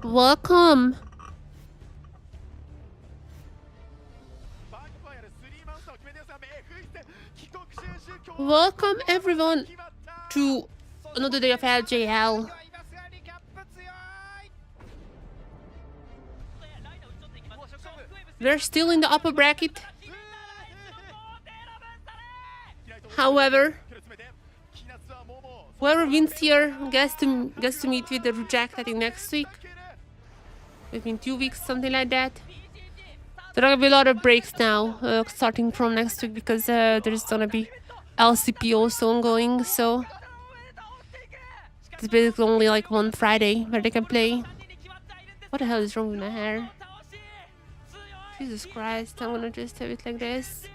Welcome. Welcome everyone to another day of LJL. We're still in the upper bracket. However, whoever wins here gets to meet with the reject, I think, next week. Maybe in 2 weeks, something like that. There are gonna be a lot of breaks now, starting from next week, because there's gonna be LCP also ongoing, so it's basically only like one Friday where they can play. What the hell is wrong with my hair? Jesus Christ, I'm gonna just have it like this.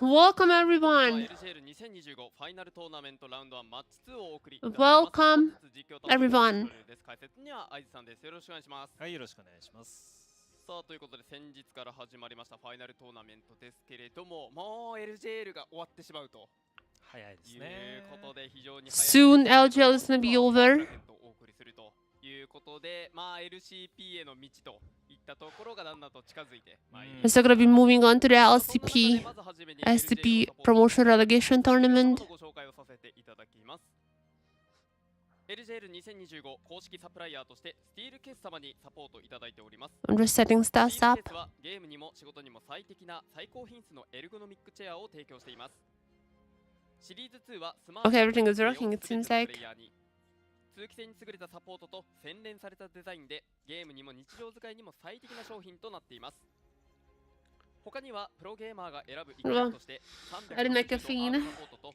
Welcome everyone. Welcome everyone. はい、よろしくお願いします。さあということで先日から始まりましたファイナルトーナメントですけれども、もう LJL が終わってしまうと早いですいうね。ことで非常に Soon LJL is gonna be over. お送りするということで、まあ LCP への道といったところがだんだんと近づいてまいります。 So we're gonna be moving on to the LCP Promotion Relegation Tournament. ご紹介をさせていただきます。LJL2025 公式サプライヤーとしてスティールケース様にサポートいただいております。 I'm just setting stats スティール up. ケースはゲームにも仕事にも最適な最高品質のエルゴノミックチェアを提供しています。シリーズ2はスマート Okay, everything is working, it seems like. 通気性に優れたサポートと洗練されたデザインでゲームにも日常使いにも最適な商品となっています。他にはプロゲーマーが選ぶ一点としてあれなんかフィーン360度アームサポートと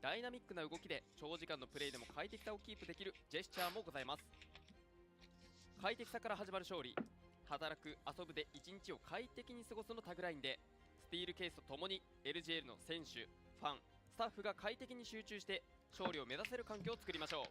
ダイナミックな動きで長時間のプレイでも快適さをキープできるジェスチャーもございます。快適さから始まる勝利、働く遊ぶで一日を快適に過ごすのタグラインでスティールケースとともに LJL の選手、ファン、スタッフが快適に集中して勝利を目指せる環境を作りましょう。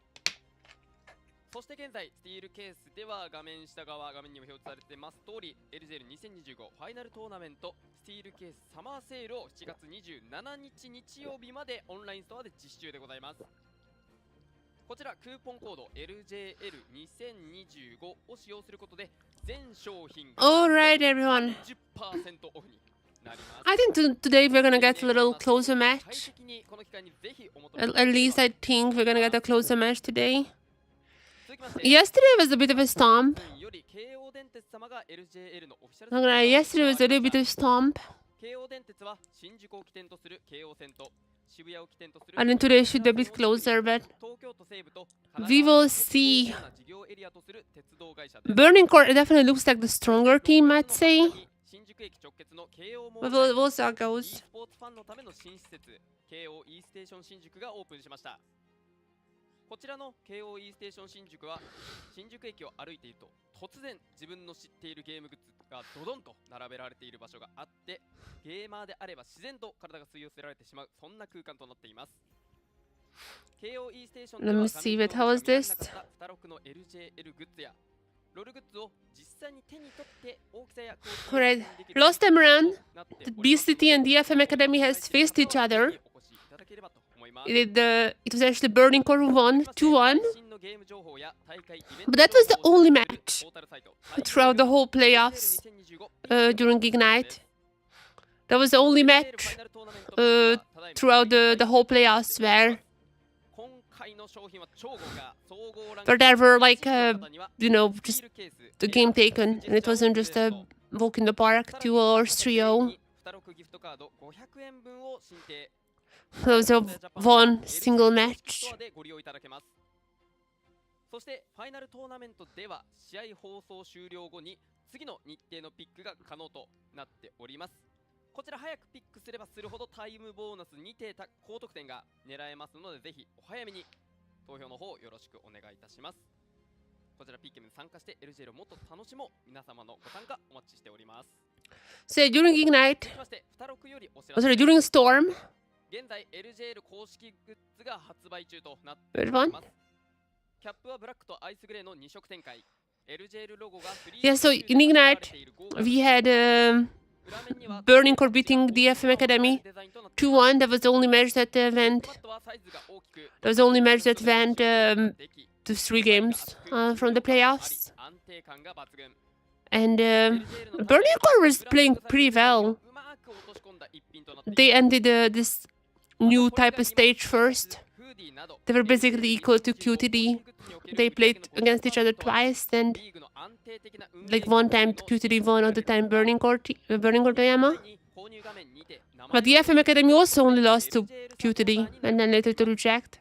そして現在スティールケースでは画面下側、画面にも表示されてます通り LJL2025 ファイナルトーナメントスティールケースサマーセールを7月27日日曜日までオンラインストアで実施中でございます。こちらクーポンコード LJL2025 を使用することで全商品が Alright, everyone. 10% オフになります。 I think today we're gonna get a little closer match. At least I think we're gonna get a closer match today. Yesterday was a bit of a stomp. Yesterday was a little bit of a stomp. And then today should be a bit closer, but we will see. Burning Court definitely looks like the stronger team, I'd say. But we'll see how it goes. こちらの KOE ステーション新宿は新宿駅を歩いていると突然自分の知っているゲームグッズがドドンと並べられている場所があってゲーマーであれば自然と体が吸い寄せられてしまうそんな空間となっています。 KOE ステーションでは Let me see it. How is this? 26の LJL グッズやロールグッズを実際に手に取って大きさや Alright, last time around, the BCT and DFMA Academy has faced each other. It was actually Burning Core who won 2-1. But that was the only match throughout the whole playoffs during Ignite. That was the only match throughout the whole playoffs where there were like, just the game taken. And it wasn't just a walk in the park, 2 or 3-0. That was a one single match. そしてファイナルトーナメントでは試合放送終了後に次の日程のピックが可能となっております。こちら早くピックすればするほどタイムボーナスにて高得点が狙えますのでぜひお早めに投票の方よろしくお願いいたします。こちら PK に参加して LJL をもっと楽しもう皆様のご参加お待ちしております。 So during Ignite, during Storm, 現在 LJL 公式グッズが発売中となっております。キャップはブラックとアイスグレーの2色展開。LJL ロゴがフリー Yeah, so ズ in に Ignite, 使われている豪華な we had 裏面には Burning Core beating DFMA Academy 2-1. That was the only match that event. マットはサイズが大きく That was the only match that went to 3 games from the playoffs. 安定感が抜群 And Burning Core was playing pretty well. うまく落とし込んだ一品となってい They ended this new type of stage first. フーディーなど They were basically equal to QTD. They played against each other twice, and リーグの安定的な運営 like one time QTD won, other time Burning Core Toyama. に購入画面にて名 But the FM Academy also only lost to QTD and then later to Reject.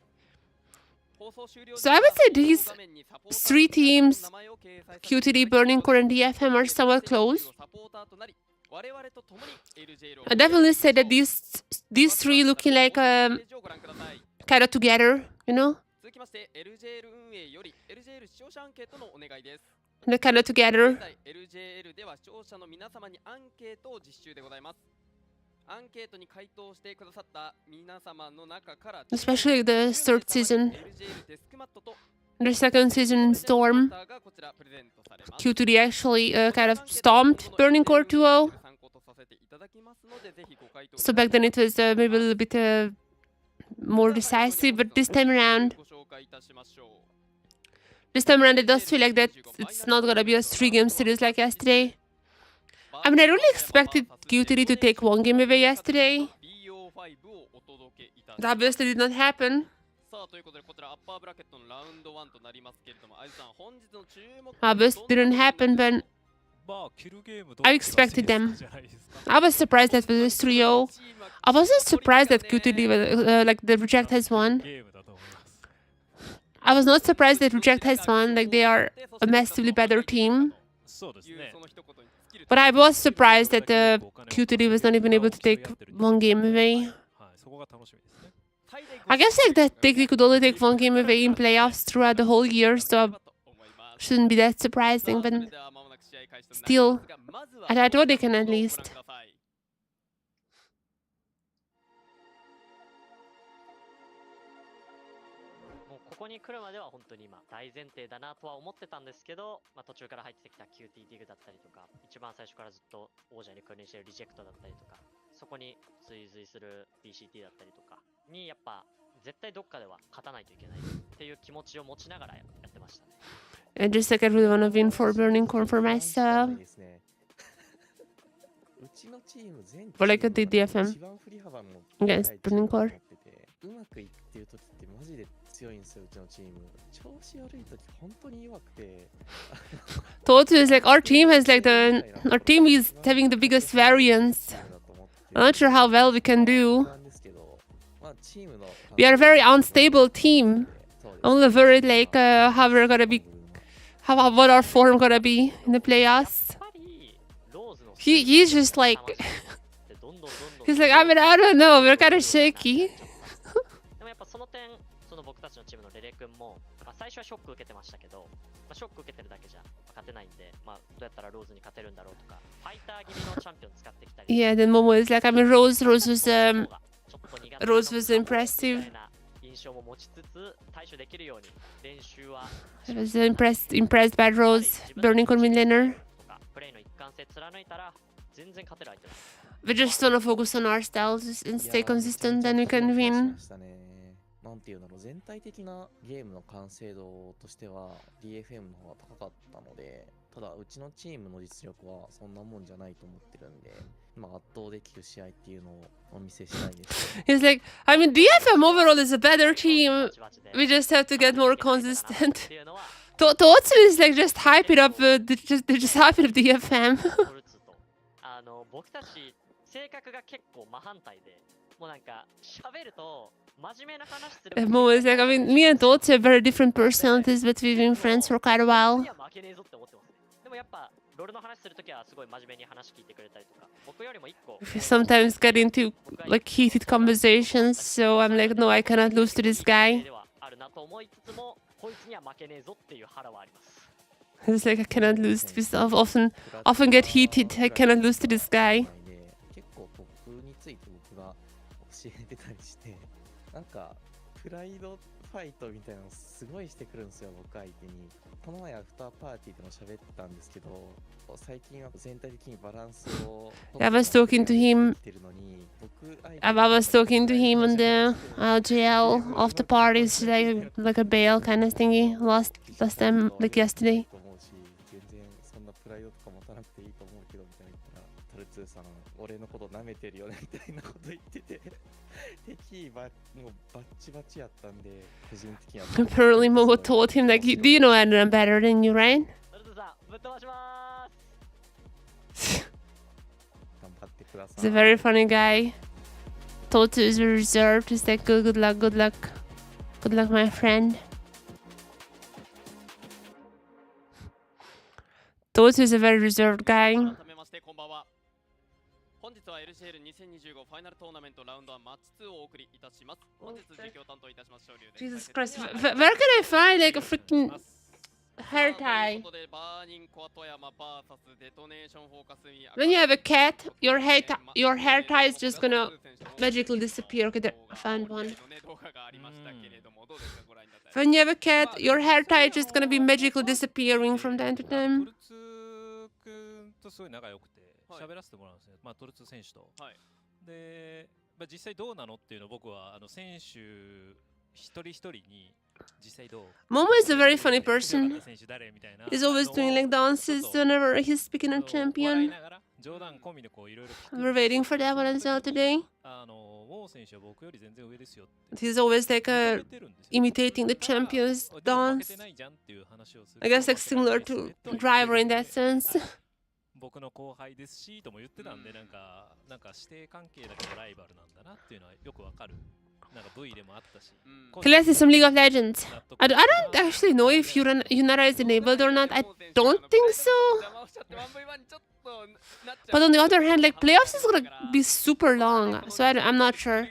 放送終了 So I would say 時 these 画面にサポーター 3 teams, の名前を掲載され QTD, Burning Core, and DFM, are somewhat close. サポーターとなり我々と共に LJL を I definitely say that these 3 looking like ページをご覧ください kind of together, you know? 続きまして LJL 運営より LJL 視聴者アンケートのお願いです They're kind of 現 together. 在 LJL では視聴者の皆様にアンケートを実習でございますアンケートに回答してくださった皆様の中から Especially the third season. LJL デスクマットと The second season in Storm, ポスターがこちらプレゼントされます QTD actually kind of stomped Burning Core 2-0. 参考とさせていただきますのでぜひご回答 So back then it was maybe a little bit more decisive, but this time around, ご紹介いたしましょう this time around it does feel like that it's not gonna be a 3-game series like yesterday. I mean, I really expected QTD to take 1 game away yesterday. BO5 をお届けいたし That ます obviously did not happen. さあということでこちらアッパーブラケットのラウンド1となりますけれどもあゆさん本日の注目 Obviously didn't happen, but まあ、キルゲーム I expected them. じゃないですか I was surprised that it was 3-0. I wasn't surprised that QTD, like the Reject has won. ゲームだと思います I was not surprised that Reject has won. Like they are a massively better team. そうですね But I was surprised that QTD was not even able to take 1 game away. はいそこが楽しみですね I guess like that they could only take 1 game away in playoffs throughout the whole year, so shouldn't be that surprising. But still, I thought they can at least. もうここに来るまでは本当に今大前提だなとは思ってたんですけど、途中から入ってきた QT ディグだったりとか、一番最初からずっと王者に君臨しているリジェクトだったりとか、そこに追随する BCT だったりとかにやっぱ絶対どっかでは勝たないといけないっていう気持ちを持ちながらやってましたね。And just like I really want to win for Burning Core for myself. うちのチーム全 But like the DFM 一番振り幅の against Burning Core. うまくいってる時ってマジで強いんですようちのチーム。調子悪い時本当に弱くて。Total is like our team is having the biggest variance. I'm not sure how well we can do. We are a very unstable team. Only very like how we're gonna be, what our form gonna be in the playoffs. やっぱりローズの He's just like どんどん he's like I mean I don't know, we're kind of shaky. でもやっぱその点、その僕たちのチームのレレ君も、最初はショック受けてましたけど、ショック受けてるだけじゃ勝てないんで、どうやったらローズに勝てるんだろうとか、ファイター気味のチャンピオン使ってきたり、 Yeah, then Momo is like I mean Rose was ちょっと苦手な Rose was み impressive. たいな印象も持ちつつ対処できるように練習は I was impressed by Rose, Burning Core mid laner. とかプレイの一貫性貫いたら全然勝てる相手です。 We just wanna focus on our styles and stay consistent, then we can win. なんていうの全体的なゲームの完成度としては DFM の方が高かったので、ただうちのチームの実力はそんなもんじゃないと思ってるんで、圧倒できる試合っていうのをお見せしたいです。He's like, I mean, DFM overall is a better team. We just have to get more consistent. Totsu is like just hype it up, just hype it up DFM. 僕たち性格が結構真反対で、もうなんか喋ると真面目な話する。Mo is like, I mean, me and Totsu have very different personalities, but we've been friends for quite a while. 負けねえぞって思ってますね。でもやっぱロールの話するときはすごい真面目に話聞いてくれたりとか、僕よりも一個 We sometimes get into like heated conversations, so I'm like, no, I cannot lose to this guy. ではあるなと思いつつも、こいつには負けねえぞっていう腹はあります。 It's like I cannot lose to this. Often get heated. I cannot lose to this guy. 結構僕について僕が教えてたりして、なんかプライドファイトみたいなのすごいしてくるんですよ、僕相手に。この前アフターパーティーでも喋ってたんですけど、最近は全体的にバランスを I was talking to him. てるのに、僕相手に I was talking to him on the LJL of the parties, like a bail kind of thingy last time, like yesterday. と思うし、全然そんなプライドとか持たなくていいと思うけどみたいな言ったら、タルツーさん俺のこと舐めてるよねみたいなこと言ってて、敵もうバッチバチやったんで、個人的には Apparently, Momo told him, like, do you know I'm better than you, right? タルトさんぶっ飛ばしま頑張ってくださ He's a い。 very funny guy. Totu is reserved. He's like, good luck, good luck. Good luck, my friend. Totu is a very reserved guy. 改めましてこんばんは。本日は LJL2025 ファイナルトーナメントラウンド1マッチ2をお送りいたします。本日実況担当いたします勝利です。 Jesus Christ. Where can I find, like, a freaking hair という tie? ことでバーニンコア富山 VS デトネーションフォーカスミ When you have a cat, your hair tie is just gonna magically disappear. Okay, there, I found one. When you have a cat, your hair tie is just gonna be magically disappearing from time to ト time. ルツ君とすごい仲良くて喋らせてもらうんですね。まあトルツ選手と。はい。で、まあ、実際どうなのっていうのを僕は選手一人一人に実際どう Momo is a very funny person. 選手誰みたいな He's always doing like dances whenever he's speaking on 笑い champion. ながら冗談込みでこういろいろ We're waiting for that one as well today. モー選手は僕より全然上ですよって He's always like 認めてるんですよ imitating the champion's でも負け dance. てないじゃんっていう話をする I guess like similar to Driver in that sense. 僕の後輩ですしとも言ってたんでなんか師弟関係だけどライバルなんだなっていうのはよくわかるなんか V でもあったし Okay, let's see some League of Legends. I don't actually know if Yunara is enabled or not. I don't think so. But on the other hand, like playoffs is gonna be super long, so I'm not sure.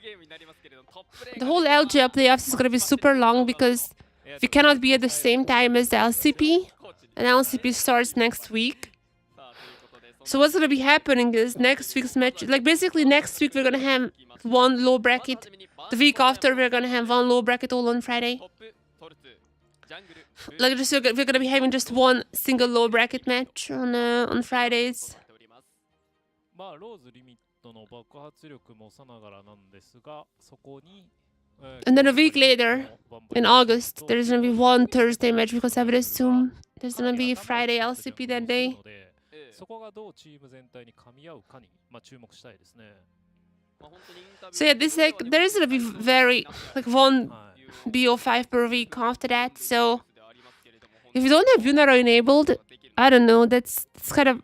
The whole LGL playoffs is gonna be super long because we cannot be at the same time as the LCP, and LCP starts next week. So what's gonna be happening is next week's match, like basically next week we're gonna have one low bracket. The week after we're gonna have one low bracket all on Friday. Like just we're gonna be having just one single low bracket match on Fridays. まあローズリミットの爆発力もさながらなんですがそこに And then a week later, in August, there's gonna be one Thursday match because I would assume there's gonna be Friday LCP that day. そこがどうチーム全体に噛み合うかにまあ注目したいですね。 So yeah, this like there is gonna be very like one BO5 per week after that. So if you don't have Yunara enabled, I don't know. That's kind of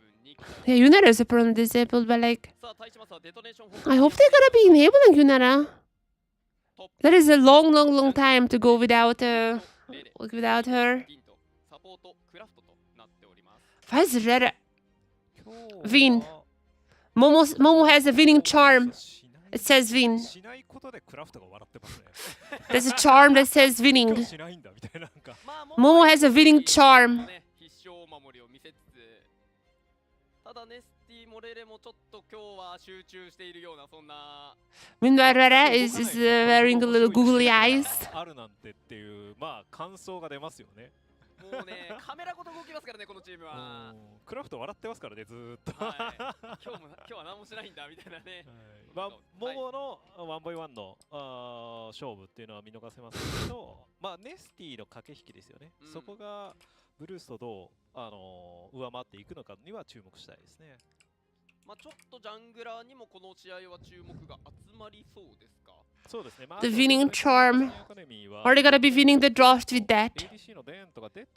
yeah. Yunara is apparently disabled, but like I hope they're gonna be enabling Yunara. That is a long time to go without without her. Why is red? Win. Momo has a winning charm. It says win. しないことでクラフトが笑ってますね。 There's a charm that says winning. しないんだみたいななんか。 Momo has a winning charm. ただね、スティモレレもちょっと今日は集中しているようなそんな Meanwhile, Rara is wearing a little googly eyes. あるなんてっていうまあ感想が出ますよね。もうね、カメラごと動きますからね、このチームは。クラフト笑ってますからね、ずーっと。今日は何もしないんだみたいなね。まあ、モモの 1v1 の勝負っていうのは見逃せませんけど、まあ、ネスティの駆け引きですよね。そこがブルースとどう上回っていくのかには注目したいですね。まあちょっとジャングラーにもこの試合は注目が集まりそうですか。 The winning charm. Are they gonna be winning the draft with that?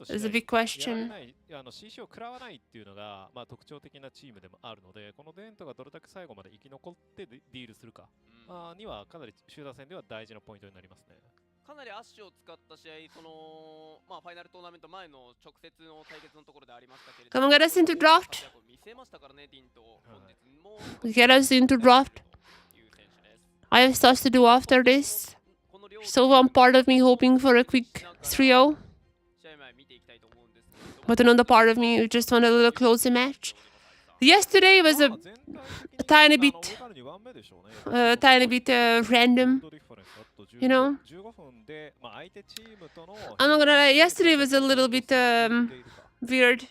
That's a big question. CC を食らわないっていうのが、まあ、特徴的なチームでもあるので、このデントがどれだけ最後まで生き残ってディールするかにはかなり集団戦では大事なポイントになりますね。かなり足を使った試合、そのまあファイナルトーナメント前の直接の対決のところでありましたけれども、 Come on, get us into draft. 見せましたからね、ディント。本日も Get us into draft. I have stuff to do after this. So one part of me hoping for a quick 3-0. 試合前見ていきたいと思うんですけれども、 But another part of me who just want a little closer match. Yesterday was a tiny bit random. You know? 15分で、まあ、相手チームとの I'm not gonna lie, yesterday was a little bit weird.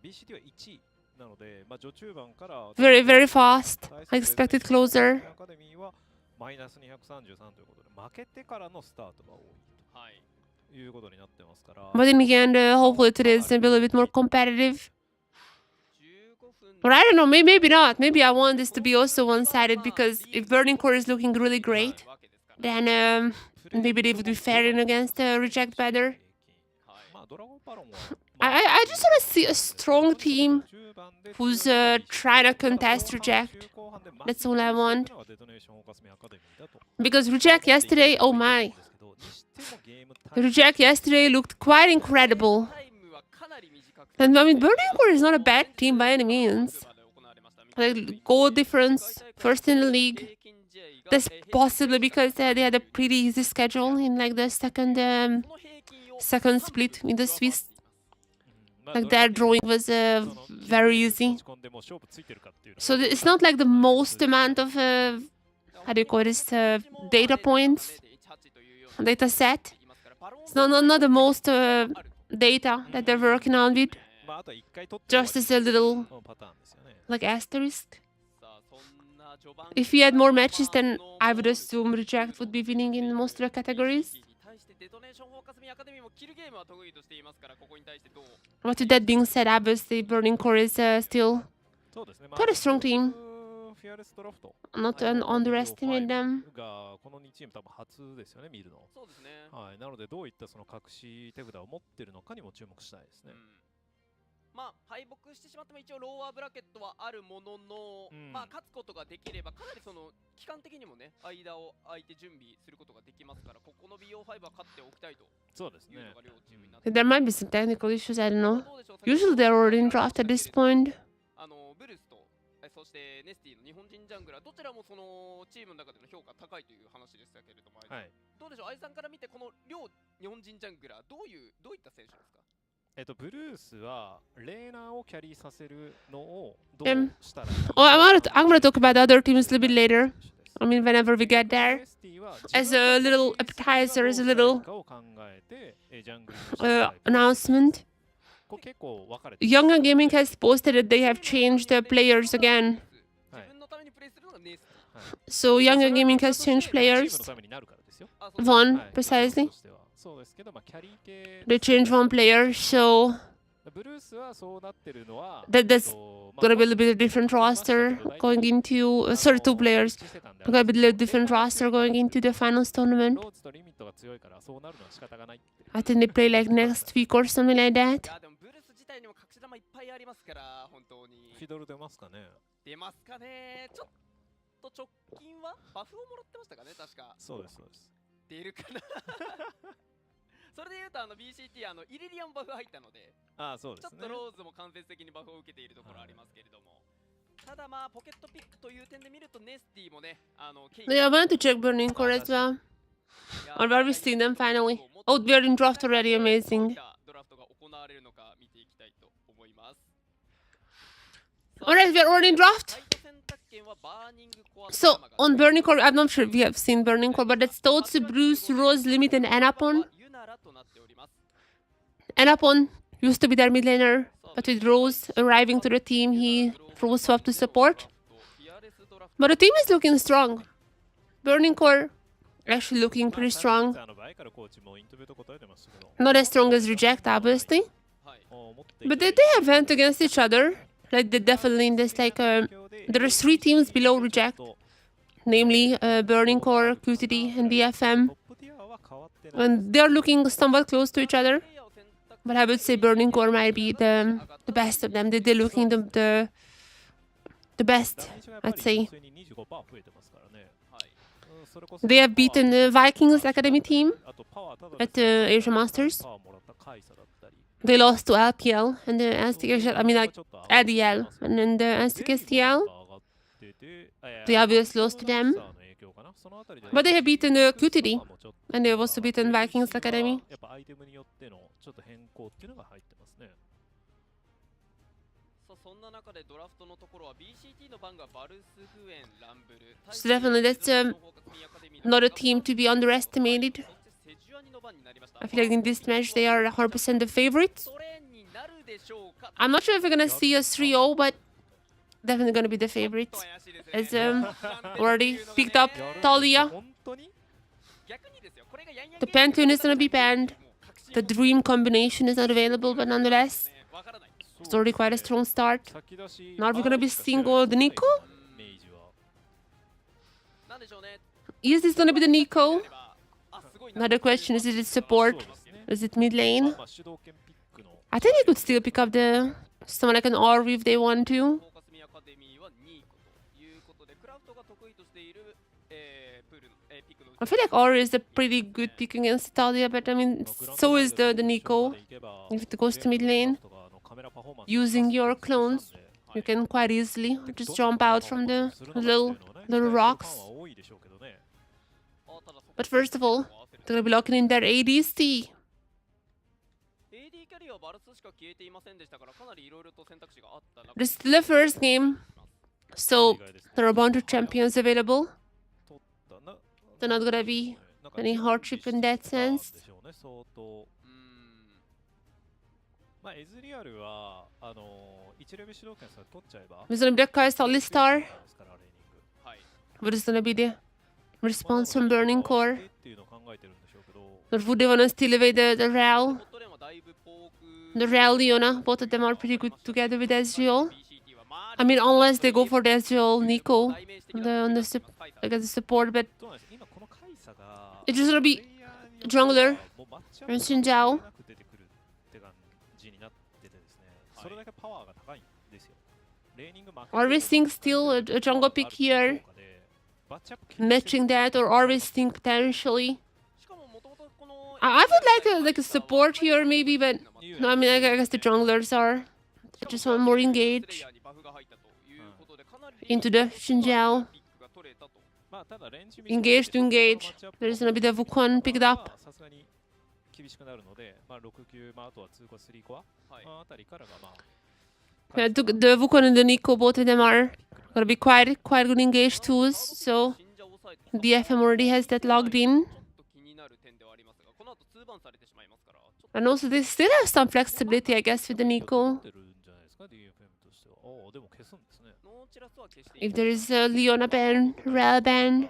BCT は1位なので、まあ、序中盤から Very, very fast. I expected closer. アカデミーはマイナス233ということで、負けてからのスタートが多いはいということになってますから。 But in the end, hopefully today is gonna be a little bit more competitive. 15分 But I don't know, maybe not. Maybe I want this to be also one-sided because if Burning Core is looking really great, わけですから then maybe they would be fairing against Reject better. まあドラゴンバロンは I just want to see a strong team who's trying to contest Reject. That's all I want. Because Reject yesterday, oh my. Reject yesterday looked quite incredible. タイムはかなり短く And I mean, Burning Core is not a bad team by any means. Like, goal difference, first in the league. That's possibly because they had a pretty easy schedule in like the second split in the Swiss. Like their drawing was very easy. So it's not like the most amount of how do you call this data points, data set. It's not the most data that they're working on with. Just as a little like asterisk. さあそんな序盤 If we had more matches, then I would assume Reject would be winning in most of the categories. に対してデトネーションフォーカスミアカデミーもキルゲームは得意としていますから、ここに対してどう But with that being said, obviously Burning Core is still quite a strong team. フィアレスドラフト Not to underestimate them. がこの2チーム多分初ですよね、見るの。そうですね、はい、なのでどういったその隠し手札を持ってるのかにも注目したいですね。まあ敗北してしまっても一応ローアーブラケットはあるものの、まあ勝つことができればかなりその期間的にもね間を空いて準備することができますから、ここの BO5 は勝っておきたいとそうですねいうの。が両チームになって There might be some technical issues, I don't know. どうでしょう Usually they're already in draft at this point. ブルースとそしてネスティの日本人ジャングラーどちらもそのチームの中での評価高いという話でしたけれども、はい。どうでしょう、愛さんから見てこの両日本人ジャングラーどういった選手ですか？ブルースはレーナーをキャリーさせるのをど Um, うしたらいい Oh, I'm gonna talk about the other teams a little bit later. I mean, whenever we get there. As a little appetizer, as a little announcement. Younger Gaming has posted that they have changed the players again. 自分のためにプレイするのがネスティ So Younger Gaming has changed players. あそう One, precisely. They changed one player, so that's gonna be a little bit of different roster going into sorry, two players. Gonna be a little different roster going into the finals tournament. I think they play like next week or something like い that. やでもブルース自体にも隠し玉いっぱいありますから本当にフィドル出ますかね。出ますかね。ちょっと直近はバフをもらってましたかね、確かそうです、そうです。出るかなそれで言うとBCT イリリアンバフ入ったので、ああ、そうでちょすね。っとローズも間接的にバフを受けているところありますけれども、ただまあポケットピックという点で見るとネスティもねYeah, I wanted to check Burning Core as well. Or where we see them finally. Oh, we are in draft already. Amazing. ドラフトが行われるのか見ていきたいと思います。 Alright, we are already in draft. サイド選択権はバーニングコア So on Burning Core, I'm not sure if we have seen Burning Core, but that's Totsu, Bruce, Rose, Limit, and Anapon. ユナラとなっております。 Anapon used to be their mid laner, but with Rose arriving to the team, he role swapped to support. But the team is looking strong. Burning Core actually looking pretty strong. Not as strong as Reject, obviously. But they have went against each other. Like they definitely in this like there are 3 teams below Reject, namely Burning Core, QTD, and DFM, and they are looking somewhat close to each other. But I would say Burning Core might be the best of them. They're looking the best, I'd say. They have beaten the Vikings Academy team at the Asia Masters. They lost to LPL and the I mean like LDL and then the STL. They obviously lost to them. But they have beaten the QTD and they have also beaten Vikings Academy. ささあそんな中でドラフトのところは BCT の番がバルスフエン、ランブル、 So definitely that's not a team to be underestimated. I feel like in this match they are 100% the favorites. I'm not sure if we're gonna see a 3-0, but definitely gonna be the favorites. As already picked up Talia. 本当に The Pantheon is gonna be banned. The Dream combination is not available, but nonetheless, it's already quite a strong start. 先出し Now we're gonna be seeing all the Nico. イメージは Is this gonna be the Nico? Another question is it support? そうですね Is it mid lane? まあ主導権ピックの I think they could still pick up the someone like an Orb if they want to. フォーカスミアカデミーはニーコということで、クラフトが得意としている、プールの、ピックの I feel like Aura is a pretty good pick against Italia, but I mean, so is the Nico. If it goes to mid lane, using your clones, you can quite easily just jump out from the little rocks. But first of all, they're gonna be locking in their ADC. AD キャリアはバルスしか消えていませんでしたから、かなりいろいろと選択肢があった中 This is the first game, so there are a bunch of champions available. They're not gonna be any hardship in that sense. でしょうね相当まあエズリアルは1レベル主導権さ取っちゃえば There's gonna be a Kai'Sa Alistar. ですからレーニングはい What is gonna be the response from Burning Core? っていうのを考えてるんでしょうけど Or would they wanna still evade the Real? ボットレーンはだいぶポーク The Real Leona, both of them are pretty good together with Ezreal. BCT はまあ I mean, unless they go for the Ezreal Nico 代名詞的 on な the like as a support, but どうなんです今このカイサが it's just gonna be jungler もうマッチアップ and Xinjiao. なく出てくるって感じになっててですねそれだけパワーが高いんですよレーニング負けて Are we seeing still a jungle pick here? バッチアップ Matching that, or are we seeing potentially? しかも元々この I would like a support here maybe, but no, I mean I guess the junglers are. I just want more engage プレイヤーにバフが入ったということでかなり into the Xinjiao. ピックが取れたと まあただレンジ Engage to engage. There's gonna be the Wukong picked up. さすがに厳しくなるのでまあ6級まああとは2コア3コアはいあたりからがまあ Yeah, the Wukong and the Nico, both of them are gonna be quite good engaged tools. So 信者を抑えて DFM already has that logged in. ちょっと気になる点ではありますが、この後2番されてしまいますから、ちょっと And also they still have some flexibility, I guess, with the Nico. てるんじゃないですか DFM としてはああでも消すんですねノーチラスは決してい If there is a Leona ban, Real ban,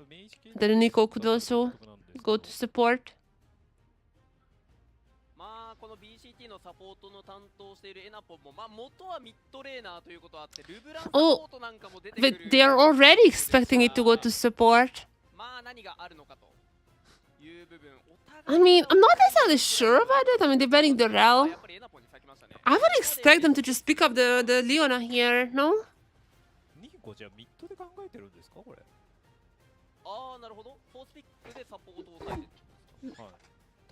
メイジ系 then the Nico could also go to support. まあこの BCT のサポートの担当しているエナポンもまあ元はミッドレーナーということあってルブランサポートなんかも出てく But る they are already expecting it to go to support. まあ何があるのかという部分お I mean, I'm not necessarily sure about it. I mean, they're banning the Real. やっぱりエナポンに咲きましたね I would expect them to just pick up the Leona here, no? ニコじゃあミッドで考えてるんですかこれああなるほどフォースピックでサポートを抑えてるはい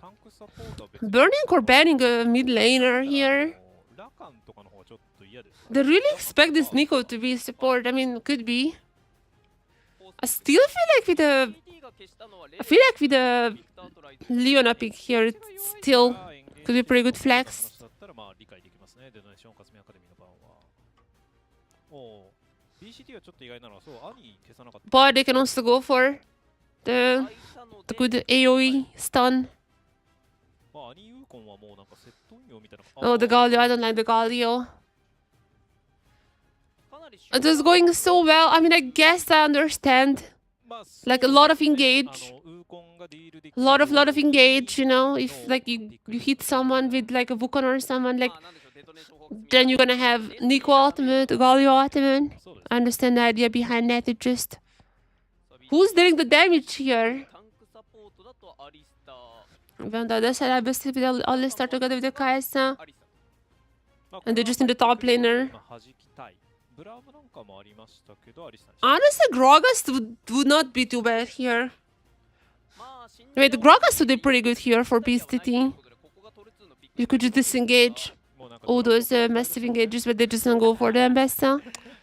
タンクサポートは別に Burning or banning a mid laner here? ラカンとかの方がちょっと嫌です They really expect this Nico to be support. I mean, could be. I still feel like with the BCT が消したのはレ I feel like with the ビクターとライズ Leona pick here, it's still could be pretty good flex. 話だったらまあ理解できますねデノネーションカスミアカデミーの番はおう BCT はちょっと意外なのはそう兄消さなかった But they can also go for the 開いたの the で good AoE stun. まあ兄ユーコンはもうなんかセット運用みたいな Oh, the Galio. I don't like the Galio. かなり It was going so well. I mean, I guess I understand. まあ Like a lot of engage. ウーコンがディールでき A lot of engage, you know. If like you hit someone with like a Wukong or someone, like まあなんでしょうデトネーションフォークス then you're gonna have Nico ultimate, Galio ultimate. そうです I understand the idea behind that. It just who's doing the damage here? タンクサポートだとアリスター On the other side, I best with all start together with the Kai'Sa. アリスタ And they're just in the top laner. まあ弾きたいブラウムなんかもありましたけどアリスタに Honestly, Gragas would not be too bad here. まあ信 Wait, Gragas would be pretty good here for 者 BCT. ここがトル2のビッグ You could just disengage もうなんか all those massive engages, but they just don't go for the Ambessa.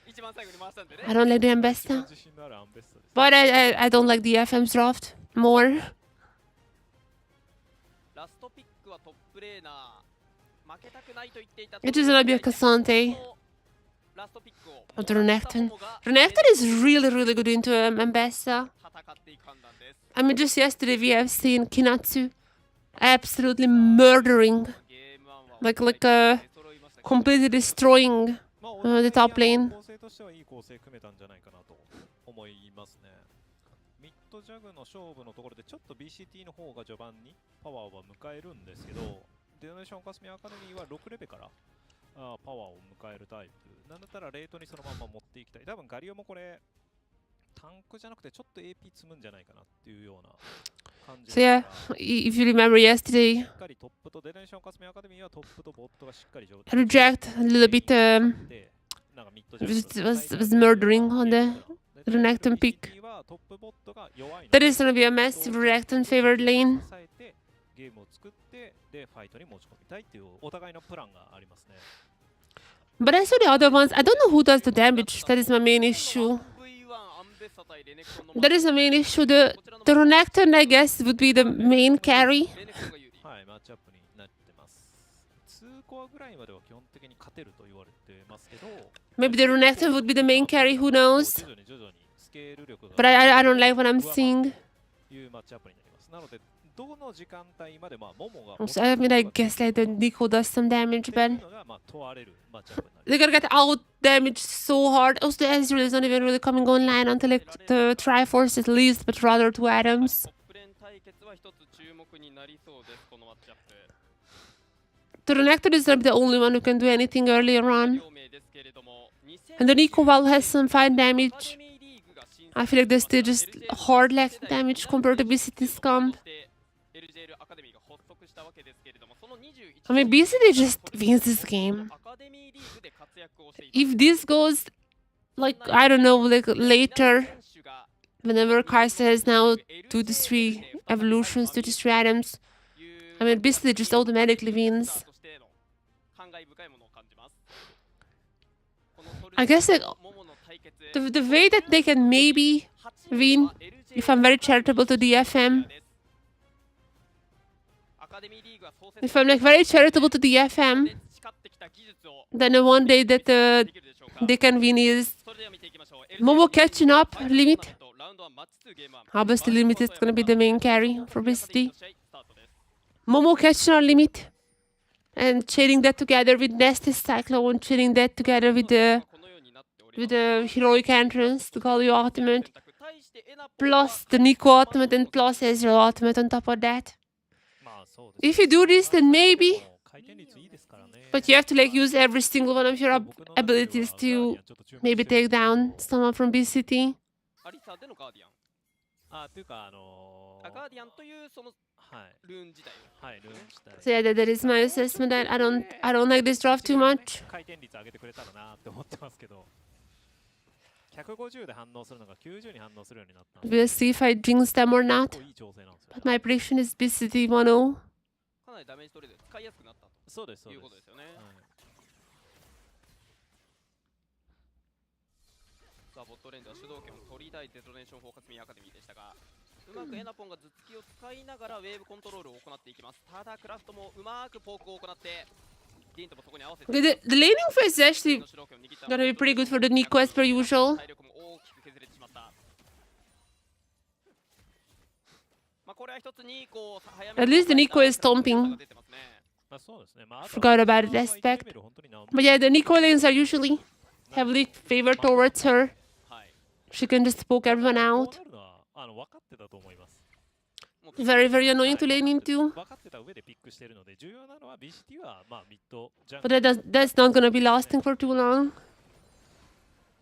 一番最後に回したんでね I don't like the Ambessa. 自信のあるアンベッサです But I don't like the FM's draft more. ラストピックはトップレーナー負けたくないと言っていた It is gonna be a Cassante. ラストピックを of the Renekton. Renekton is really, really good into Mbessa. 戦っていく判断です。 I mean, just yesterday we have seen Kinatsu absolutely murdering, ゲーム1は like 出揃いましたけど completely destroying まあ、 the top lane. 構成としてはいい構成組めたんじゃないかなと思いますね。ミッドジャグの勝負のところでちょっと BCT の方が序盤にパワーは迎えるんですけど、デノネーションカスミアカデミーは6レベからパワーを迎えるタイプ。なんだったらレートにそのまま持っていきたい。多分ガリオもこれタンクじゃなくてちょっと AP 積むんじゃないかなっていうような感じ So yeah, if you remember yesterday, しっかりトップとデノネーションカスミアカデミーはトップとボットがしっかり状 Reject a little bit でなんかミッドジャグ was murdering on the Renekton pick. That is gonna be a massive Renekton favored lane. ゲームを作ってでファイトに持ち込みたいっていうお互いのプランがありますね。 But I saw the other ones. I don't know who does the damage. That is my main issue. V1 アンベッサ対レネクトンの That is the main issue. The Renekton, I guess, would be the main carry. レネクトンが有利。はい、マッチアップになってます。2コアぐらいまでは基本的に勝てると言われてますけど、 Maybe the Renekton would be the main carry. Who knows? 徐々に徐々にスケール力が But I don't like what I'm seeing. いうマッチアップになります。なのでどの時間帯までまあモモが So, I mean, I guess like the Nico does some damage, っていう but のがまあ問われるマッチアップになり they're gonna get out damaged so hard. Also, the Ezreal is not even really coming online until like the Triforce at least, but rather two items. トップレーン対決は一つ注目になりそうです。このマッチアップ。 The Renekton is gonna be the only one who can do anything earlier on. 両名ですけれども、 And the Nico, while has some fine damage, アカデミーリーグが審査 I feel like they're still just hard lag damage compared to BCT's comp. そして LJL アカデミーが発足したわけですけれども、その21 I mean, BCT just wins this game. アカデミーリーグで活躍をしています。 If this goes, like, I don't know, like later, whenever Kai'Sa has now 2 to 3 evolutions, 2 to 3 items, I mean, BCT just automatically wins. I guess like, the way that they can maybe win, if I'm very charitable to DFM, if I'm like very charitable to DFM, then the one day that they can win is Momo catching up limit. Obviously, limit is gonna be the main carry for BCT. Momo catching up limit and chaining that together with Nested Cyclone, chaining that together with the heroic entrance, the Galio ultimate, plus the Nico ultimate and plus Ezreal ultimate on top of that. まあそうです If you do this, then maybe, 回転率いいですからね。 but you have to like use every single one of your abilities to maybe take down someone from BCT. アリサでのガーディアン。あ、というかガーディアンというそのはいルーン自体を。はいルーン自体 So yeah, that is my assessment. That I don't like this draft too much. 回転率上げてくれたらなって思ってますけど、150で反応するのが90に反応するようになったんで We'll see if I jinx them or not. 結構いい調整なんですよ But my prediction is BCT 1-0. かなりダメージ取れる使いやすくなったそうですそうですということですよね。はいさあボットレーンでは主導権を取りたいデトネーションフォーカスミーアカデミーでしたが、うまくエナポンが頭突きを使いながらウェーブコントロールを行っていきます。ただクラフトもうまくポークを行ってディーンともそこに合わせて The laning phase is actually gonna be pretty good for the Nico as per usual. 体力も大きく削れてしまった。まあこれは一つニコを早め At least the Nico is stomping. 出てますね。まあそうですね。まあ Forgot about that aspect. But yeah, the Nico lanes are usually heavily favored towards her. はい。 She can just poke everyone out. こうなるのは分かってたと思います。 Very, very annoying to lane into. 分かってた上でピックしてるので、重要なのは BCT はまあミッドジャン But that's not gonna be lasting for too long.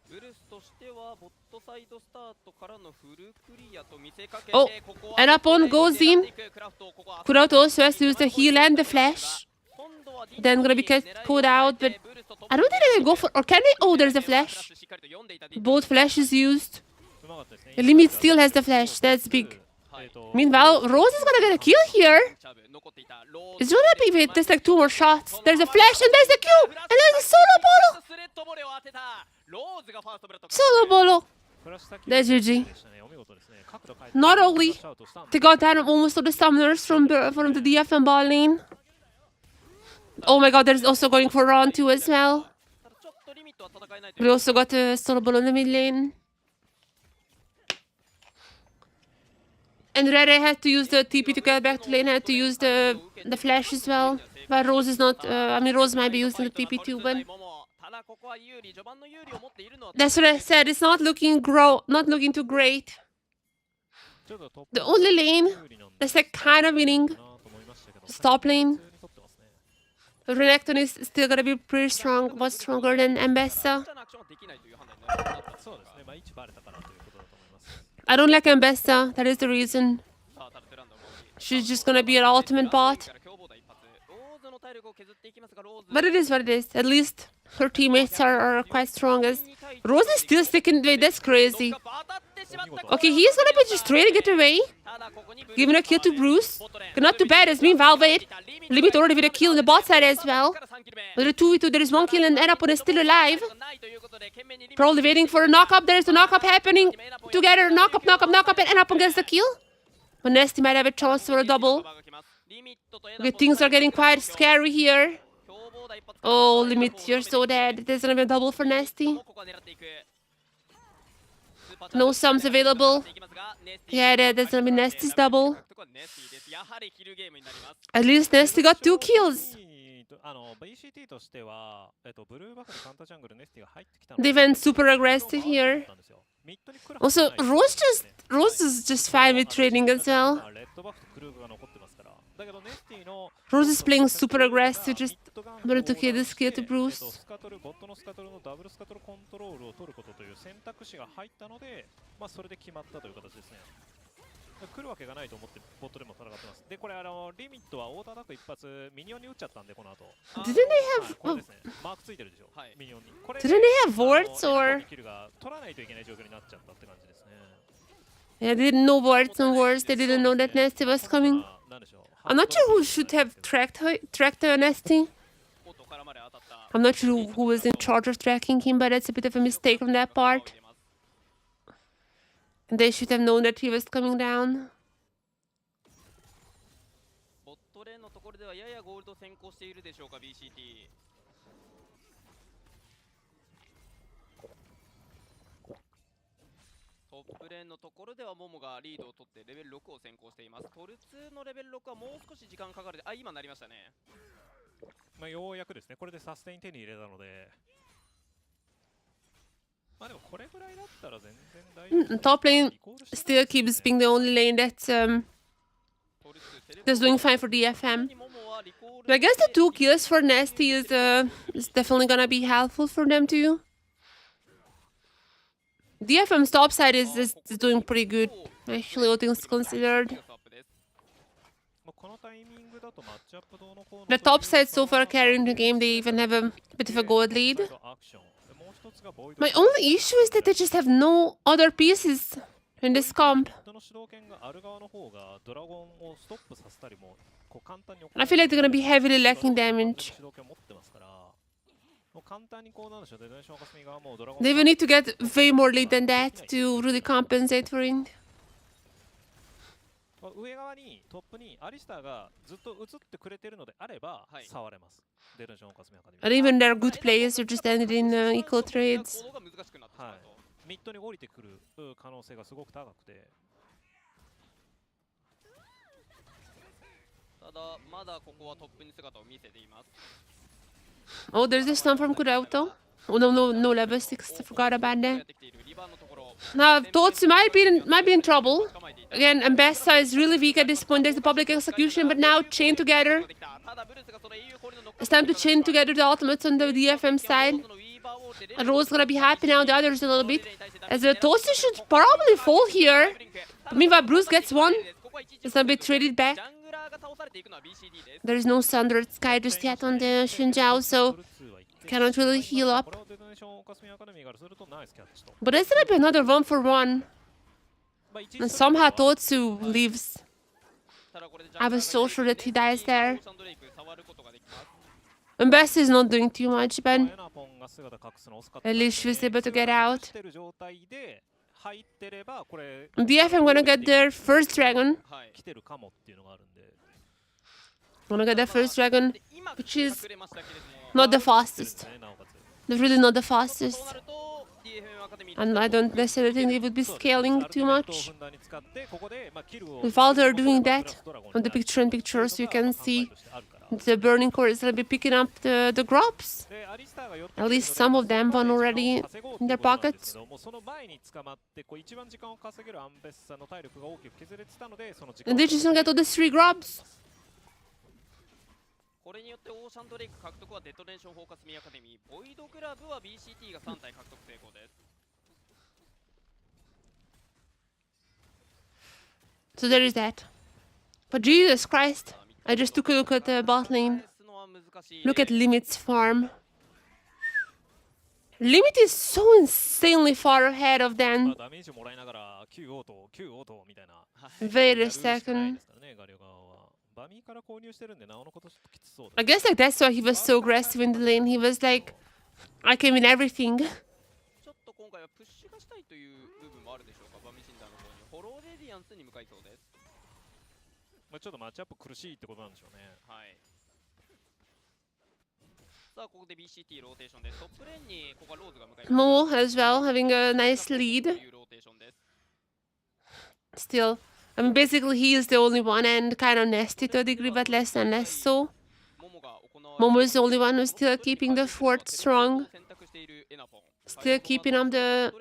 ブルスとしてはボットサイドスタートからのフルクリアと見せかけて Oh, ここは and upon goes in. クラフトここは Kurout also has to use the heal and the flash. 今度は Then gonna be pulled out, but I don't think they can go for, or can they? Oh, there's a flash. Both flashes used. うまかったですね。 The limit still has the flash. That's big. Meanwhile, Rose is gonna get a kill here. Is Rose happy with there's like 2 more shots? There's a flash and there's a Q! And there's a solo bolo! Solo bolo! That's GG. Not only they got down almost all the summoners from the DFM ball lane. Oh my god, there's also going for round 2 as well. We also got a soloable on the mid lane. And Red had to use the TP to get back to lane, had to use the flash as well. But Rose is not, I mean, Rose might be using the TP too, but... That's what I said, it's not looking too great. The only lane that's like kind of winning, top lane. Renekton is still gonna be pretty strong, much stronger than Ambessa. I don't like Ambessa, that is the reason. She's just gonna be an ultimate bot. But it is what it is. At least her teammates are quite strong. As Rose is still sticking away, that's crazy. Okay, he's gonna be just trying to get away. Giving a kill to Bruce. Not too bad, as meanwhile, wait. Limit already with a kill on the bot side as well. With a 2v2, there is one kill and Enapon is still alive. Probably waiting for a knock-up. There is a knock-up happening. Together, knock-up, and Enapon gets the kill. But Nasty might have a chance for a double. Okay, things are getting quite scary here. Oh, Limit, you're so dead. There's gonna be a double for Nasty. No sums available. Yeah, there's gonna be Nasty's double. At least Nasty got 2 kills. They went super aggressive here. Also, Rose is just fine with trading as well. Rose is playing super aggressive, just wanted to kill this kill to Bruce. Didn't they have... Oh. Didn't they have wards or... Yeah, they didn't know wards and wards. They didn't know that Nasty was coming. I'm not sure who should have tracked her Nasty. I'm not sure who was in charge of tracking him, but that's a bit of a mistake on that part. They should have known that he was coming down. Top lane still keeps being the only lane that's doing fine for DFM. But I guess the 2 kills for Nasty is definitely gonna be helpful for them too. DFM's top side is doing pretty good, actually, all things considered. The top side so far carrying the game, they even have a bit of a gold lead. My only issue is that they just have no other pieces in this comp. I feel like they're gonna be heavily lacking damage. They will need to get way more lead than that to really compensate for it. And even their good players are just ended in equal trades. Oh, there's a stun from Kurauto. Oh no, level 6. I forgot about that. Now, Totsu might be in trouble. Again, Ambessa is really weak at this point. There's the public execution, but now chain together. It's time to chain together the ultimates on the DFM side. And Rose gonna be happy now, the others a little bit. As Totsu should probably fall here. But meanwhile, Bruce gets one. It's gonna be traded back. There is no Sundered Sky just yet on the Xinjiao, so cannot really heal up. But there's gonna be another 1-for-1. And somehow Totsu leaves. I was so sure that he dies there. Ambessa is not doing too much, but at least she was able to get out. DFM gonna get their first dragon. Gonna get their first dragon, which is not the fastest. They're really not the そう fastest. なると DFMA アカデミー And I don't necessarily think they would be そうですね scaling アル too ティメットを much. ふんだんに使ってここでまあキルを If while they're すること doing でまあ that プラスドラゴン on に the なる picture in っていう pictures, you のがま can あ考え see としてあるから the burning cores will be picking up the grubs. でアリスターが寄って At くる least ので some まあ of それ them まで won 時間を already 稼ごう in ってい their うことなんです pockets. けどもその前に捕まってこう一番時間を稼げるアンベッサの体力が大きく削れてたのでその時間 And を they just don't get all the 3 grubs. これによってオーシャンドレイク獲得はデトネーションフォーカスミアカデミー、ボイドグラブは BCT が3体獲得成功です。 So there is that. But Jesus Christ, I just took a look at the bot lane. Look at Limit's farm. Limit is so insanely far ahead of まあ them. ダメージもらいながら9オート9オートみたいな Wait や a るしかない second. ですからねガリオ側はバミーから購入してるんでなおのことちょっときつそうだ I guess like that's why he was so aggressive in the lane. He was like, I can win everything. ちょっと今回はプッシュがしたいという部分もあるでしょうか、バミシンダーの方に。フォローレディアンスに向かいそうです。まあちょっとマッチアップ苦しいってことなんでしょうねはい。さあ、ここで BCT ローテーションです。トップレーンにここはローズが向かいます。 Mo as well, having a nice と lead. いうローテーションです。 Still, I mean, basically he is the only one and kind of nasty to a degree, but less and less so. モモが行われ Momo is the only one who's still keeping the fort strong. Still keeping up the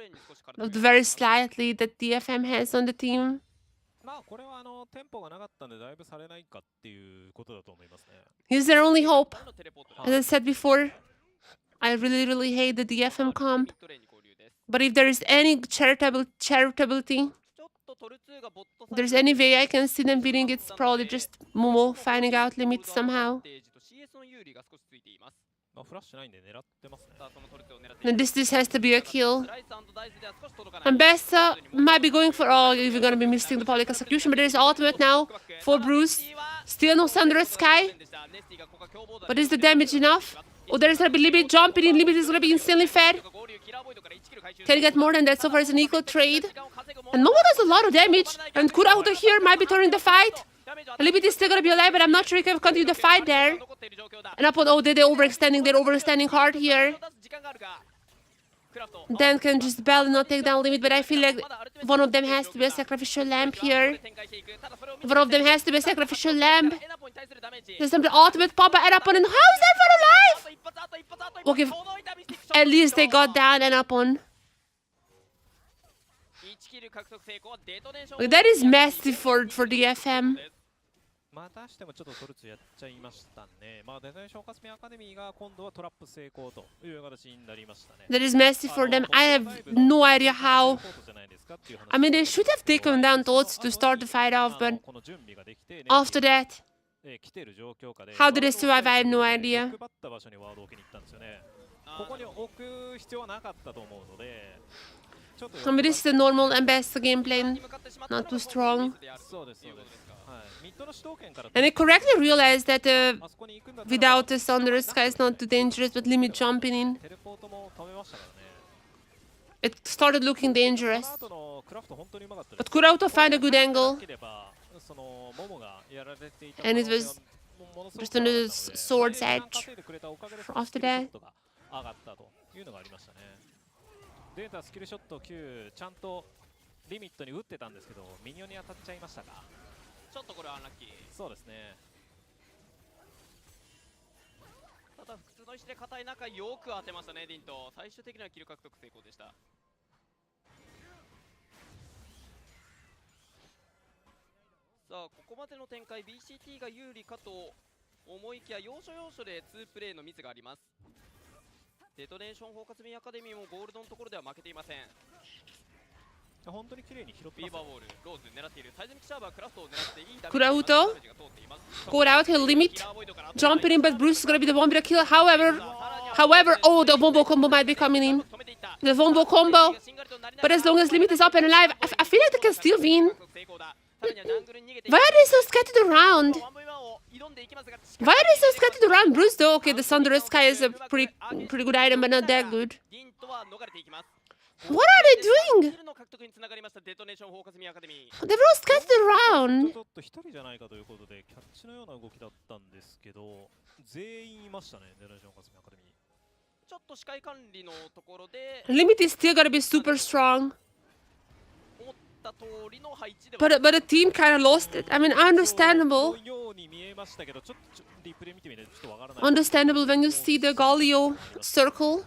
very slight lead that DFM has on the team. まあこれはテンポがなかったんでだいぶされないかっていうことだと思いますね He's their only hope. As I said before, I really hate the DFM comp. But if there is any charitability, if there's any way I can see them beating, it's probably just Momo finding out limits somehow. まあフラッシュないんで狙ってますね And this has to be a kill. And Bessa might be going for, oh, you're gonna be missing the public execution, but there's ultimate now for Bruce. Still no Sundered Sky. But is the damage enough? Oh, there's gonna be Limit jumping in. Limit is gonna be insanely fed. Can he get more than that? So far, it's an equal trade. And Momo does a lot of damage. And Kurauto here might be turning the fight. Limit is still gonna be alive, but I'm not sure he can continue the fight there. And upon, oh, they're overextending hard here. Dan can just barely not take down Limit, but I feel like one of them has to be a sacrificial lamb here. One of them has to be a sacrificial lamb. There's some ultimate pop and upon, and how is that for alive? Okay, at least they got down and upon. That is massive for DFM. またしてもちょっとトルツやっちゃいましたねまあデザインショーカスミアカデミーが今度はトラップ成功という形になりましたね That is massive for them. I have no idea how. I mean, they should have taken down Tots to start the fight off, but after that, how did they survive? I have no idea. ここに置く必要はなかったと思うので I mean, this is a normal Ambassador gameplay, not too strong. そうですそうですはいミッドの主導権から And I correctly realized that あそこに行くんだったら without the Thunder Sky is not too dangerous, but Limit jumping in, テレポートも止めましたからね it started looking dangerous. スタートのクラフト本当にうまかったです But Kurauto find a good angle, なければそのモモがやられていた and it was just on the sword's edge. After that, 上がったというのがありましたねデータスキルショット9ちゃんとリミットに打ってたんですけどミニオンに当たっちゃいましたかちょっとこれはアンラッキー。そうですねただ普通の石で硬い中よく当てましたねディント。最終的にはキル獲得成功でした。さあここまでの展開 BCT が有利かと思いきや要所要所で2プレーのミスがあります。デトネーションフォーカスミンアカデミーもゴールドのところでは負けていません。本当に綺麗に拾ってビーますバーウォールローズ狙っているタイズミキシャーバークラフトを狙っていいダ Kurauto got out, he'll Limit jumping in, but Bruce is gonna be the one with the kill. However, oh, the Wombo combo might be coming in. The Wombo combo. But as long as Limit is up and alive, I feel like they can still win. Why are they so scattered around? Why are they so scattered around? Bruce, though, okay, the Thunder Sky is a pretty good item, but not that good. What are they doing? They're all scattered around. ちょっと一人じゃないかということでキャッチのような動きだったんですけど全員いましたねデトネーションカスミアカデミーちょっと視界管理のところで Limit is still gonna be super strong. 思った通りの配置では But the team kind of lost it. I mean, understandable. のように見えましたけど、ちょっとリプレイ見てみないとちょっとわからない。 Understandable when you see the Galio circle.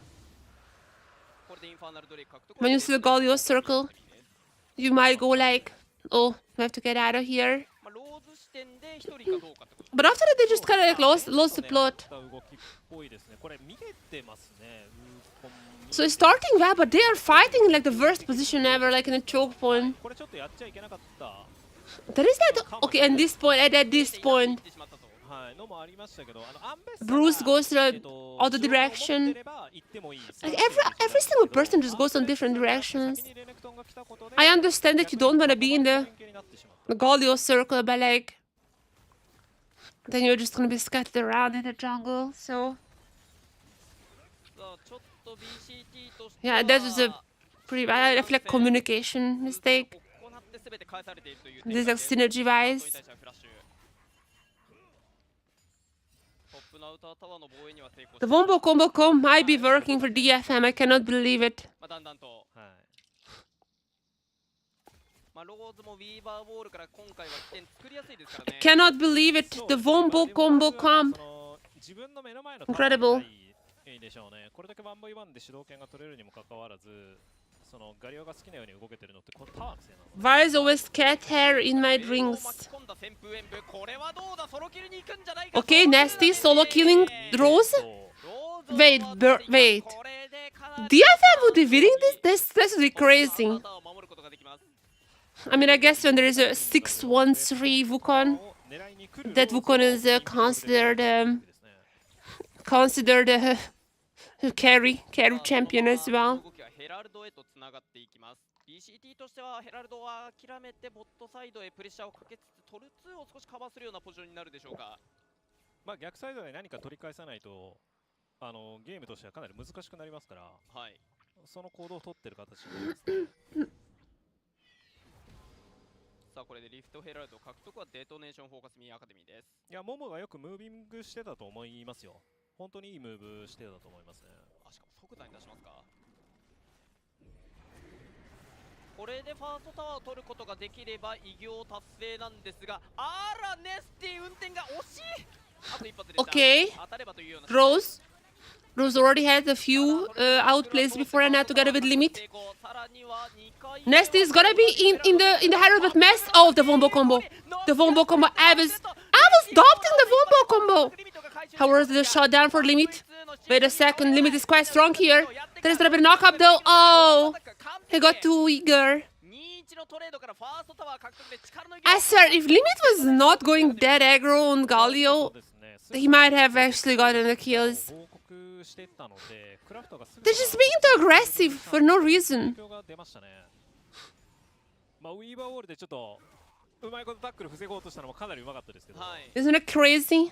これでインファーナルドレイ獲得 When you see the Galio circle, you might go like, oh, we have to get out of here. まあローズ視点で一人かどうかってこと But after that, they just kind of like lost the plot. 動きっぽいですね。これ見えてますね。So it's starting well, but they are fighting in like the worst position ever, like in a choke point. これちょっとやっちゃいけなかった。 There is that. Okay, at this point, at this point, ってしまったと はい、のもありましたけど、アンベッサ Bruce goes to the other direction. Like every single person just goes on different directions. I understand that you don't want to be in the Galio circle, but like, then you're just gonna be scattered around in the jungle. So さあちょっと BCT として yeah, that was a pretty. I feel like communication mistake. 行って全て返されているという This is like synergy wise. トップのアウタータワーの防衛には成功 The Wombo combo comp might be working for DFM. I cannot believe it. まあだんだんとはい。まあローズもウィーバーボールから今回は起点作りやすいですからね Cannot believe it. The Wombo combo comp. 自分の目の前の Incredible. いいでしょうね。これだけ 1v1 で主導権が取れるにもかかわらず、そのガリオが好きなように動けてるのってこのタワーのせいなの。 Why is always cat hair in my drinks? 巻き込んだ旋風演舞これはどうだソロキルに行くんじゃないか Okay, Nasty solo killing Rose. Wait, wait. DFM would be winning this? This would be crazy. I mean, I guess when there is a 6-1-3 Wukong, that Wukong is considered carry champion as well. 動きはヘラルドへとつながっていきます BCT としてはヘラルドは諦めてボットサイドへプレッシャーをかけつつトル2を少しカバーするようなポジションになるでしょうかまあ逆サイドで何か取り返さないと、ゲームとしてはかなり難しくなりますから、はいその行動を取ってる形になりますね。さあこれでリフトヘラルド獲得はデトネーションフォーカスミーアカデミーですいや、モモがよくムービングしてたと思いますよ。本当にいいムーブしてたと思いますね。あしかも即座に出しますかこれでファーストタワーを取ることができれば偉業達成なんですがあらネスティ運転が惜しいあと一発でした Okay. 当たればというような Rose already had a few outplays before and now together with Limit. さらには2回 Nasty is gonna be in the Herald but mess. Oh, the Wombo combo. The Wombo combo. I was adopting the Wombo combo. How was the shutdown for Limit? Wait a second, Limit is quite strong here. There's gonna be a knock up though. Oh, he got too eager. 2-1のトレードからファーストタワー獲得で力の I swear, if Limit was not going that aggro on Galio, he might have actually gotten the kills. 報告してたので、クラフトがすぐ They're just being too aggressive for no reason. 状況が出ましたね。まあウィーバーウォールでちょっとうまいことタックル防ごうとしたのもかなりうまかったですけど。はい Isn't it crazy?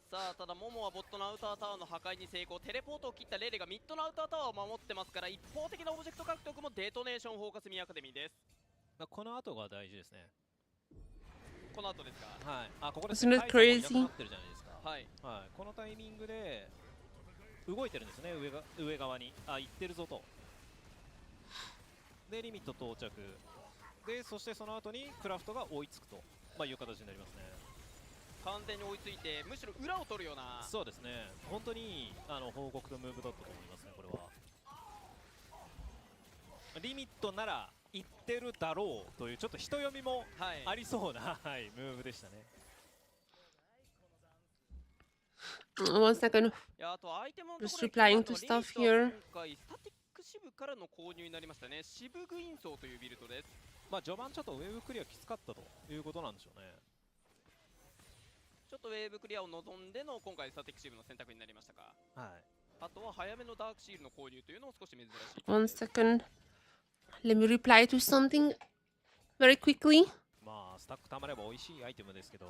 さあただモモはボットのアウタータワーの破壊に成功テレポートを切ったレレがミッドのアウタータワーを守ってますから一方的なオブジェクト獲得もデトネーションフォーカスミーアカデミーですこの後が大事ですね。この後ですかはい。あ、ここで Isn't it カイさんもいなくな crazy? ってるじゃないですか。はいはい。このタイミングで動いてるんですね。上側に。あ、行ってるぞと。でリミット到着。でそしてその後にクラフトが追いつくと、まあいう形になりますね。完全に追いついてむしろ裏を取るようなそうですね。本当にいい報告とムーブだったと思いますね。これは。リミットなら行ってるだろうというちょっと人読みもはいありそうな、はい、ムーブでしたね。1 second. いやあとアイテムのとこ Just ろで replying to stuff here. 今回スタティック支部からの購入になりましたね支部グインソーというビルドですまあ序盤ちょっとウェーブクリアきつかったということなんでしょうね。ちょっとウェーブクリアを望んでの今回スタティック支部の選択になりましたかはい。あとは早めのダークシールの購入というのも少し珍しい 1 second. Let me reply to something very quickly. まあスタックたまれば美味しいアイテムですけど、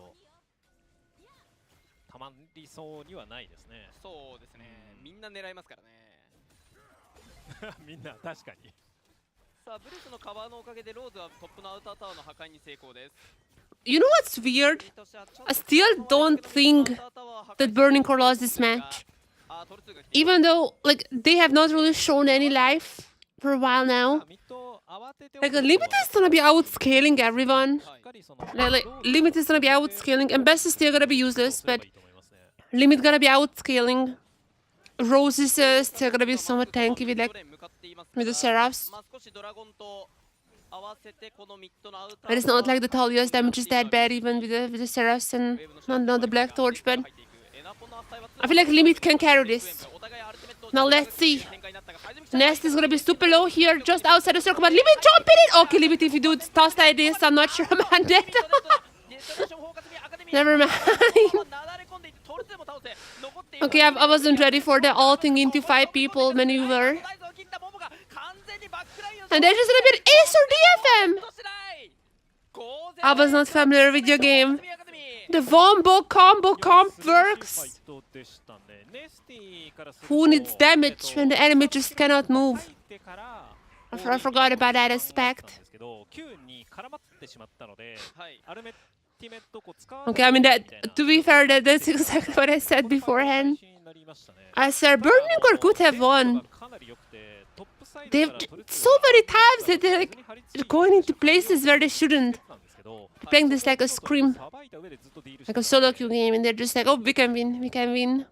たまりそうにはないですね。そうですねみんな狙いますからねみんな確かに。さあブルースのカバーのおかげでローズはトップのアウタータワーの破壊に成功です You know what's weird? I still don't think that Burning Core lost this match. even though like they have not really shown any life for a while now. ミッド慌てて Like Limit is gonna be outscaling everyone. しっかりその Like Limit is gonna be outscaling, and Best is still gonna be useless, すれ but ばいいと思いますね Limit gonna be outscaling. Rose is still gonna be somewhat tanky with like with the Seraphs. まあ少しドラゴンと合わせてこのミッドのアウター But it's not like the Talia's damage is that bad even with the Seraphs and not the Black Torch, but I feel like Limit can carry this. Now let's see. Nest is gonna be super low here, just outside the circle, but Limit jumping it! Okay, Limit, if you do toss like this, I'm not sure I'm dead. Never mind. Okay, I wasn't ready for the ulting into 5 people maneuver. And they're just gonna be an Ace or DFM! I was not familiar with your game. The Wombo combo comp ファイ works. トでしたねネスティからすると Who needs damage when the enemy just cannot move? 入ってから I forgot about that だった aspect. んですけど Q に絡まってしまったのではいアルティメットをこう使わない Okay, I mean that. みたいな To be fair, that's exactly what I said beforehand. この配信になりましたね I said Burning Core could have won. かなり良くてトップサイド They've から取る so many times that they're like going into places where they shouldn't. なんですけど Playing this like a scream, さばいた上でずっとディールして like a solo queue game, and they're just like, oh, we can win, we can win.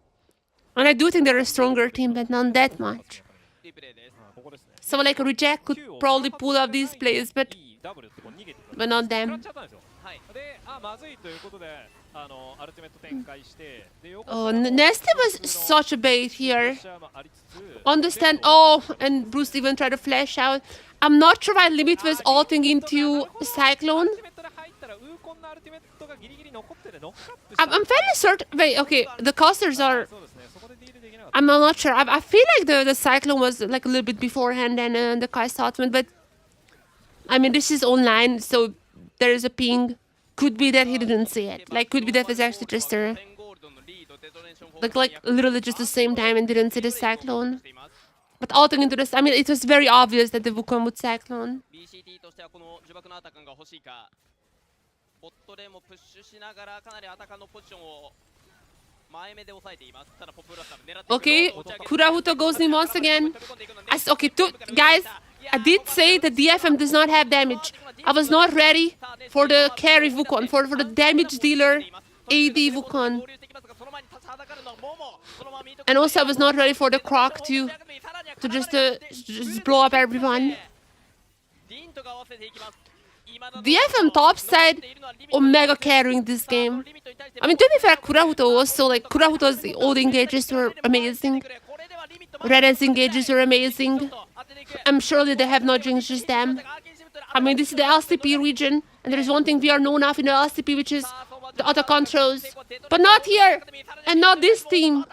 And I do think they're a stronger team, but not that much. リプレイです ここですね So like Reject could probably pull off these plays, but ダブルってこう逃げてくる but not 食らっ them. ちゃったんですよはいでまずいということでアルティメット展開してで横 Oh, から Nesty was such a bait プレ here. ッシャーもありつつ Understand? Oh, and Bruce even tried to flash out. I'm not sure why Limit was ulting into Cyclone. アルティメットで入ったらウーコンのアルティメットがギリギリ残っててノックアップ I'm fairly certain. Wait, okay, the casters are. そうですねそこでディールできなかった I'm not sure. I feel like the Cyclone was like a little bit beforehand than the Kai's ultimate, but I mean, this is online, so there is a ping. Could be that he didn't see it. Like, could be that was actually just a. 10ゴールドのリードデトネーション Like literally just the same time and didn't see the Cyclone. But ulting into this, I mean, it was very obvious that the Wukong would Cyclone. BCT としてはこの呪縛のアタカンが欲しいかボットレーンもプッシュしながらかなりアタカンのポジションを前目で抑えていますただポップブラスター狙っていく Okay, 持ち上げて Kurahuto goes in once again. Okay, guys, I did say the DFM does not have damage. I was not ready for the carry Wukong, for the damage dealer AD Wukong. And also I was not ready for the Croc to just blow up everyone. DFM top side, Omega carrying this game. I mean, to be fair, Kurahuto also, like, Kurahuto's old engages were amazing. Red's engages were amazing. I'm sure that they have not jinxed just them. I mean, this is the LCP region, and there is one thing we are known of in the LCP, which is the auto controls. But not here, and not this team.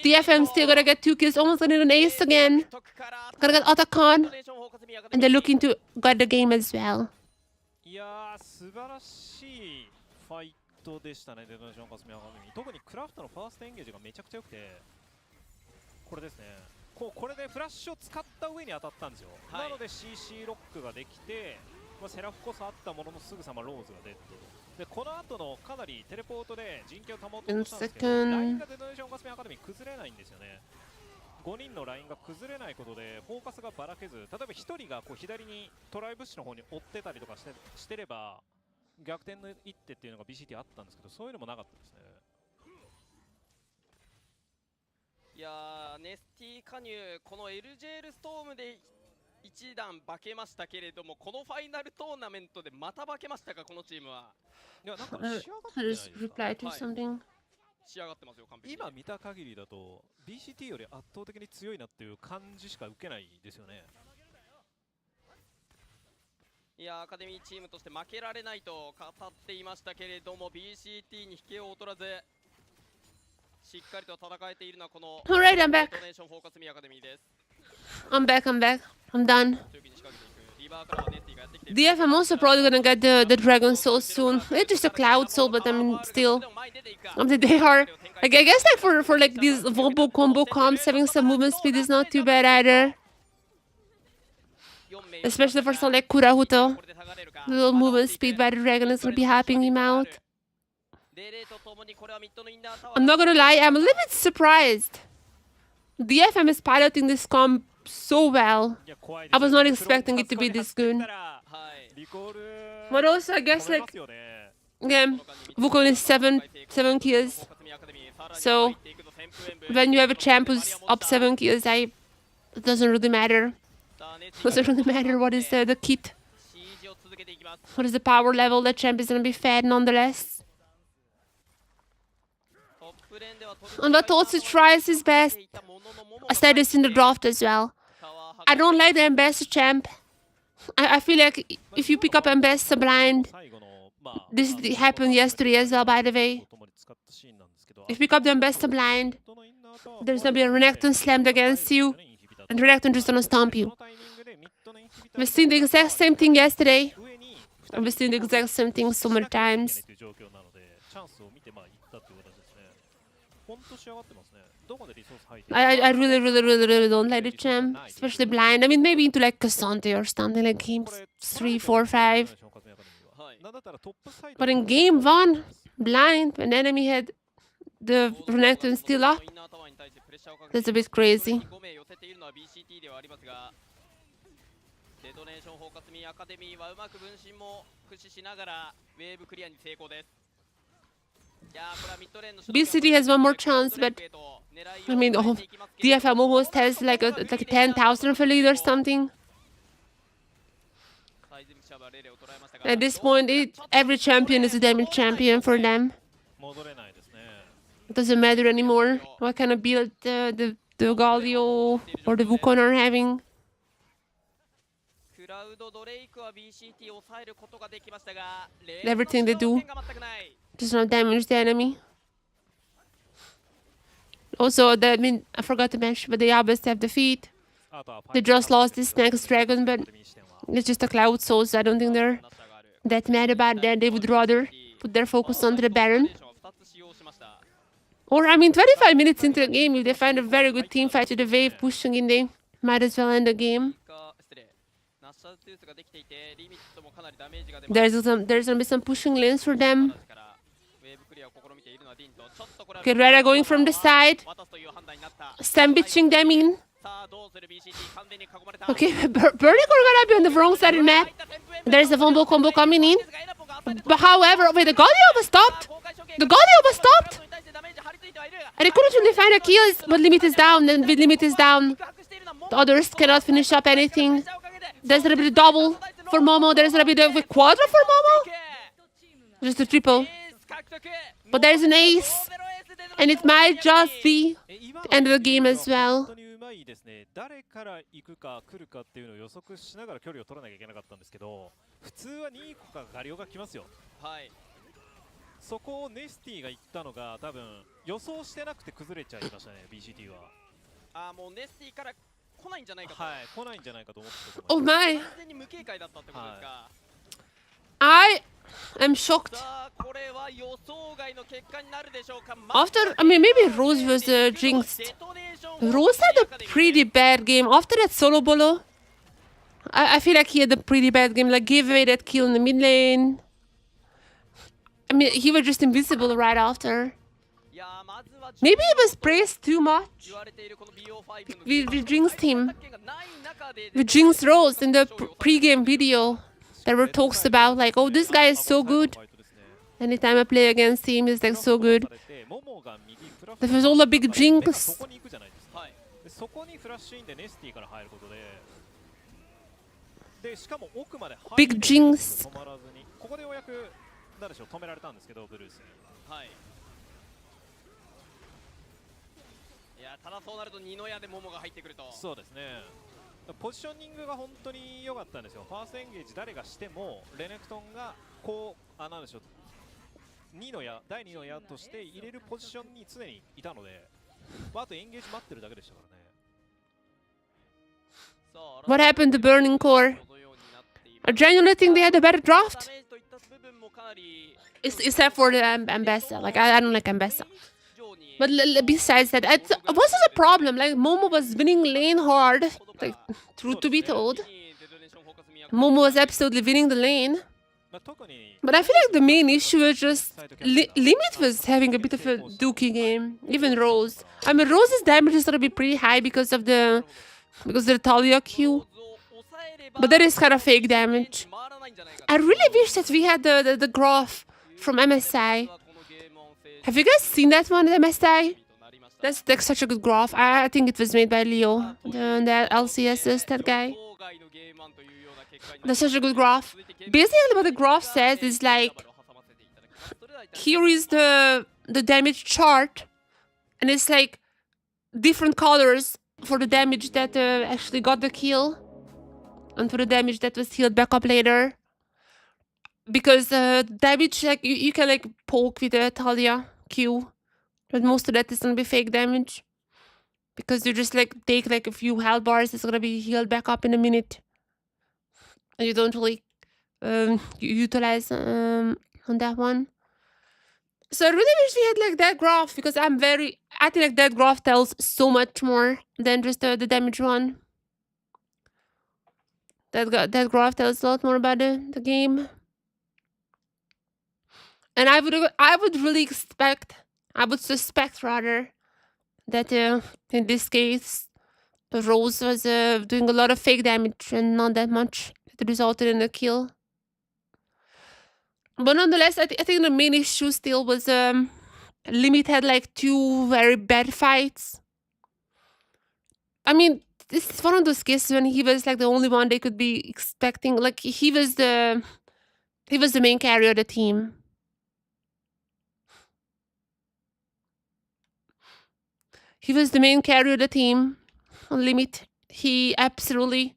DFM still gonna get 2 kills, almost getting an ace again. Gonna get Otacon, and they're looking to get the game as well. いやー素晴らしいファイトでしたねデトネーションカスミアカデミー特にクラフトのファーストエンゲージがめちゃくちゃ良くてこれですねこれでフラッシュを使った上に当たったんですよ、なので CC ロックができて、セラフこそあったもののすぐさまローズがデッドでこの後のかなりテレポートで陣形を保とうとしたんですけどラインがデトネーションカスミアカデミー崩れないんですよね5人のラインが崩れないことでフォーカスがばらけず例えば1人がこう左にトライブッシュの方に追ってたりとかしてれば逆転の一手っていうのが BCT あったんですけどそういうのもなかったですねいやーネスティ加入この LJL ストームで一段化けましたけれどもこのファイナルトーナメントでまた化けましたかこのチームはいやなんか仕上がってない I です just か replied to something. 仕上がってますよ完璧に今見た限りだと BCT より圧倒的に強いなっていう感じしか受けないですよねいやーアカデミーチームとして負けられないと語っていましたけれども BCT に引けを劣らずしっかりと戦えているのはこの Alright, I'm back. デトネーションフォーカスミアカデミーです I'm back. I'm done. 中期に仕掛けていくリバーからはネスティがやってきて DFM also probably gonna get the Dragon Soul soon. It's just a Cloud Soul, but I mean, still. I mean, they are. Like, I guess like for like these Wombo combo comps, having some movement speed is not too bad either. Especially for someone like Kurahuto. The little movement speed by the Dragon is gonna be helping him out. I'm not gonna lie, I'm a little bit surprised DFM is piloting this comp so well. いや怖い I です was よ not ね expecting it to be フロント this good. あそこに走ってきたらはい リコール But also, I guess 止めま like すよね again, Vukon is seven kills. So when you have a champ who's up 7 kills, it doesn't really matter. Doesn't really matter what is the kit, シージを続けていきます what is the power level. The champ is gonna be fed nonetheless. トップレーンでは And but also tries his best. I said this in the draft as well. I don't like the Ambassador champ. I feel like if you pick up Ambassador blind, 最後のまあ this happened yesterday as well, by the way. ともに使ったシーンなんですけど If you pick up the Ambassador blind, どのインナーと there's gonna be a Renekton slammed against you, and Renekton just gonna stomp そ you. のタイミングでミッドのインヒビター We've seen the exact same thing yesterday. 上に And we've seen the exact same thing so many times. という状況なのでチャンスを見てまあ行ったっていう形ですね本当仕上がってますねどこでリソース入って I really don't like the champ, especially blind. I mean, maybe into like Cassandra or something like games 3, 4, 5. はい なんだったらトップサイド But in game 1, blind, when enemy had the Renekton still up, インナータワーに対してプレッシャーをかけ that's て a bit crazy. 5名寄せているのは BCT ではありますがデトネーションフォーカスミアカデミーはうまく分身も駆使しながらウェーブクリアに成功ですいやーこれはミッドレーンの BCT has one more chance, but I mean, DFM almost has like a 10,000 for lead or something. At this point, every champion is a damage champion for them. 戻れないですね It doesn't matter anymore what kind of build the Galio or the Wukong are having. クラウドドレイクは BCT を抑えることができましたが Everything they do does not damage the enemy. Also, I mean, I forgot to mention, but the Yabas have defeat. あとは They just lost this next dragon, but it's just a cloud soul, so I don't think they're that mad about that. They would rather put their focus onto the Baron. Or, I mean, 25 minutes into the game, if they find a very good team fight with the wave pushing in, they might as well end the game. There's gonna be some pushing lanes for them. Okay, Rera going from the side. Sandwiching them in. Okay, Vertical gonna be on the wrong side of the map. There's a Vombo combo coming in. But however, wait, the Galio was stopped. The Galio was stopped. And they couldn't really find a kills, but limit is down, and with limit is down, the others cannot finish up anything. There's gonna be the double for Momo. There's gonna be the quadra for Momo. Just a triple. But there's an ace, and it might just be the end of the game as well. 本当にうまいですね誰から行くか来るかっていうのを予測しながら距離を取らなきゃいけなかったんですけど普通はニーコかガリオが来ますよはいそこをネスティが行ったのが多分予想してなくて崩れちゃいましたね BCT はあーもうネスティから来ないんじゃないかとはい来ないんじゃないかと思ってたと Oh 思います my. 完全に無警戒だったってことですか I am shocked. さあこれは予想外の結果になるでしょうか After, I mean, maybe Rose was jinxed. Rose had a pretty bad game. After that solo bolo, I feel like he had a pretty bad game. Like, gave away that kill in the mid lane. I mean, he was just invisible right after. Maybe he was praised too much. We jinxed him. We jinxed Rose in the pre-game video. There were talks about like, oh, this guy is so good. Anytime I play against him, he's like so good. There was all a big jinx. そこに行くじゃないですかでそこにフラッシュインでネスティから入ることでしかも奥まで入 Big って jinx. 止まらずにここでようやく誰でしょう止められたんですけどブルースにはいいやただそうなると二の矢でモモが入ってくるとそうですねポジショニングが本当に良かったんですよファーストエンゲージ誰がしてもレネクトンがこうなんでしょう2の矢第2の矢として入れるポジションに常にいたので、まあ、あとエンゲージ待ってるだけでしたからね What happened to Burning Core? I genuinely think they had a better draft. Except for the Ambessa. Like, I don't like Ambessa. But besides that, it wasn't a problem. Like, Momo was winning lane hard. Like, truth to be told. Momo was absolutely winning the lane. But I feel like the main issue was just Limit was having a bit of a dookie game. Even Rose. I mean, Rose's damage is gonna be pretty high because of the Talia Q. But that is kind of fake damage. I really wish that we had the graph from MSI. Have you guys seen that one at MSI? That's like such a good graph. I think it was made by Leo, the LCSS, that guy. That's such a good graph. Basically, what the graph says is like, here is the damage chart, and it's like different colors for the damage that actually got the kill, and for the damage that was healed back up later. Because damage, like you can like poke with the Talia Q, but most of that is gonna be fake damage. Because you just like take like a few health bars, it's gonna be healed back up in a minute. And you don't really utilize on that one. So I really wish we had like that graph, because I think like that graph tells so much more than just the damage one. That graph tells a lot more about the game. And I would really suspect rather that in this case Rose was doing a lot of fake damage and not that much that resulted in a kill. But nonetheless, I think the main issue still was Limit had like 2 very bad fights. I mean, this is one of those cases when he was like the only one they could be expecting. Like he was the main carrier of the team. He was the main carrier of the team on Limit. He absolutely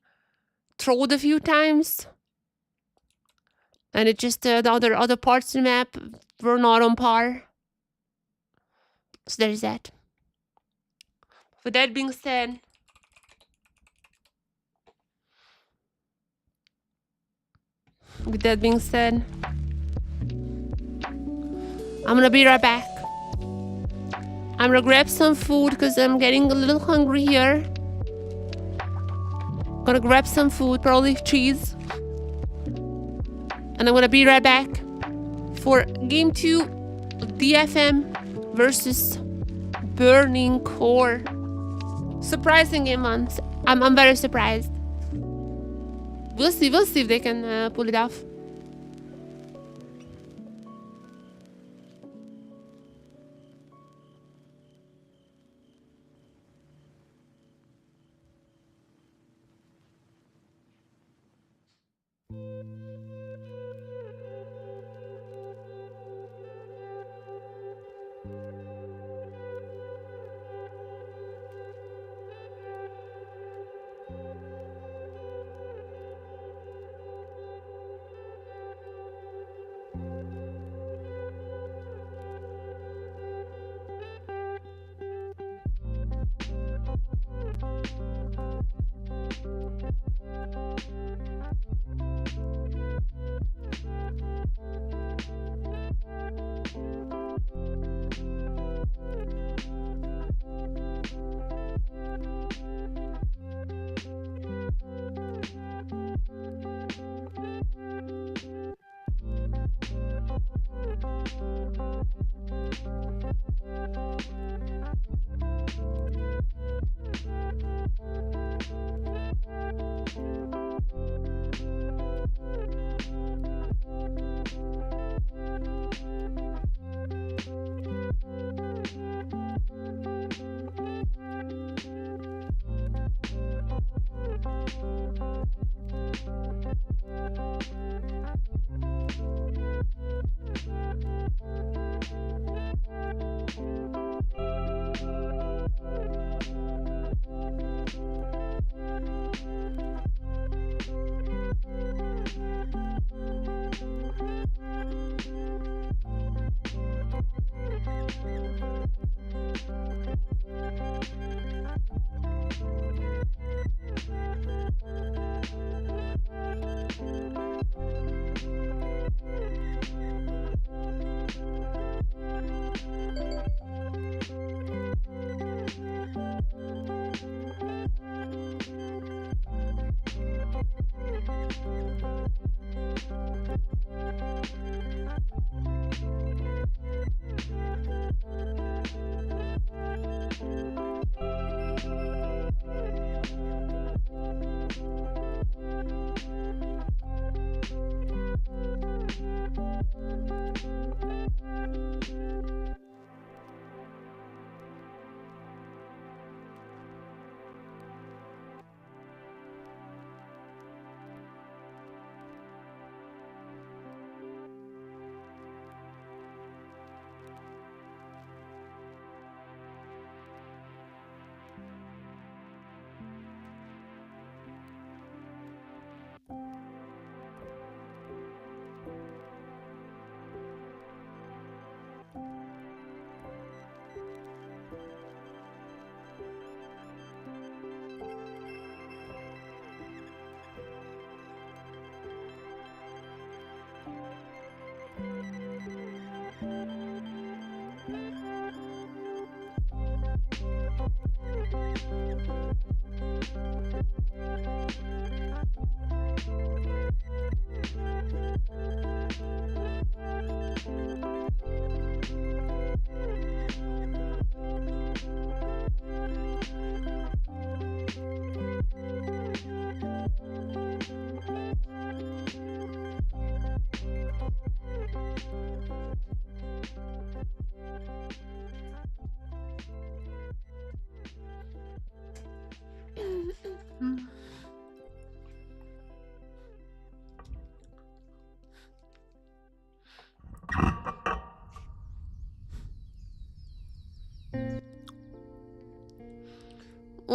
trolled a few times. And it just, the other parts of the map were not on par. So there's that. With that being said, I'm gonna be right back. I'm gonna grab some food because I'm getting a little hungry here. Gonna grab some food, probably cheese. And I'm gonna be right back for game 2 DFM versus Burning Core. Surprising game, man. I'm very surprised. We'll see if they can pull it off.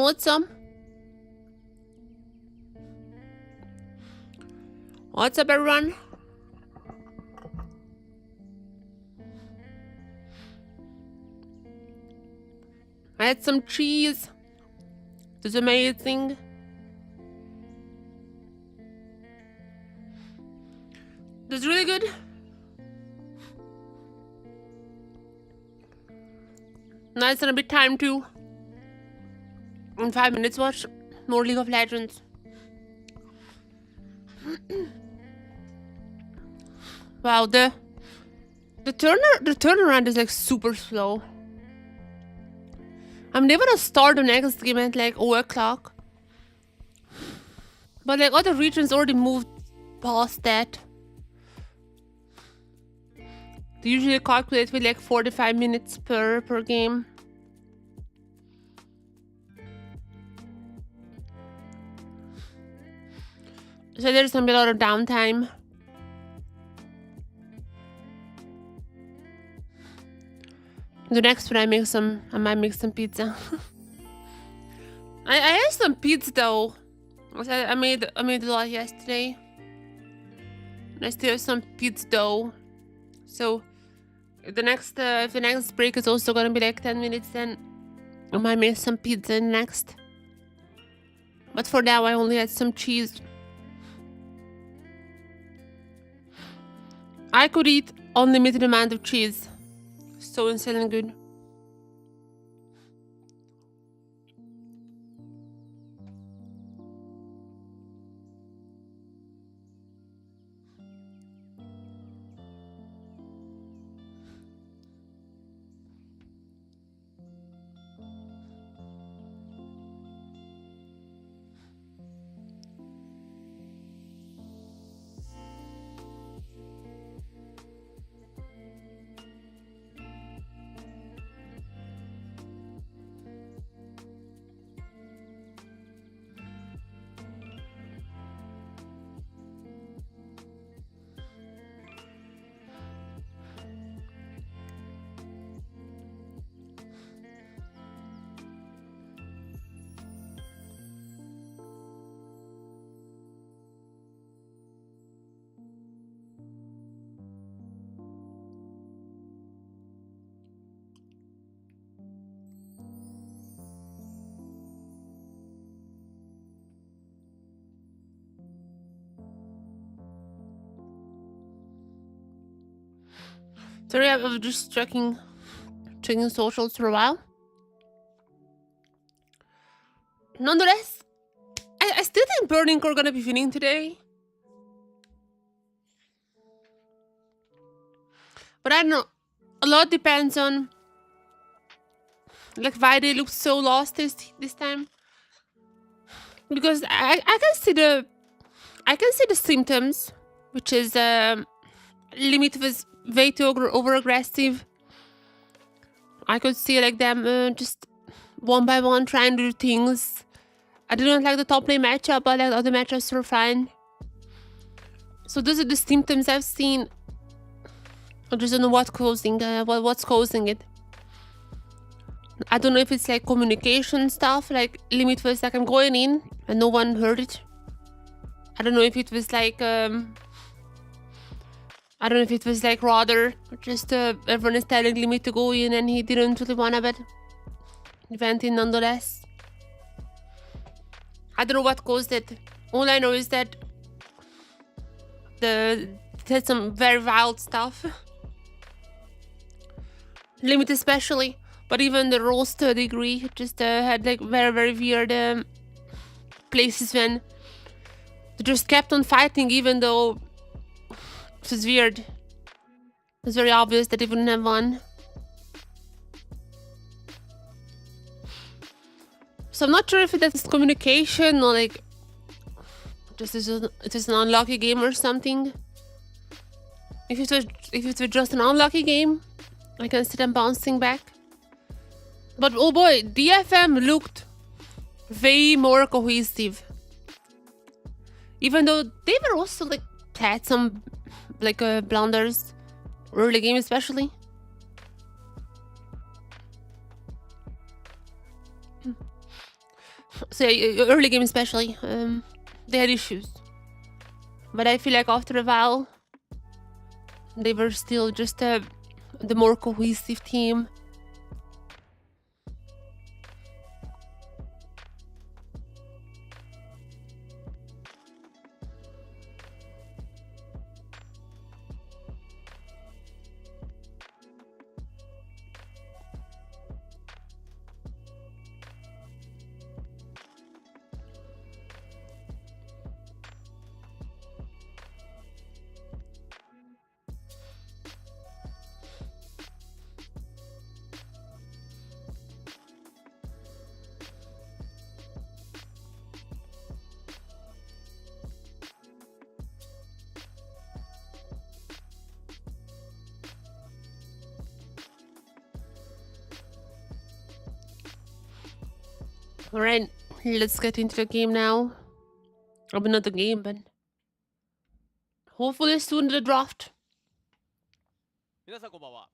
What's up? What's up, everyone? I had some cheese. It was amazing. It was really good. Now it's gonna be time to, in 5 minutes, watch more League of Legends. Wow, the turnaround is like super slow. I'm never gonna start the next game at like 0 o'clock. But like other regions already moved past that. They usually calculate with like 45 minutes per game. So there's gonna be a lot of downtime. The next one I might make some pizza. I had some pizza though. I made a lot yesterday. And I still have some pizza dough. So if the next break is also gonna be like 10 minutes, then I might make some pizza next. But for now I only had some cheese. I could eat unlimited amount of cheese. So insanely good. Sorry, I was just checking socials for a while. Nonetheless, I still think Burning Core gonna be winning today. But I don't know. A lot depends on like why they look so lost this time. Because I can see the symptoms, which is Limit was way too over aggressive. I could see like them just one by one trying to do things. I didn't like the top lane matchup, but like the other matchups were fine. So those are the symptoms I've seen. I just don't know what's causing it. I don't know if it's like communication stuff, like Limit was like, I'm going in and no one heard it. I don't know if it was like rather just everyone is telling Limit to go in and he didn't really wanna, but he went in nonetheless. I don't know what caused it. All I know is that it had some very wild stuff. Limit especially, but even the roast to a degree just had like very, very weird places when they just kept on fighting, even though it was weird. It was very obvious that they wouldn't have won. So I'm not sure if that's communication or like just it is an unlucky game or something. If it was just an unlucky game, I can see them bouncing back. But oh boy, DFM looked way more cohesive. Even though they were also like had some like blunders early game especially. So yeah, early game especially, they had issues. But I feel like after a while, they were still just the more cohesive team. Alright, let's get into the game now. I mean, not the game, but hopefully soon the draft. 皆さんこんばんは。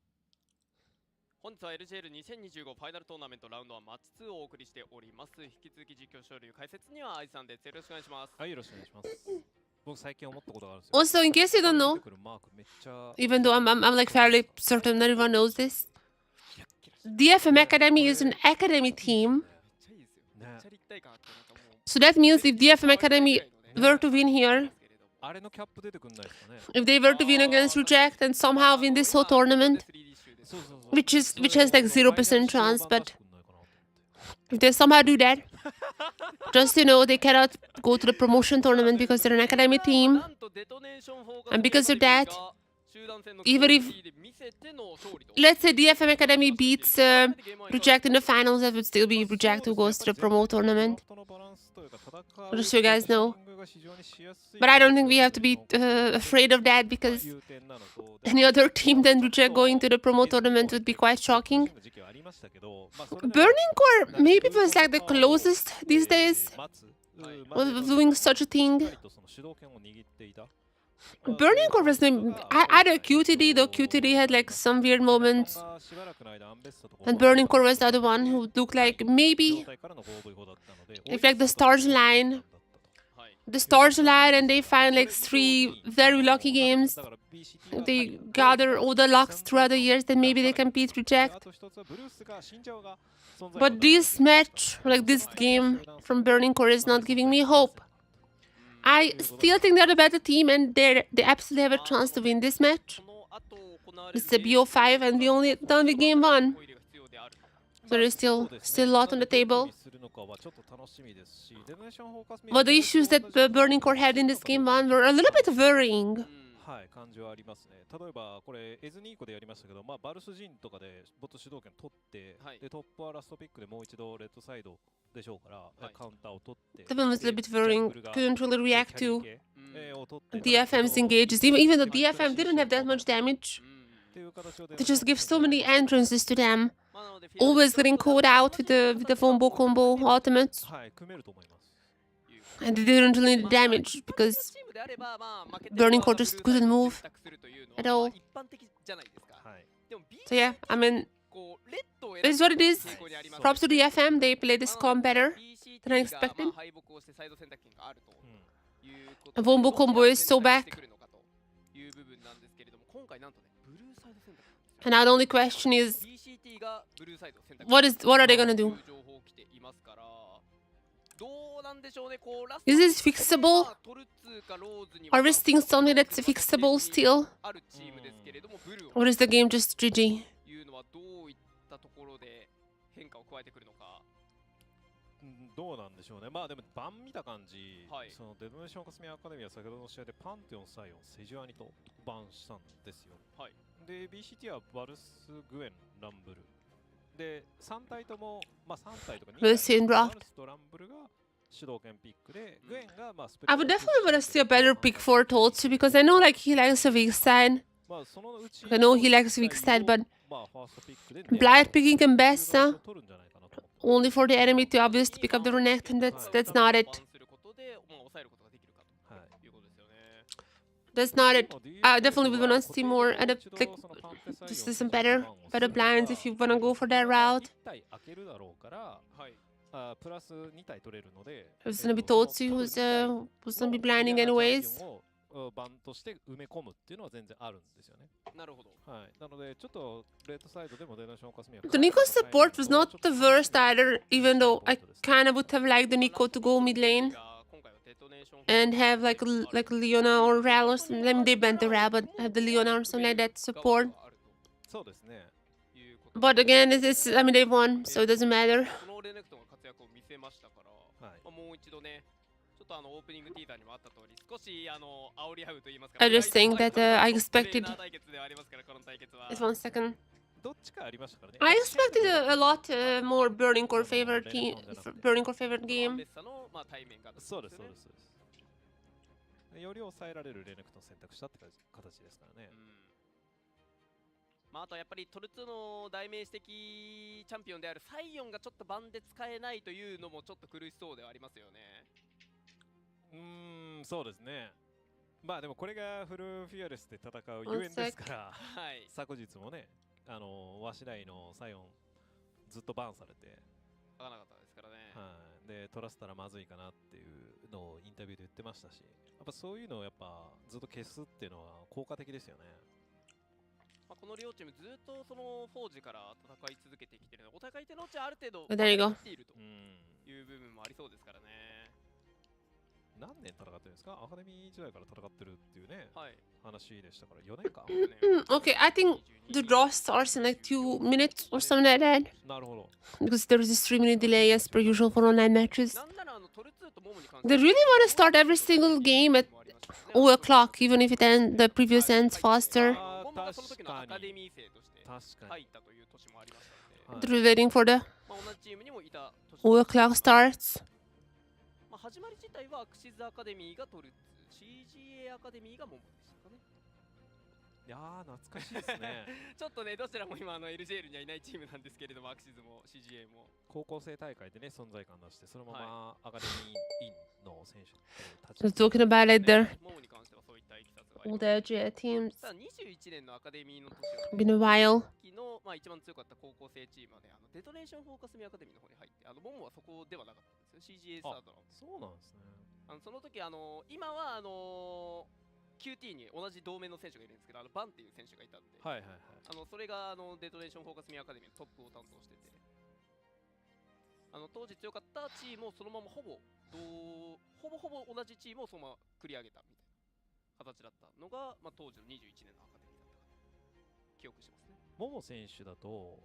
本日は LJL2025 ファイナルトーナメントラウンド1マッチ2をお送りしております。引き続き実況勝利解説には愛さんです。よろしくお願いします。はい、よろしくお願いします。僕最近思ったことがあるんですよ。 Also, in case you don't know, 出てくるマークめっちゃ even though I'm like fairly certain everyone knows this, キラッキラしてる DFM Academy is an academy team. めっちゃいいですよ。ねめっちゃ立体感あってなんかもう So that means if DFM Academy were to win here, あれのキャップ出てくんないですかね。 if they were to win against Reject and somehow win this whole tournament, そうそうそう which has like 0% chance, but if they somehow do that, just they cannot go to the promotion tournament because they're an academy team. And because of that, even if, let's say DFM Academy beats Reject in the finals, that would still be Reject who goes to the promote tournament. Just so you guys know. But I don't think we have to be afraid of that because any other team than Reject going to the promote tournament would be quite shocking. Burning Core maybe was like the closest these days of doing such a thing. Burning Core was either QTD, though QTD had like some weird moments. And Burning Core was the other one who looked like maybe if like the stars align and they find like 3 very lucky games. They gather all the lucks throughout the years, then maybe they can beat Reject. But this match, like this game from Burning Core is not giving me hope. I still think they're the better team and they absolutely have a chance to win this match. It's a BO5 and we only done with game 1. So there's still a lot on the table. But the issues that the Burning Core had in this game 1 were a little bit worrying. はい感じはありますね。例えばこれエズニーコでやりましたけど、まあバルス陣とかでボット主導権取って、でトップはラストピックでもう一度レッドサイドでしょうから、カウンターを取って。That one was a little bit worrying. Couldn't really react to DFM's engages. Even though DFM didn't have that much damage, they just give so many entrances to them. Always getting caught out with the Vombo combo ultimates. はい組めると思います。 And they didn't really need damage because Burning Core just couldn't move at all. So yeah, I mean, this is what it is. Props to the FM, they play this comp better than I expected. And Vombo combo is so back. And now the only question is, what are they gonna do? Is this fixable? Are we seeing something that's fixable still? Or is the game just GG? どうなんでしょうね。まあでも盤見た感じ、そのデトネーションコスミアカデミーは先ほどの試合でパンテオン、サイオン、セジュアニとバンしたんですよ。で BCT はバルス、グエン、ランブル。で3体ともまあ3体とか2体バルスとランブルが I would definitely want to see a better pick for Totsu because I know like he likes a weak side. I know he likes weak side, but blind picking him best, only for the enemy to obviously pick up the Renekton, and that's not it. That's not it. I definitely would want to see more like just some better blinds if you want to go for that route. プラス2体取れるので、It's gonna be Totsu who's gonna be blinding anyways. バンとして埋め込むっていうのは全然あるんですよね。なるほど。はい。なので、ちょっとレッドサイドでもデナションカスミヤ The Nico support was not the worst either, even though I kind of would have liked the Nico to go mid lane 今回はデトネーション and have like Leona or Ral or something. I mean, they banned the Ral, but have the Leona or something like that to support. そうですね。 But again, I mean, they won, so it doesn't matter. このレネクトンが活躍を見せましたから、はい。まあもう一度ね、ちょっとオープニングティーザーにもあった通り、少し煽り合うと言いますか。 I just think that I expected. 対決ではありますから、この対決は。 Just 1 second. どっちかありましたからね。 I expected a lot more Burning Core favored team, Burning Core favored game. まあ対面がそうです、そうです、そうです。より抑えられるレネクトンを選択したって形ですからね。まあ、あとはやっぱりトル2の代名詞的チャンピオンであるサイオンがちょっと盤で使えないというのもちょっと苦しそうではありますよね。そうですね。まあでもこれがフルフィアレスで戦うゆえんですから、はい、昨日もね、ワシライのサイオンずっとバンされて、わからなかったですからね。はい、で取らせたらまずいかなっていうのをインタビューで言ってましたし、やっぱそういうのをやっぱずっと消すっていうのは効果的ですよね。まあこの両チームずっとそのフォージから戦い続けてきているので、お互い手の内はある程度 There you go. 分かっているという部分もありそうですからね。何年戦ってるんですか？アカデミー時代から戦ってるっていうね、はい、話でしたから4年か。Okay, I think the draw starts in like 2 minutes or something like that. なるほど。 Because there is a 3-minute delay as per usual for online matches. なんならトル2とモモに関して They really want to start every single game at 0 o'clock, even if the previous ends faster. モモがその時のアカデミー生として確かに。入ったという年もありましたので、They're waiting for the まあ同じチームにもいた年 0 o'clock starts. まあ始まり自体はアクシズアカデミーがトル2、CGA アカデミーがモモでしたかね。いやー、懐かしいですね。ちょっとね、どちらも今LJL にはいないチームなんですけれども、アクシズも CGA も。高校生大会でね、存在感出して、そのままアカデミーインの選手たち Just talking about it there. モモに関してはそういったいきさつがあり All ます the LGL teams. ただ21年のアカデミーの年は、 Been a while. 昨日、まあ、一番強かった高校生チームはね、デトネーションフォーカスミアカデミーの方に入って、モモはそこではなかったんですよ。CGA スタートの。そうなんですね。その時今はQT に同じ同盟の選手がいるんですけど、バンっていう選手がいたんで、はいはいはい。それがデトネーションフォーカスミアカデミーのトップを担当してて、当時強かったチームをそのままほぼ同じチームをそのまま繰り上げたみたいな形だったのが、まあ、当時の21年のアカデミーだったかな。記憶してますね。モモ選手だと、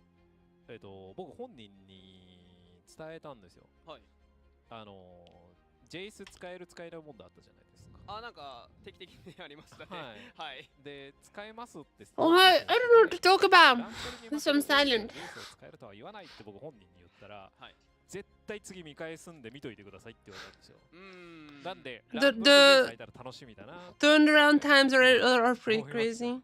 僕本人に伝えたんですよ。はい。ジェイス使える使えない問題あったじゃないですか。なんか定期的にありましたね。はい。はい。で、使えますって。Oh, I don't know what to talk about. So I'm silent. ジェイスを使えるとは言わないって僕本人に言ったら、はい、絶対次見返すんで見といてくださいって言われたんですよ。なんで、The ランブルで書いたら楽しみだな。turnaround times are pretty crazy.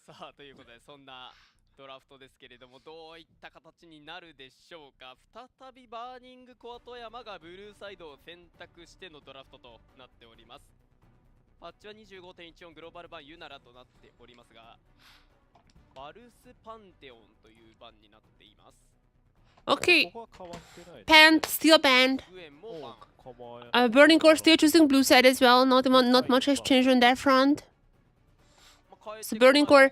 さあ、ということで、そんなドラフトですけれども、どういった形になるでしょうか。再びバーニングコア富山がブルーサイドを選択してのドラフトとなっております。パッチは 25.14 グローバル版ユナラとなっておりますが、バルスパンテオンという版になっています。Okay, ここは変わってない。 banned, still banned. グエンもバン。Burning Core still choosing blue side as well. Not much has changed on that front. So Burning Core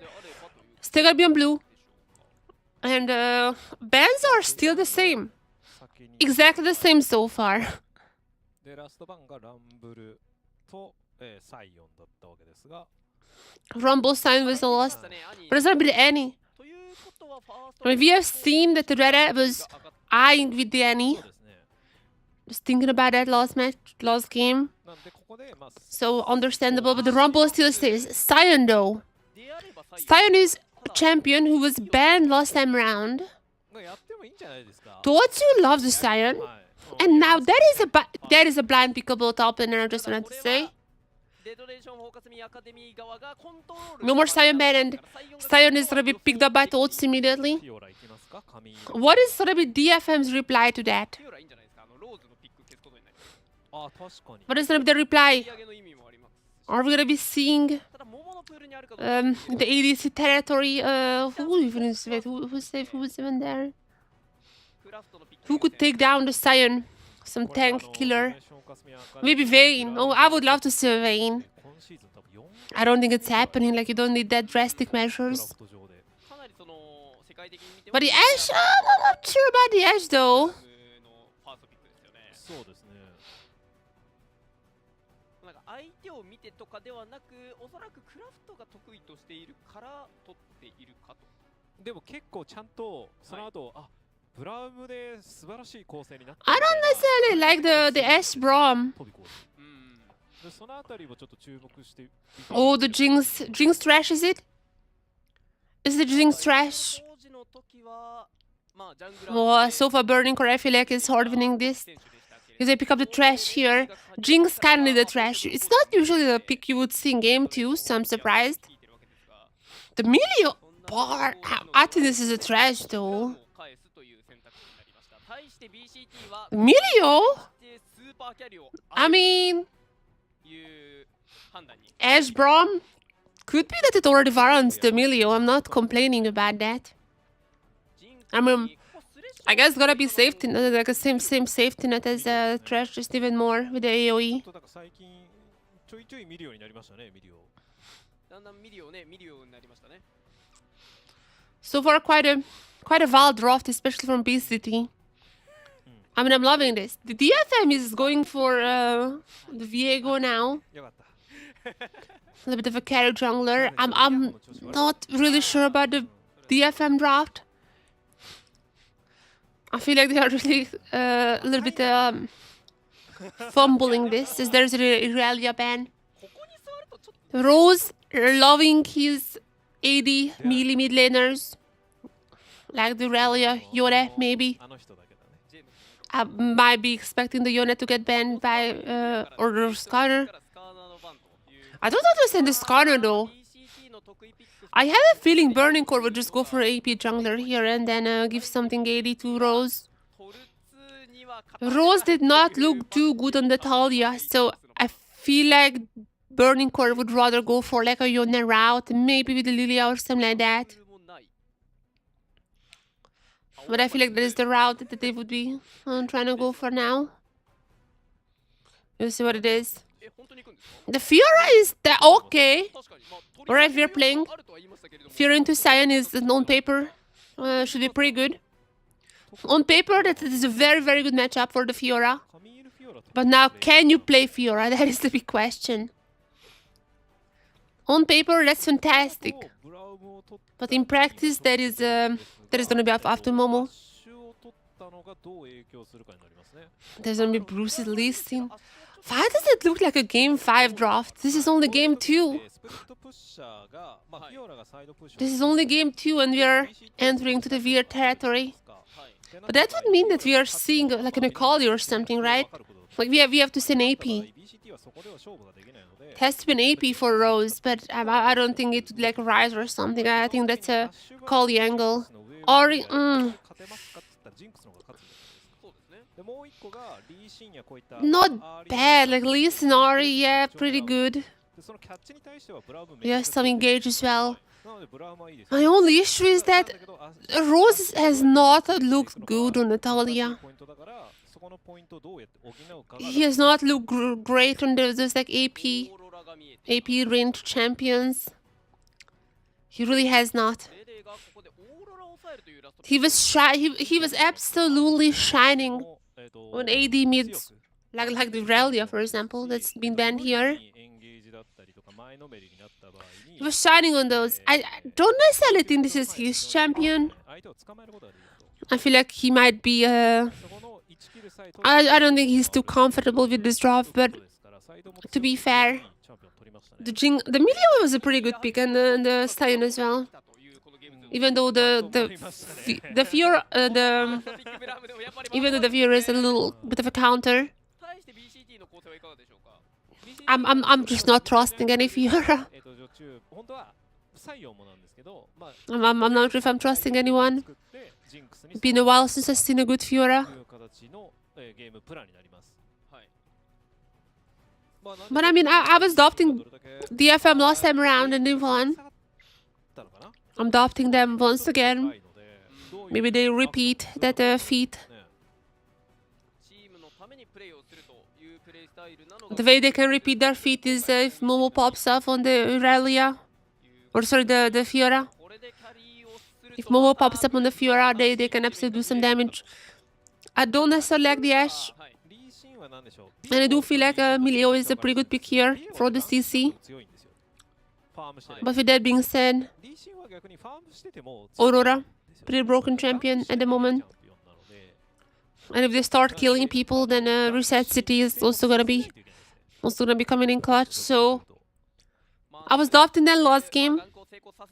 still gonna be on blue. And bans are still the same. Exactly the same so far. で、ラスト版がランブルと、サイオンだったわけですが、 Rumble sign was the last. But it's not really any. I mean, we have seen that the Red was eyeing with the Annie. そうですね。 Just thinking about that last match, last game. なんでここで、まあ、 So understandable, but the Rumble still stays. Sion though. Sion is a champion who was banned last time round. やってもいいんじゃないですか。 Totsu loves the Sion. はい。 And now that is a blind pickable top laner, I just wanted to say. No more Sion ban and Sion is gonna be picked up by Totsu immediately. フィオラ行きますか？神 What is gonna be DFM's reply to that? フィオラいいんじゃないですか。ローズのピック消すことになります。あ、確かに。 What is gonna be the reply? 売り上げの意味もあります。 Are we gonna be seeing ただ桃のプールにあるかどうか the ADC territory? Who even is it? Who's even there? Who could take down the Sion? Some これ tank killer. フォーメーションをかすみ明るい Maybe Vayne. Oh, I would love to see a Vayne. 今シーズン多分4 I don't think it's happening. Like, you don't need that drastic ドラ measures. フト上でかなりその世界的に見て But the Ashe, I'm not sure about the Ashe though. のファーストピックですよね。そうですね。なんか相手を見てとかではなく、おそらくクラフトが得意としているから取っているかと。でも結構ちゃんとその後、あ、ブラウムで素晴らしい構成になって I don't necessarily like the Ashe Braum. 飛び越えるでそのあたりをちょっと注目してみて Oh, the Jinx trash is it? Is the Jinx trash? 当時の時は、まあジャングラー Oh, Sofa Burning Core, I feel like is hard winning this. 選手でしたけれ Because I pick up the trash here. Jinx kind of need the trash. It's not usually the pick you would see in game 2, so I'm surprised. 聞いてるわけですが、 The Milio bar. I think this is a trash though. 返すという選択肢になりました。対して BCT は Milio? スーパーキャリを I mean, いう判断に。 Ashe Braum? Could be that it already warrants the Milio. I'm not complaining about that. I mean, I guess gotta be safety net, like a same safety net as trash, just even more with the AoE. なんか最近ちょいちょい見るようになりましたね、ミリオ。だんだん見るようになりましたね。 So far, quite a wild draft, especially from BCT. I mean, I'm loving this. The DFM is going for the Viego now. よかった。 A little bit of a carry jungler. I'm not really sure about the DFM draft. I feel like they are really a little bit fumbling this, as there's a Irelia ban. ここに座るとちょっと Rose loving his AD melee mid laners. Like the Irelia, Yone, maybe. あの人だけだね。ジェームズ I might be expecting the Yone to get banned by or the Skarner. からスカーナーの番という I don't understand the Skarner though. BCT の得意ピック I have a feeling Burning Core would just go for AP jungler here and then give something AD to Rose. トルツには Rose did not look too good on the Talia, so I feel like Burning Core would rather go for like a Yone route, maybe with the Lilia or something like that. もない But I feel like that is the route that they would be trying to go for now. You'll see what it is. え本当に行くんですか The Fiora is that okay. 確かにまあとり Alright, we're playing. あるとは言いましたけれども Fiora into Sion is on paper should be pretty good. On paper, that is a very, very good matchup for the Fiora. カミール・フィオラと But now, can you play Fiora? That is the big question. On paper, that's fantastic. ブラウムを取っ But in practice, that is gonna be after Momo. ッシュを取ったのがどう影響するかになりますね。 There's gonna be Bruce's listing. Why does it look like a game 5 draft? This is only game 2. スプリットプッシャーが、まあ、フィオラがサイドプッシュを This is only game 2 and we are entering to the VR territory. はい But that would mean that we are seeing like an Akali or something, right? Like we have to send AP. BCT はそこでは勝負ができないので It has to be an AP for Rose, but I don't think it would like rise or something. I think that's a Kali angle. Ori, 勝てますかって言ったらジンクスの方が勝つんですよ。そうですね でもう一個がリー・シンやこういった not bad. Like Lee Sinari, yeah, pretty good. でそのキャッチに対してはブラウム We have some engage as well. なのでブラウムはいいです。 My only issue is なん that だけどあ Rose has not looked good on Natalia. ポイントだからそこのポイントをどうやって補うかが He has not looked great on those like オ AP ーロラが見えて AP ranged champions. He really has not. レレがここでオーロラを抑えるというラスト He was he was absolutely shining えっと on AD mids, like the Relia, for example, that's been banned here. エンゲージだったりとか前のめりになった場合に He was shining on those. I don't necessarily think this is his champion. 相手を捕まえることができると I feel like he might beそこの1キルさえ取 I don't think he's too comfortable with this draft, but ですからサイドも to be fair, チャンピオン取りましたね the Milio was a pretty good pick and the Stallion as well. たというこのゲームズ Even though the Fiora the ピックブラウムでもやっぱり even though the Fiora is a little bit of a counter, 対して BCT の構成はいかがでしょうか I'm just not trusting any Fiora. 序中本当は採用もなんですけどまあ I'm not sure if I'm trusting anyone. 作ってジンクスに It's been a while since I've seen a good Fiora. という形のゲームプランになります。はい But I mean, I was adopting DFM last time around and they won. I'm adopting them once again. どういう Maybe they アクション repeat するの that か feat. ね。チームのためにプレーをするというプレースタイルなのが The way they can repeat their feat is if Momo pops off on the Irelia. Or sorry, the Fiora. これでキャリーをする If と Momo また pops up on the Fiora, they can absolutely do some damage. I don't necessarily like the Ashe. はい、リーシンは何でしょう。 And I do feel like Milio is a pretty good pick here for the CC. 強いんですよ。ファームしてて But with that being said, リーシンは逆にファームしてても強いんですよ Aurora, pretty broken champion at the moment. チャンピオンなので And if they start killing people, then Reset City is also gonna be coming in clutch. So I was doubting that last game.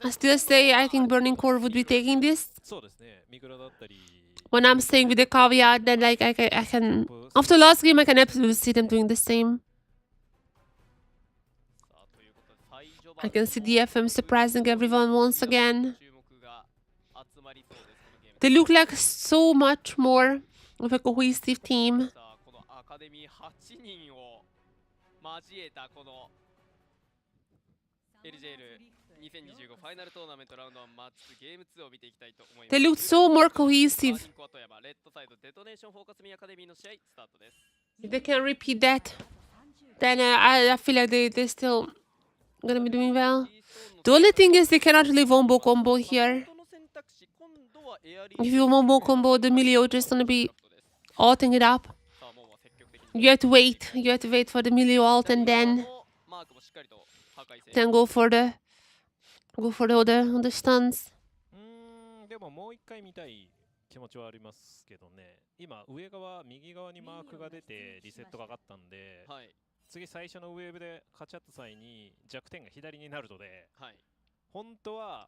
I still say I think Burning Core would be taking this. そうですね。ミグラだったり When I'm saying with the caveat that like I can after last game I can absolutely see them doing the same. さあということで最序盤 I can see DFM surprising everyone once again. 注目が集まりそうですこのゲーム They look like so much more of a cohesive team. さあこのアカデミー8人を交えたこの LJL2025 ファイナルトーナメントラウンド1マッチゲーム2を見ていきたいと思います。 They looked so more cohesive. バーニンコアトヤマレッドサイドデトネーションフォーカスミーアカデミーの試合スタートです。 If they can repeat that, then I feel like they're still gonna be doing well. The only thing is they cannot really wombo combo here. If you wombo combo, the Milio just gonna be ulting it up. You have to wait. You have to wait for the Milio ult and then go for the other stuns. でももう一回見たい気持ちはありますけどね。今上側右側にマークが出てリセットが上がったんで、はい、次最初のウェーブで勝ち合った際に弱点が左になるので、はい、本当は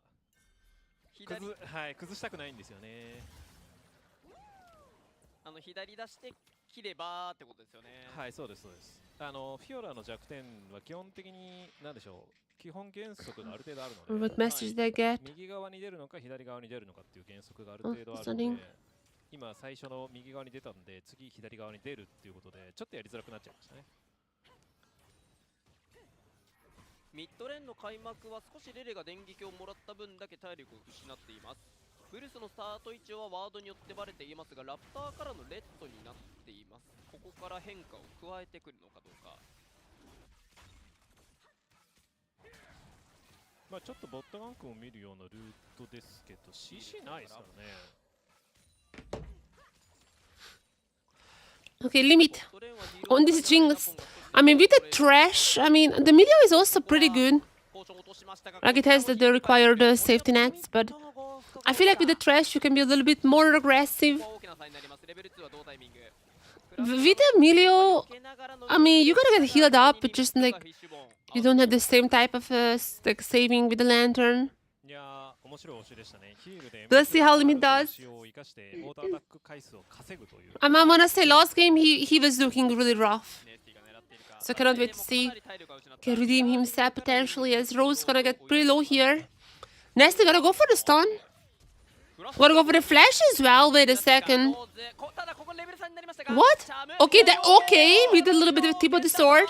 左崩したくないんですよね。左出して切ればってことですよね。はい、そうですそうです。フィオラの弱点は基本的に何でしょう。基本原則がある程度あるので、 What message they get? 右側に出るのか左側に出るのかっていう原則がある程度あるので、今最初の右側に出たんで次左側に出るっていうことでちょっとやりづらくなっちゃいましたね。ミッドレーンの開幕は少しレレが電撃をもらった分だけ体力を失っています。ブルスのスタート位置はワードによってバレていますが、ラプターからのレッドになっています。ここから変化を加えてくるのかどうか。まあちょっとボットガンクを見るようなルートですけど CC ないですからね。 Okay, limit on this Jinx. I mean, with the trash, I mean, the Milio is also pretty good. Like it has the required safety nets, but I feel like with the trash you can be a little bit more aggressive. With the Milio, I mean, you gotta get healed up, but just like you don't have the same type of like saving with the lantern. いやー面白い推しでしたね。ヒールで Let's see how limit does. 使用を生かしてオートアタック回数を稼ぐという。I'm gonna say last game he was looking really rough. So I cannot wait to see. Can redeem himself potentially as Rose gonna get pretty low here. Nasty gotta go for the stun. Gotta go for the flash as well. Wait a second. What? Okay, okay. We did a little bit of tip of the sword.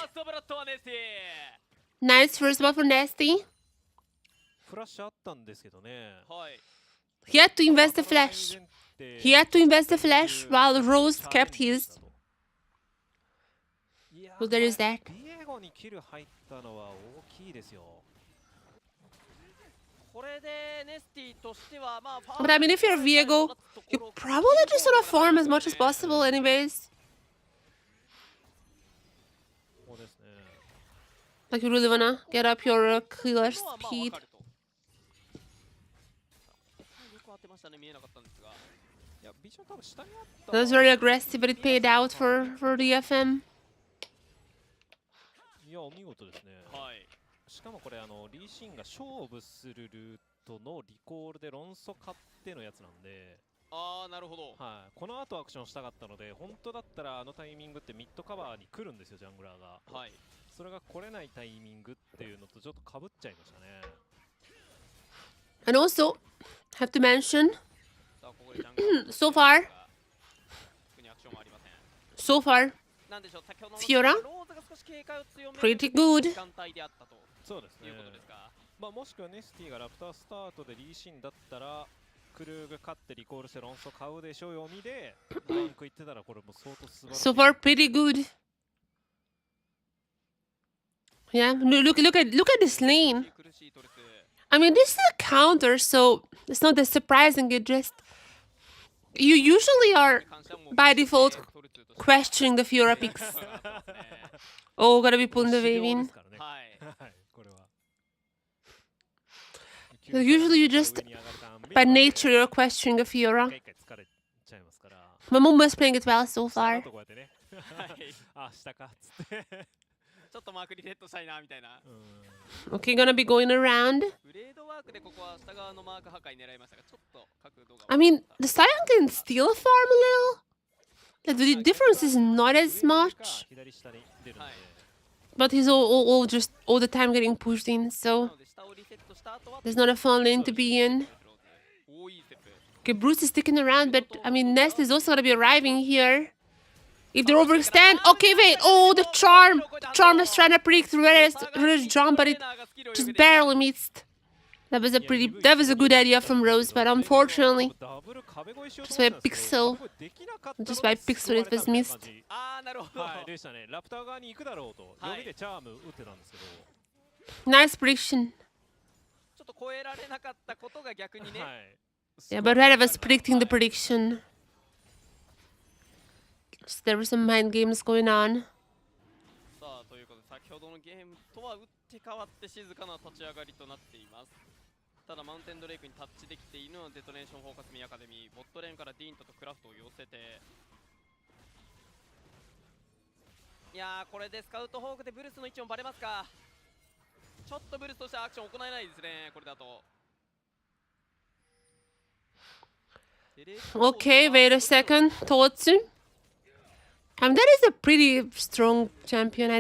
Nice first blood for Nasty. フラッシュあったんですけどね。 He had to invest the flash. He had to invest the flash while Rose kept his. So there is that. ビエゴにキル入ったのは大きいですよ。 But I mean, if you're Viego, you probably just want to farm as much as possible anyways. そうですね。 Like you really wanna get up your killer speed. That was very aggressive, but it paid out for DFM. いや、お見事ですね。しかもこれリーシンが勝負するルートのリコールで論争勝ってのやつなんで。なるほど。はい。この後アクションしたかったので、本当だったらタイミングってミッドカバーに来るんですよ、ジャングラーが。はい。それが来れないタイミングっていうのとちょっと被っちゃいましたね。And also, have to mention, so far, Fiora, pretty good. そうですね。まあもしくはネスティがラプタースタートでリーシンだったらクルーが勝ってリコールして論争買うでしょう読みでランクいってたらこれも相当素晴らしい。 So far, pretty good. Yeah, look at this lane. 苦しいトルス I mean, this is a counter, so it's not that surprising. It just you usually are 関してはもう by default トルスとして questioning the Fiora picks. Oh, gotta be pulling the wave 修行で in. すからね。はい はい、これは。 So usually you just, by nature, you're questioning a Fiora. 一回疲れちゃいますから。 My mom was playing it well so 下だ far. とこうやってね。はい あ、下かっつって。ちょっとマークリセットしたいなみたいな Okay, gonna be going around. ブレードワークでここは下側のマーク破壊狙いましたがちょっと角度が I mean, the Scion can still farm a little. Like, the difference is not as much, 左下に出るんで。 but he's all just all the time getting pushed in, な so ので下をリセットした後は there's not a fun lane to be in. 多いステップ Okay, Bruce is sticking around, but I mean, Nest is also gonna be arriving here. If they overextend, okay, wait. Oh, the charm. The charm is trying to predict Red's jump, but it just barely missed. That was a good idea from Rose, but unfortunately, ダブル壁越えしようと just 思 by ったんですけど Pixel, これできなかったので just by Pixel, it was 救われたみたいな missed. 感じああなるほど、はい、でしたね。ラプター側に行くだろうと、はい読みでチャーム打ってたんですけど、 Nice prediction. ちょっと超えられなかったことが逆にね、はい。 Yeah, but Red was predicting the prediction. So there were some mind games going on. さあということで先ほどのゲームとは打って変わって静かな立ち上がりとなっています。ただマウンテンドレイクにタッチできているのはデトネーションフォーカスミアカデミー、ボットレーンからディーントとクラフトを寄せて、いやーこれでスカウトホークでブルスの位置もバレますか。ちょっとブルスとしてはアクション行えないですね、これだと。 Okay, wait a second. Totsu. That is a pretty strong champion.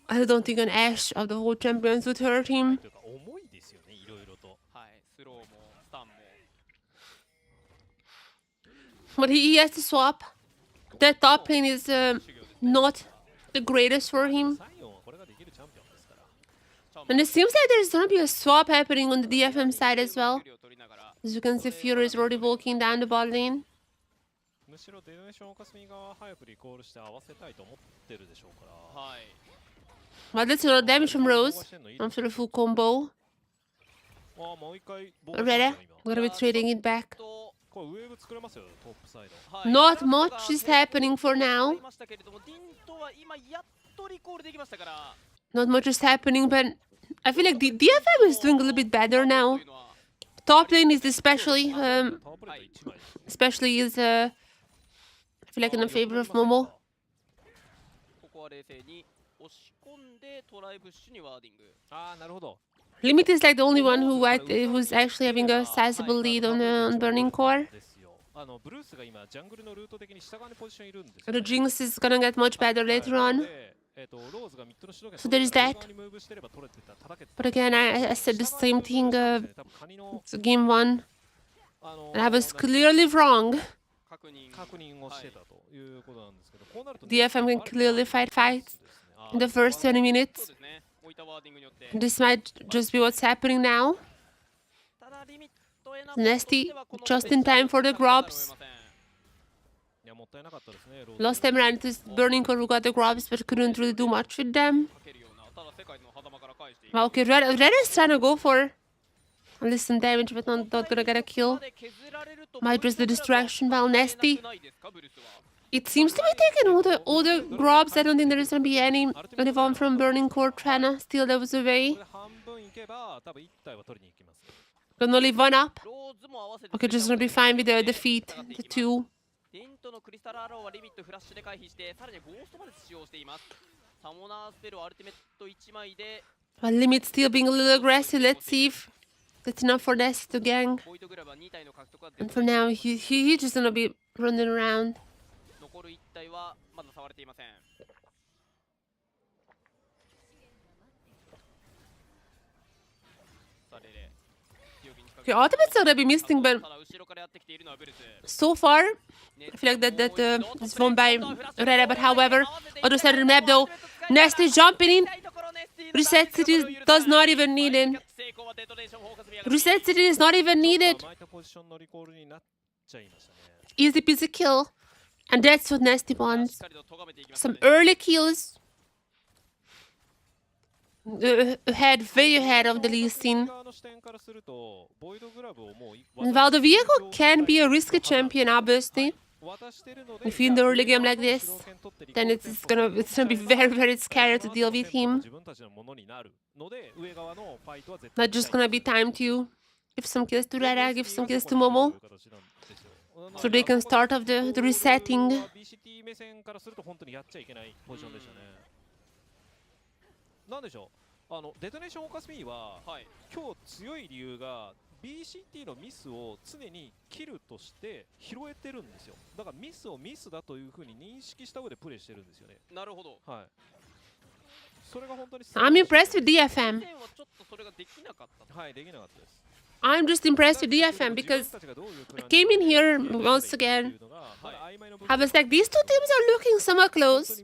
I don't think an Ashe of the whole champions would hurt him. というか重いですよね、いろいろと。はいスローもスタンも But he has to swap. That top lane is not the greatest for him. サイオンはこれができるチャンピオンですから。 And it seems like there's gonna be a swap happening on the DFM side as well. As you can see, Fiora is already walking down the bot lane. むしろデネーションカスミ側は早くリコールして合わせたいと思ってるでしょうから。はい Well, that's a lot of damage from Rose. After the full combo. あ、もう一回ボ Reda, we're gonna be trading it back. とこれウェーブ作れますよ、トップサイド。はい Not much is happening for now. ましたけれどもディントは今やっとリコールできましたから Not much is happening, but I feel like the DFM is doing a little bit better now. Top lane is especially, タープレート1枚。 especially is I feel like in the favor of Momo. ここは冷静に押し込んでトライブッシュにワーディング。ああ、なるほど。 Limit is like the only one who's actually having a sizable lead on Burning Core. ですよ。ブルースが今ジャングルのルート的に下側にポジションいるんですよ The Jinx is gonna get much better later on. でローズがミッドの主導権 So there is that. 側にムーブしてれば取れてた、叩けて But た again, I said the same thing 多分カニの it's game 1. And I was clearly wrong. 確認確認をしてたということなんですけど、こうなると DFM can clearly fight fights in the first 20 minutes. そうですね。置いたワーディングによって This might just be what's happening now. ただリミットへの Nasty, just in time for the grubs. いやもったいなかったですね。ローズ Last time around it was Burning Core who got the grubs, but couldn't really do much with them. かけるようなただ世界の狭間から返していく Well, okay, Red is trying to go for at least some damage, but not gonna get a kill. Might just the distraction while Nasty. It seems to be taking all the grubs. I don't think there is gonna be anyone from Burning Core trying to steal those こ away. れで半分いけば多分1体は取りに行きます。 Gonna leave one up. ローズも合わせて Okay, just gonna be fine with the defeat. The two. ディントのクリスタルアローはリミットフラッシュで回避してさらにゴーストまで使用しています。サモナースペルアルティメット1枚で Well, Limit still being a little aggressive. Let's see if that's enough for Nasty to gang. ボイドグラブは2体の獲得は And for now, he's just gonna be running around. 残る1体はまだ触れていません。さあレレ Okay, ultimates are gonna be missing, but ただ後ろからやってきているのはブルス。 so far, I feel like that is won by Reda. But however, other side of the map though, Nasty jumping in. Reset City does not even need it. Reset City is not even ちょっ needed. と甘いポジションのリコールになっちゃいましたね。 Easy peasy kill. And that's what Nasty しっ wants. かりと咎めていきました Some ね early kills. Ahead, way ahead of the Lee Sin. 側の視点からするとボイドグラブをもう And while the vehicle can be a risky champion, obviously, 渡してるので if you're in the early game like this, 主導権取ってリコー then ル it's gonna be very, very scary to deal with him. 自分たちのものになるので上側のファイトは絶 Not just gonna be time to give some kills to Rara, give some kills to Momo, so they can start off the resetting. BCT 目線からすると本当にやっちゃいけないポジションでしたね。なんでしょう、デトネーションオーカスミーは、はい今日強い理由が BCT のミスを常にキルとして拾えてるんですよ。だからミスをミスだというふうに認識した上でプレイしてるんですよね。なるほどはい。それが本当に I'm impressed with DFM. 以前はちょっとそれができなかったとはい、できなかったです。 I'm just impressed with DFM because I came in here once again. I was like, these two teams are looking somewhat close.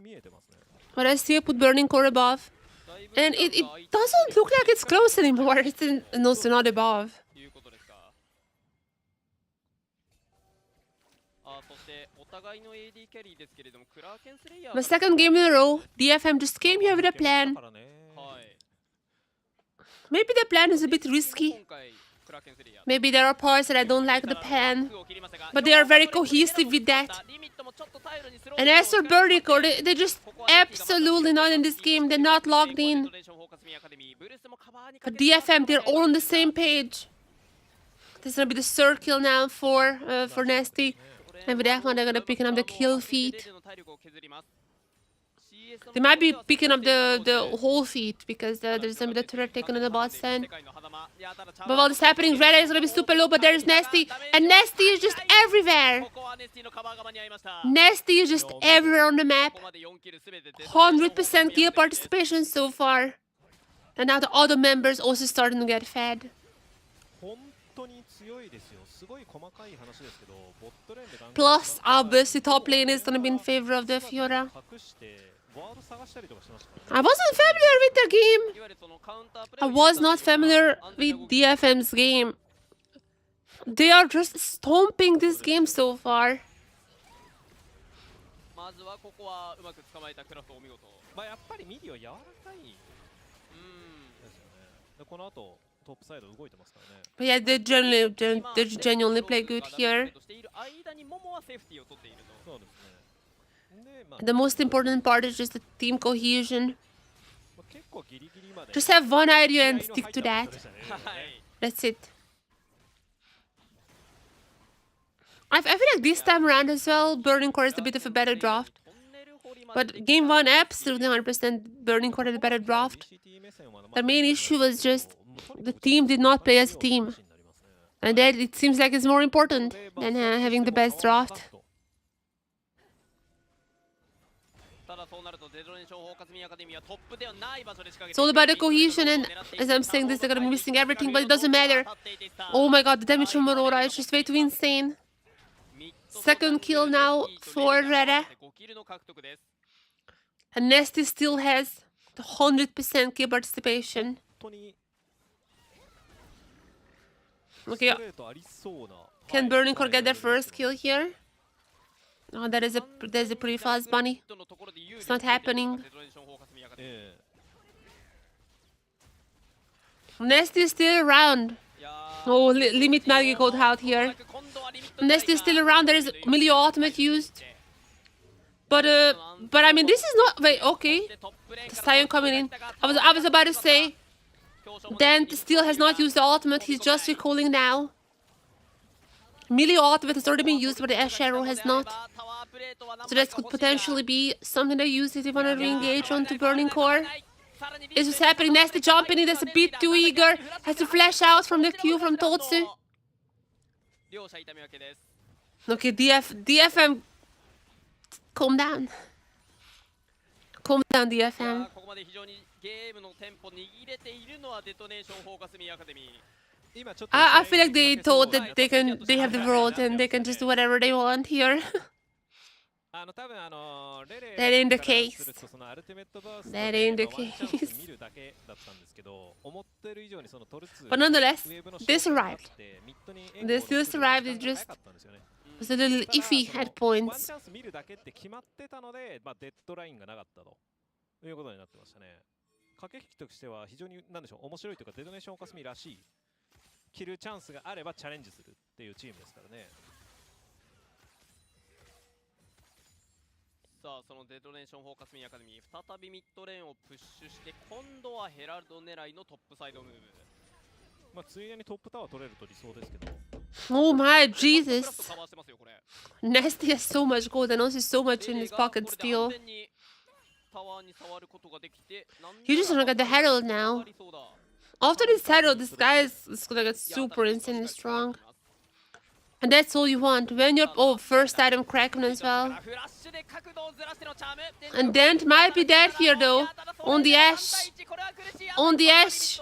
But I see I put Burning Core above. だいぶ And it 時間が空いて doesn't look like it's close anymore. It's also not above. ということですかそしてお互いの AD キャリーですけれどもクラーケンスレイヤー My second game in a row, DFM just came here with a plan. はい Maybe the plan is a bit risky. 今回クラーケンスレイヤー Maybe there are parts that I don't like the plan. But they are very cohesive with that. And as for Burning Core, they're just absolutely not in this game. They're not logged in. But DFM, they're all on the same page. This is gonna be the circle now for Nasty. And with that one, they're gonna pick up the kill feed. They might be picking up the whole feed because there's gonna be the turret taken on the bot side. But while this is happening, Reda is gonna be super low, but there's Nasty. And Nasty is just everywhere. Nasty is just everywhere on the map. 100% kill participation so far. And now the other members also starting to get fed. 本当に強いですよ。すごい細かい話ですけど、ボットレーンでガンガン Plus, obviously, top lane is gonna be in favor of the Fiora. 隠してワード探したりとかしましたから I ね。 wasn't familiar with the game. I was not familiar with DFM's game. They are just stomping this game so far. まずはここはうまく捕まえたクラフトお見事まあやっぱりミディは柔らかいですよね。でこの後トップサイド動いてますからね。 But yeah, they genuinely play good here. としている間にモモはセーフティーを取っているとそうですね。で、まあ、 The most important part is just the team cohesion. 結構ギリギリまで Just have one idea and stick to that. はい That's it. I feel like this time around as well, Burning Core is a bit of a better draft. トンネル掘りまで But game one, absolutely 100% Burning Core had a better draft. The main issue was just the team did not play as a team. And that it seems like it's more important than having the best draft. ただそうなるとデトネーションフォーカスミアカデミーはトップではない場所で仕掛け It's all about the cohesion, and as I'm saying this, they're gonna be missing everything, but it doesn't matter. Oh my god, the damage from Aurora is just way too insane. Second kill now for Reda. 5キルの獲得です And Nasty still has the 100% kill participation. 本当に Okay, ストレートありそうな can Burning Core get their first kill here? Oh, there's a pretty fast bunny. It's not happening. え Nasty is still around. Oh, limit Nagi code out here. Nasty is still around. There is Milio ultimate used. But I mean, this is not. Wait, okay. The Sion coming in. I was about to say. Dent still has not used the ultimate. He's just recalling now. Milio ultimate has already been used, but the Ash Arrow has not. So that could potentially be something they use if they want to re-engage onto Burning Core. Is what's happening. Nasty jumping in. That's a bit too eager. Has to flash out from the Q from Totsu. 両者痛み分けです Okay, DFM. Calm down. Calm down, いや DFM. ここまで非常にゲームのテンポ握れているのはデトネーションフォーカスミアカデミー 今ちょっと I feel like they thought that they have the world and they can just do whatever they want here. 多分レ That ain't the から case. するとそのアルティメットバースト That で ain't the ワンチャンス case. 見るだけだったんですけど、思ってる以上にそのトルツ But nonetheless, ウェーブの they ショットがあっ survived. てミッドに They still survived, they 時間が just 早かったんですよね。 was a little ただ iffy その at ワン points. チャンス見るだけって決まってたので、デッドラインがなかったということになってましたね。駆け引きとしては非常に何でしょう面白いというか、デトネーションオカスミらしい切るチャンスがあればチャレンジするっていうチームですからね。さあそのデトネーションフォーカスミンアカデミー再びミッドレーンをプッシュして今度はヘラルド狙いのトップサイドムーブ。ついでにトップタワー取れると理想ですけど。 Oh my クラフト Jesus. カバーしてますよこれ。 Nasty has so much gold and also so much in his pocket レレが still. これで安全にタワーに触ることができて、なんなら You just wanna get the Herald now. 上がりそうだ。 After this Herald, this guy is gonna get super insanely strong. And that's all you want. When you're first item Kraken as well. フラッシュで角度をずらしてのチャーム。 And Dent might be dead here though. On the Ash. On the Ash.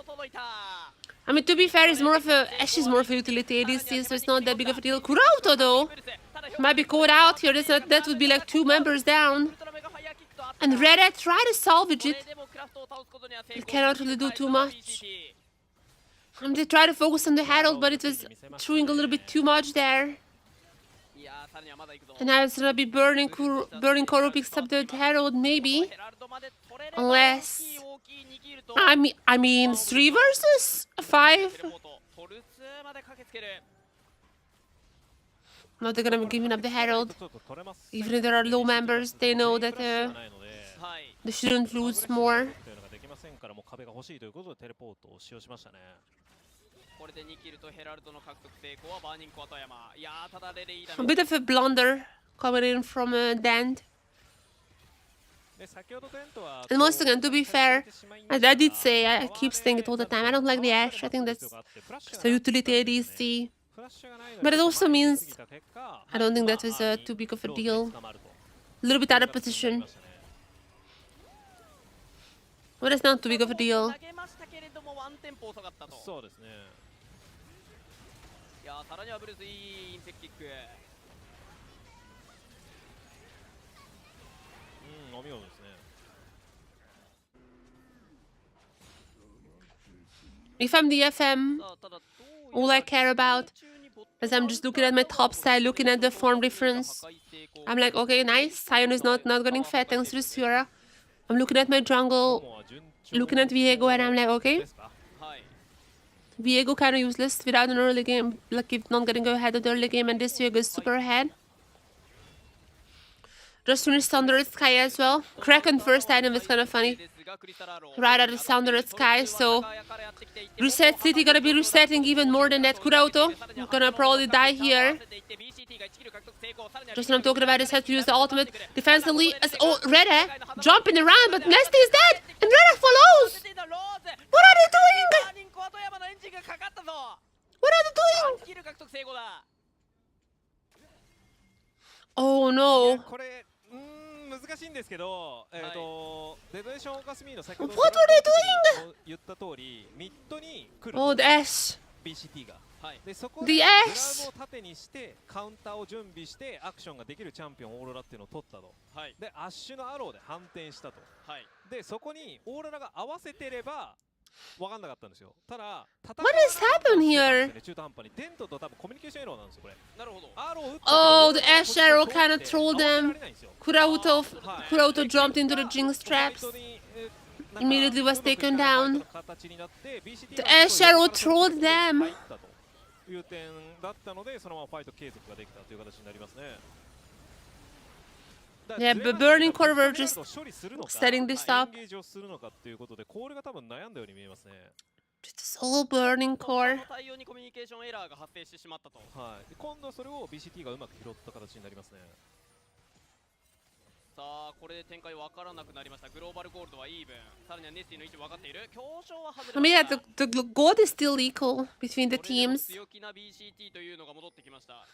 I mean, to be fair, Ash is more of a utility ADC, so it's not that big of a deal. Kurauto though might be caught out here. That would be like 2 members down. And Reda try to salvage it. It cannot really do too much. They try to focus on the Herald, but it was chewing a little bit too much there. And now it's gonna be burning Koro picks up the Herald, maybe. Unless... I mean, 3 versus 5? No, they're gonna be giving up the Herald. Even if there are low members, they know that they shouldn't lose more. からも壁が欲しいということでテレポートを使用しましたね。これで2キルとヘラルドの獲得成功はバーニングコアトヤマ。いやーただレレイダ A bit of a blunder coming in from Dent. で先ほどテントは And once again, to be fair, as I did say, I keep saying it all the time, I don't like the Ash. I think that's just a utility ADC. But it also means I don't think that was too big of a deal. A little bit out of position. But it's not too big of a deal. 投げましたけれどもワンテンポ遅かったと。そうですね。いやーさらにはブルースいいインテックキック。お見事ですね。 If I'm DFM, さあただどう all I care about is I'm just looking at my top side, looking at the form difference. I'm like, okay, nice. Sion is not getting fed thanks to the Sura. I'm looking at my jungle, looking at Viego, and I'm like, okay, Viego kind of useless without an early game, like if not getting ahead of the early game, and this Viego is super ahead. Just finished Sundered Sky as well. Kraken first item is kind of funny. Right out of Sundered Sky, so Reset City gonna be resetting even more than that. Kurauto gonna probably die here. Just what I'm talking about is how to use the ultimate defensively as Reda jumping around, but Nesty is dead and Reda follows. What are they doing? What are they doing? Oh no. これ難しいんですけど、デトネーションオカスミーの先ほど What were they doing? 言った通りミッドに来る Oh, the Ash. BCT が。でそこで The グラ Ash. ムを縦にしてカウンターを準備してアクションができるチャンピオンオーロラっていうのを取ったと。でアッシュのアローで反転したと。でそこにオーロラが合わせてれば分かんなかったんですよ。ただ What has happened here? 中途半端にテントと多分コミュニケーションエローなんですよこれ。なるほど。アロー打った Oh, け the ど Ash arrow kind of trolled them. 合わせられないんですよ。 Kurauto jumped into the Jinx traps. Immediately was taken down. The Ash arrow trolled them. いう点だったのでそのままファイト継続ができたという形になりますね。 Yeah, but Burning Core were just setting this up. エンゲージをするのかっていうことでこれが多分悩んだように見えますね。 Just all Burning Core. 対応にコミュニケーションエラーが発生してしまったと。はい。今度はそれを BCT がうまく拾った形になりますね。さあこれで展開分からなくなりました。グローバルゴールドはイーブン。さらにはネスティの位置分かっている。強勝は外 I れ mean, ま yeah, した。 the gold is still equal between the これでも teams. 強気な BCT というのが戻ってきました。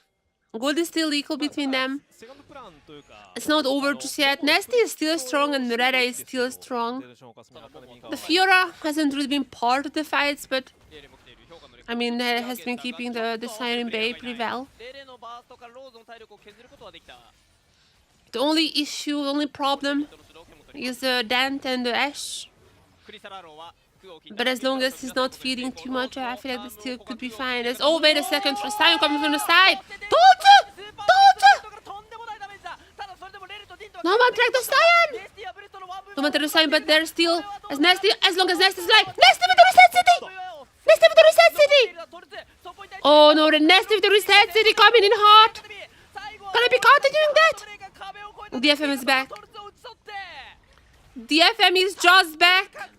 Gold is still equal between them. セカンドプランというか It's not over just yet. Nasty is still strong and Reda is still strong. The Fiora hasn't really been part of the fights, but レレも来ている。評価のレ I mean, has been keeping the Siren Bay pretty well. レレのバーストからローズの体力を削ることはできた。The only issue, only problem is Dant and Ash. But as long as he's not feeding too much, I feel like this still could be fine. Oh, wait a second. Sion coming from the side. Tozu! No one tracked the Sion! No one tracked the Sion, but they're still as nasty as long as Nasty's like. Nasty with the Reset City! Nasty with the Reset City! Oh no, the Nasty with the Reset City coming in hot! Gonna be continuing that! DFM is back. DFM is just back.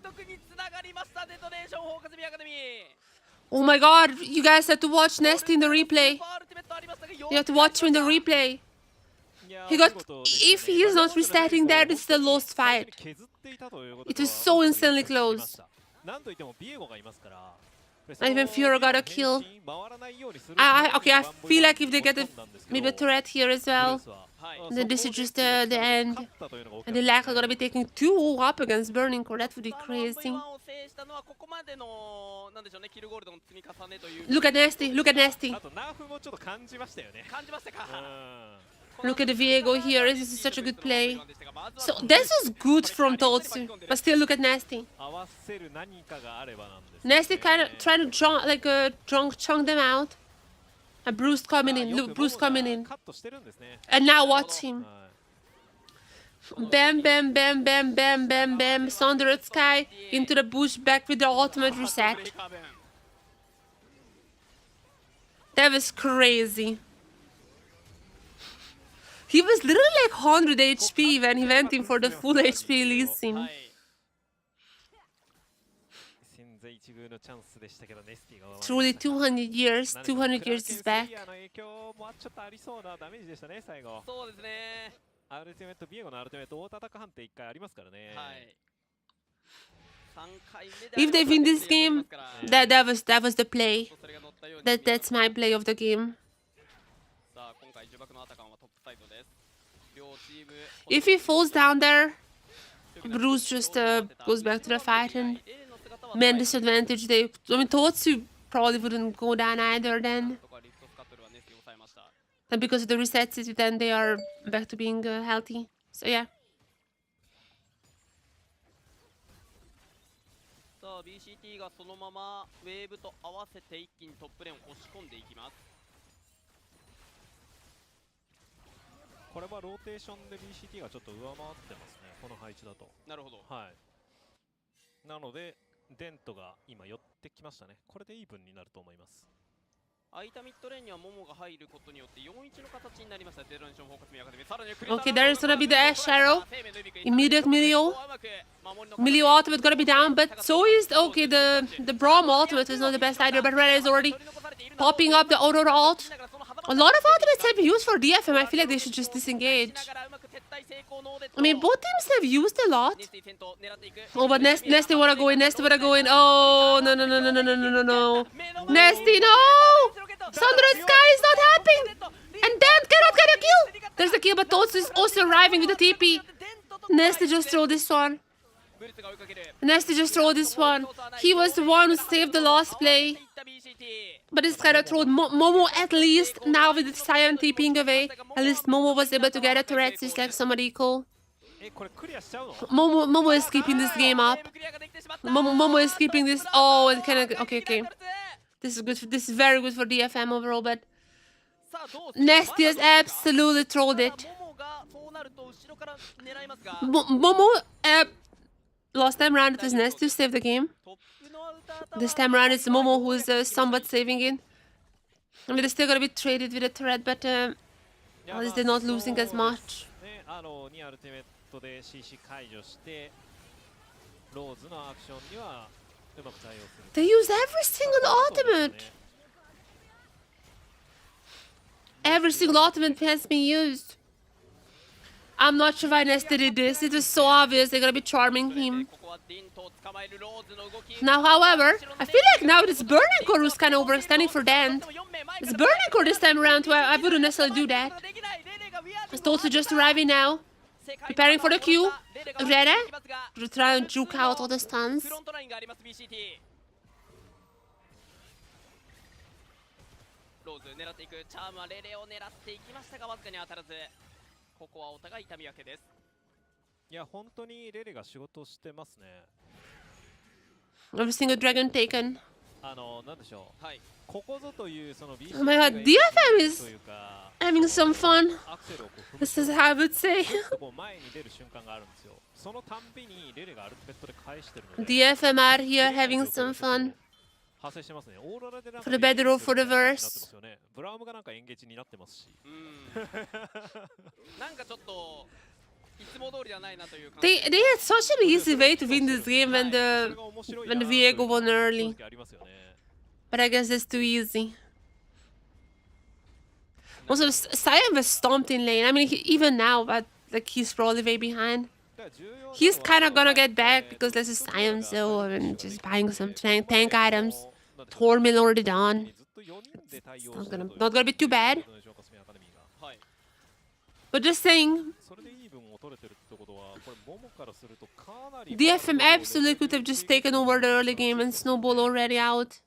Oh my god, you guys have to watch Nasty in the replay. You have to watch him in the replay. He got, if he is not resetting that, it's the lost fight. It was so insanely close. Even Fiora got a kill. Okay, I feel like if they get maybe a turret here as well, then this is just the end. And the Lack are gonna be taking 2 up against Burning Core. That would be crazy. Look at Nasty, look at Nasty. Look at the Viego here. This is such a good play. So this was good from Totsu, but still look at Nasty. Nasty kind of trying to chunk them out. And Bruce coming in. Look, Bruce coming in. And now watch him. Bam, bam, bam, bam, bam, bam, bam. Sundered Sky into the bush, back with the ultimate reset. That was crazy. He was literally like 100 HP when he went in for the full HP Lee Sin. Truly 200 years is back. If they win this game, that was the play. That's my play of the game. If he falls down there, Bruce just goes back to the fight and man disadvantage. I mean, Totsu probably wouldn't go down either then. And because of the reset city, then they are back to being healthy. So yeah. BCT がそのままウェーブと合わせて一気にトップレーンを押し込んでいきます。これはローテーションで BCT がちょっと上回ってますね、この配置だと。なるほど。はい。なので、デントが今寄ってきましたね。これでイーブンになると思います。空いたミッドレーンにはモモが入ることによって4-1の形になりました。ゼロネーションフォーカスミアカデミー。さらに Okay, there is gonna be the Ash Arrow. Immediate Milio. Milio ultimate gonna be down, but so is okay. The Braum ultimate is not the best either, but Rena is already popping up the Aurora ult. A lot of ultimates have been used for DFM. I feel like they should just disengage. I mean, both teams have used a lot. Oh, but Nasty wanna go in. Nasty wanna go in. Oh, no, no, no, no, no, no, no, no. Nasty, no! Sundered Sky is not happening! And Dan cannot get a kill! There's the kill, but Totsu is also arriving with the TP. Nasty just throw this one. Nasty just throw this one. He was the one who saved the last play. But it's kind of thrown. Momo at least, now with the Sion TPing away, at least Momo was able to get a turret, so it's like somebody equal. Momo is keeping this game up. Momo is keeping this. Oh, it kind of. Okay. This is good. This is very good for DFM overall, but Nasty has absolutely trolled it. Momo, last time round it was Nasty to save the game. This time around it's Momo who is somewhat saving it. I mean, they're still gonna be traded with a turret, but at least they're not losing as much. They use every single ultimate. Every single ultimate has been used. I'm not sure why Nasty did this. It was so obvious they're gonna be charming him. Now, however, I feel like now it's Burning Core who's kind of overextending for Dent. It's Burning Core this time around, so I wouldn't necessarily do that. It's also just arriving now. Preparing for the Q. Ready? To try and juke out all the stuns. ここはお互い痛み分けです。いや本当にレレが仕事をしてますね。 Every single dragon taken. なんでしょう、はい。ここぞというその BCT Oh my god, が DFM is というか having some fun. アクセルをこう踏む This is how I would say. とこう前に出る瞬間があるんですよ。そのたんびにレレがアルティメットで返してるので DFM out here having some fun. 発生してますね。オーロラでなんか For the better or for the なってま worse. すよね。ブラウムがなんかエンゲージになってますし。なんかちょっといつも通りではないなという感じ。 They had such an easy way to win this game when the Viego won early. ありますよね。 But I guess that's too easy. Also, Siam was stomped in lane. I mean, even now, but like he's probably way behind. He's kind of gonna get back because this is Siam, so I mean, just buying some tank items. Tormil already done. It's not gonna be too bad. はい。 But just saying, それでいい分を取れてるってことは、これモモからするとかなり DFM absolutely could have just taken over the early game and snowball already out.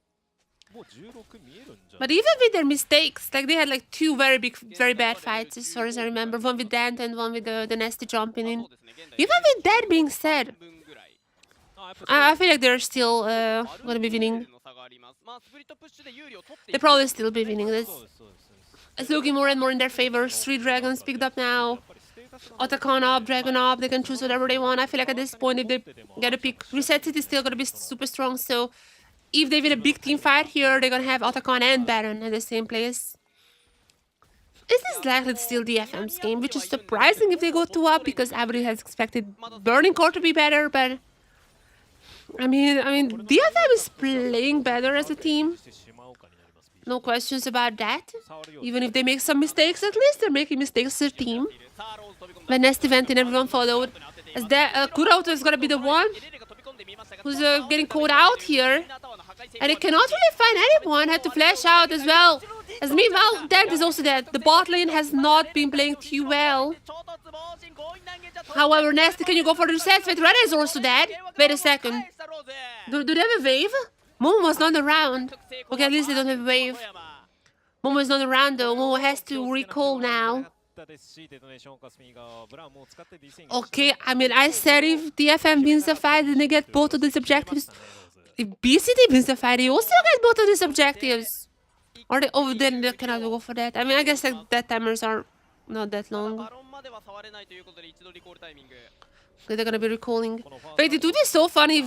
もう16見えるんじゃ But even with their mistakes, like they had like two very bad fights as far as I remember. One with Dant and one with the Nasty jumping in. そうですね。現在 Even with that being said, 分ぐらい。 I feel like they're still gonna be winning. の差があります。まあスプリットプッシュで有利を取って They'll probably still be winning this. そうですそうです。 It's looking more and more in their favor. 3 dragons picked up now. Otacon up, Dragon up. They can choose whatever they want. I feel like at this point, if they get a pick, Reset City is still gonna be super strong. So if they win a big team fight here, they're gonna have Otacon and Baron at the same place. Is this likely to steal DFM's game? Which is surprising if they go 2 up because everybody has expected Burning Core to be better, but I mean, DFM is playing better as a team. No questions about that. Even if they make some mistakes, at least they're making mistakes as a team. When Nasty went in, everyone followed. As that Kurauto is gonna be the one who's getting caught out here. And he cannot really find anyone, had to flash out as well. As meanwhile, Dant is also dead. The bot lane has not been playing too well. However, Nasty, can you go for the reset? Wait, Reda is also dead. Wait a second. Do they have a wave? Momo was not around. Okay, at least they don't have a wave. Momo is not around though. Momo has to recall now. Okay, I mean, I said if DFM wins the fight, then they get both of these objectives. If BCT wins the fight, they also get both of these objectives. Or they, oh, then they cannot go for that. I mean, I guess like that timers are not that long. バロンまでは触れないということで一度リコールタイミング。 Okay, they're gonna be recalling. Wait, it would be so funny if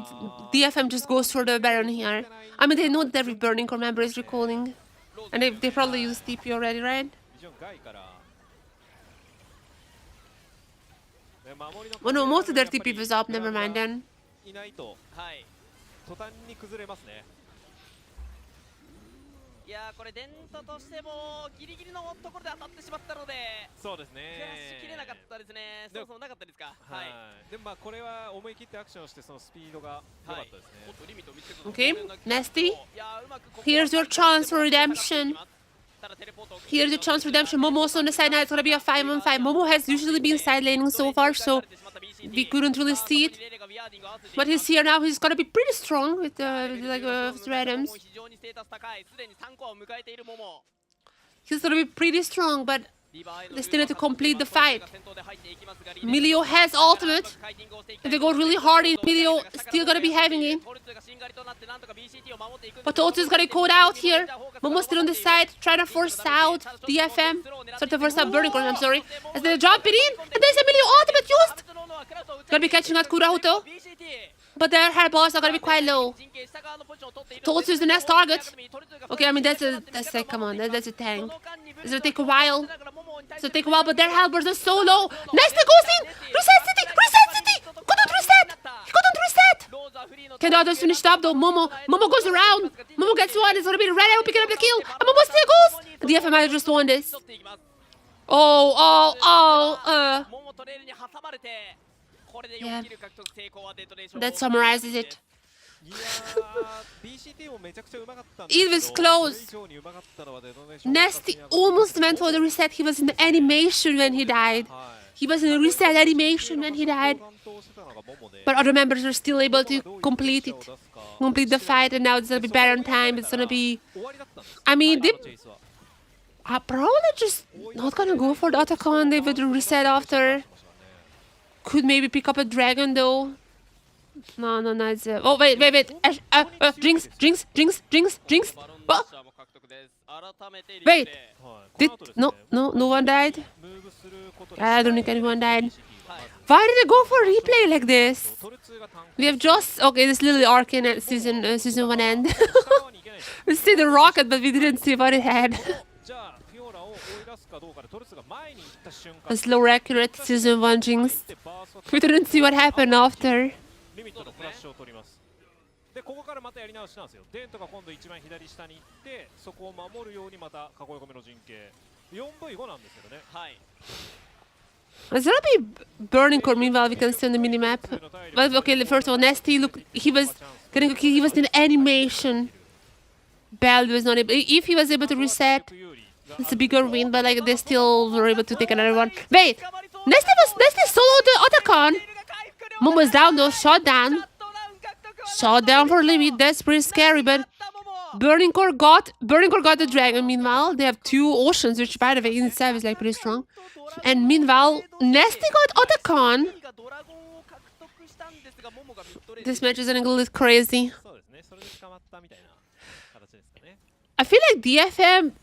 DFM just goes for the Baron here. I mean, they know that every Burning Core member is recalling. And they probably used TP already, right? Oh no, most of their TP was up, never mind then. いないとはい。途端に崩れますね。いやーこれデントとしてもギリギリのところで当たってしまったのでそうですクラッシュきれなかったですね。そもそもなかったですか。はい。でもまあこれは思い切ってアクションをしてそのスピードが良かったですね。おっとリミットを見つけたの Okay, で Nasty. いやーうまくここ Here's your chance for redemption. ただテレポートを Here's your chance for redemption. Momo also on the side now. It's gonna be a 5-on-5. Momo has usually been side laning so far, so we couldn't really see it. But he's here now. He's gonna be pretty strong with his Radiums. 非常にステータス高い。すでに3個を迎えているモモ。 He's gonna be pretty strong, but they still need to complete the fight. Milio has ultimate. If they go really hard in, Milio still gonna be having it. But Toto is gonna be caught out here. Momo still on the side, trying to force out DFM. Sort of force out Burning Core, I'm sorry. As they jump it in, and there's a Milio ultimate used! Gonna be catching out Kurahuto. But their hair balls are gonna be quite low. Toto is the next target. Okay, I mean, that's like, come on, that's a tank. It's gonna take a while. It's gonna take a while, but their health bars are so low. Nesta goes in! Reset City! Reset City! Couldn't reset! He couldn't reset! Can the others finish it up though? Momo goes around. Momo gets one. It's gonna be the red arrow picking up the kill. And Momo still goes! The DFMA just won this. Yeah. That summarizes it. It was close. Nasty almost went for the reset. He was in the animation when he died. He was in the reset animation when he died. But other members were still able to complete it. Complete the fight, and now it's gonna be better on time. It's gonna be... I mean, Probably just not gonna go for the Otacon. They would reset after. Could maybe pick up a dragon though. No, it's. Oh, wait. Jinx. What? Wait. Did no one died? I don't think anyone died. Why did they go for a replay like this? We have just this literally arcane at season 1 end. We see the rocket, but we didn't see what it had. A slow accurate season 1 Jinx. We didn't see what happened after. でここからまたやり直しなんですよ。デントが今度一番左下に行ってそこを守るようにまた囲い込みの陣形 4V5 なんですけどね。はい。 There's gonna be burning core meanwhile we can see on the minimap. But okay, first of all, Nasty, look, he was in animation. Bell was not able. If he was able to reset, it's a bigger win. But like they still were able to take another one. Wait, Nasty soloed the Otacon. Momo's down though, shot down. Shot down for limit. That's pretty scary. But Burning Core got the dragon. Meanwhile, they have 2 oceans, which by the way in itself is like pretty strong. And meanwhile, Nasty got Otacon. This match is getting a little crazy. I feel like DFM,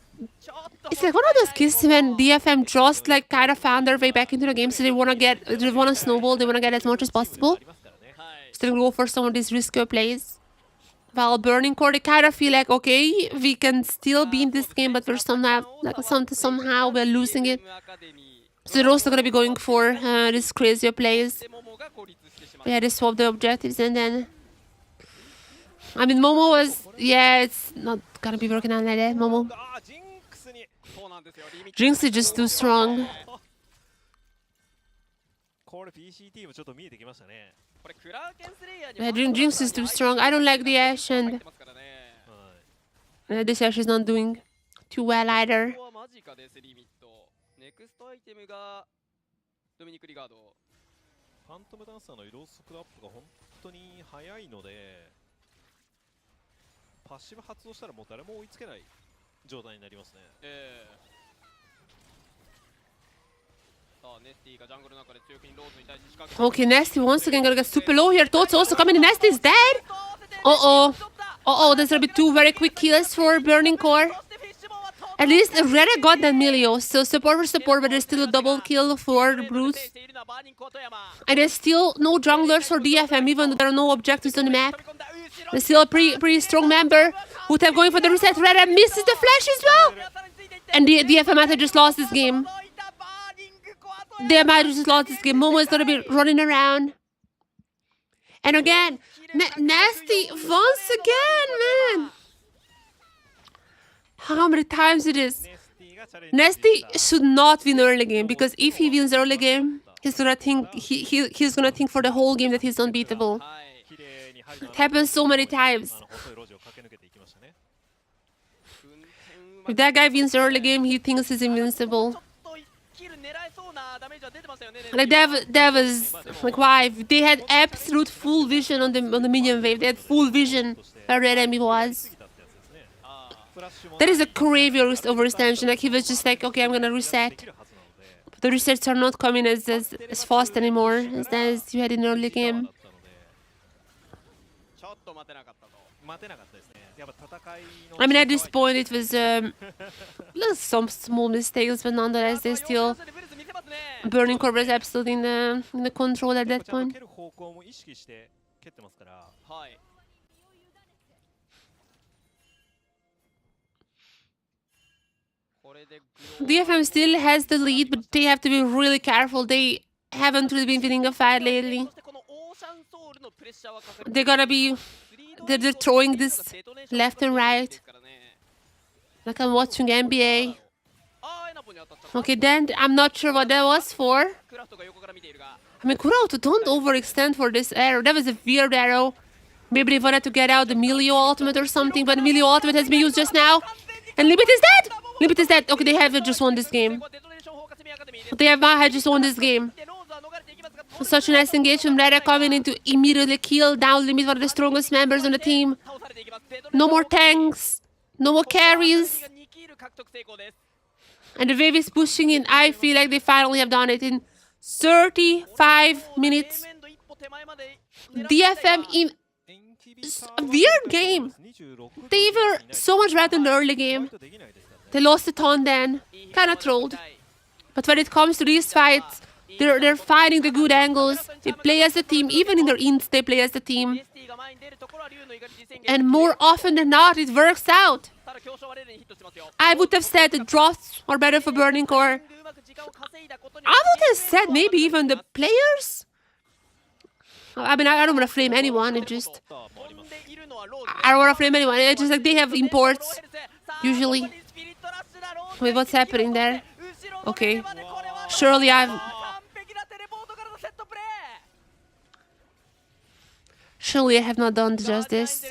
it's like one of those cases when DFM just like kind of found their way back into the game, so they want to snowball, they want to get as much as possible. So they go for some of these riskier plays. While Burning Core, they kind of feel like, okay, we can still be in this game, but we're somehow we're losing it. So they're also going to be going for these crazier plays. Yeah, they swap the objectives and then... I mean, Momo was... Yeah, it's not going to be working out like that, Momo. Jinx is just too strong. Yeah, Jinx is too strong. I don't like the Ashe and... this Ashe is not doing too well either. ファントムダンサーの移動速度アップが本当に速いので、パッシブ発動したらもう誰も追いつけない状態になりますね。Okay, Nasty once again gonna get super low here. Tots also coming in. Nasty is dead. There's gonna be 2 very quick kills for Burning Core. At least Rere got that Milio, so support for support, but there's still a double kill for the Brutes. And there's still no junglers for DFM, even though there are no objectives on the map. There's still a pretty strong member. Utep going for the reset. Rere misses the flash as well. And the DFM might have just lost this game. They might have just lost this game. Momo is gonna be running around. And again, Nasty once again, man. How many times it is? Nasty should not win early game, because if he wins early game, he's gonna think he's gonna think for the whole game that he's unbeatable. It happens so many times. If that guy wins early game, he thinks he's invincible. Like that was like why they had absolute full vision on the minion wave. They had full vision where Red Enemy was. That is a crazy overextension. Like he was just like, okay, I'm gonna reset. But the resets are not coming as fast anymore as you had in early game. I mean, at this point it was some small mistakes, but nonetheless they still Burning Core was absolutely in the control at that point. DFM still has the lead, but they have to be really careful. They haven't really been winning a fight lately. They're throwing this left and right. Like I'm watching NBA. Okay, then I'm not sure what that was for. I mean, Kurauto, don't overextend for this arrow. That was a weird arrow. Maybe they wanted to get out the Milio ultimate or something, but Milio ultimate has been used just now. And Limit is dead! Limit is dead. Okay, they have just won this game. They have just won this game. Such a nice engagement. Rara coming in to immediately kill down Limit, one of the strongest members on the team. No more tanks. No more carries. And the wave is pushing in. I feel like they finally have done it in 35 minutes. DFM in a weird game. They were so much better in the early game. They lost a ton then. Kinda trolled. But when it comes to these fights, they're finding the good angles. They play as a team. Even in their ints, they play as a team. And more often than not, it works out. I would have said the drops are better for Burning Core. I would have said maybe even the players. I mean, I don't want to flame anyone. It just... I don't want to flame anyone. It's just like they have imports, usually. Wait, what's happening there? Okay. Surely I have not done justice.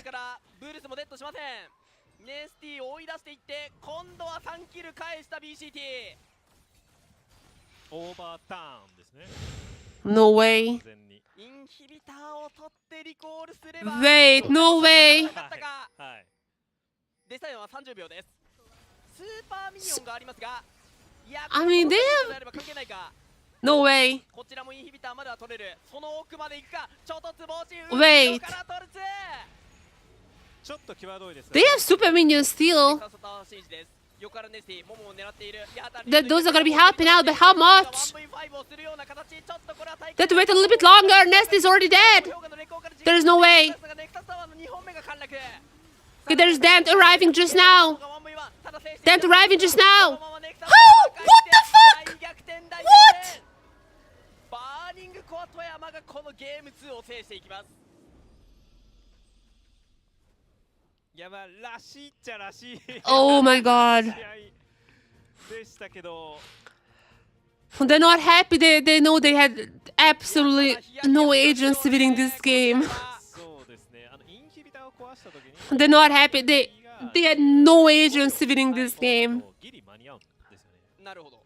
ネスティ追い出していって今度は3キル返した BCT オーバーターンですね。 No way. インヒビターを取ってリコールすれば Wait, no way. はい。デサインは30秒です。スーパーミニオンがありますが、いや、 I mean, they have... No way. こちらもインヒビターまでは取れる。その奥まで行くか。ちょっとつぼ押し。 Wait. ちょっと際どいです。 They have super minions still. Those are gonna be helping out, but how much? They have to wait a little bit longer. Nest is already dead. There's no way. Okay, there's Dant arriving just now. Dant arriving just now. Oh, what the fuck? What? バーニングコア富山がこのゲーム2を制していきます。いや、まあらしいっちゃらしい。 Oh my god. でしたけど。 They're not happy. They know they had absolutely no agency winning this game. そうですね。インヒビターを壊した時に。They're not happy. They had no agency winning this game. ギリ間に合うんですよね。なるほど。は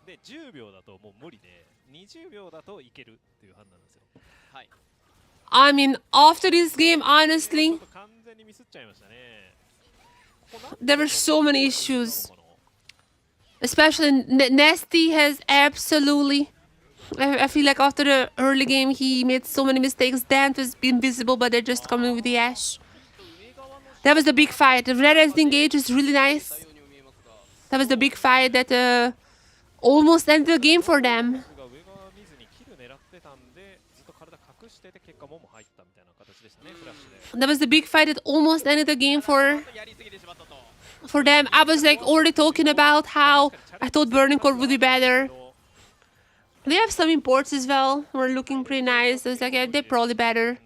い。で10秒だともう無理で、20秒だといけるっていう判断ですよ。はい。 I mean, after this game, honestly, there were so many issues. Especially Nasty has absolutely... I feel like after the early game, he made so many mistakes. Dant was invisible, but they're just coming with the Ash. That was the big fight. The Red Resident Engage is really nice. That was the big fight that almost ended the game for them. That was the big fight that almost ended the game for them. I was like already talking about how I thought Burning Core would be better. They have some imports as well. We're looking pretty nice. I was like, yeah, they're probably better.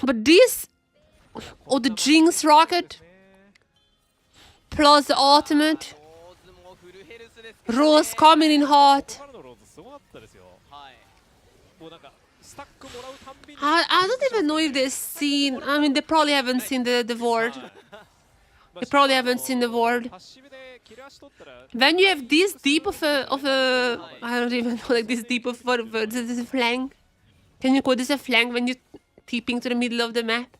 But this... Oh, the Jinx rocket. Plus the ultimate. Rose coming in hot. I don't even know if they've seen... I mean, they probably haven't seen the ward. They probably haven't seen the ward. When you have this deep of a I don't even know, like this deep of a flank. Can you call this a flank when you're TPing to the middle of the map?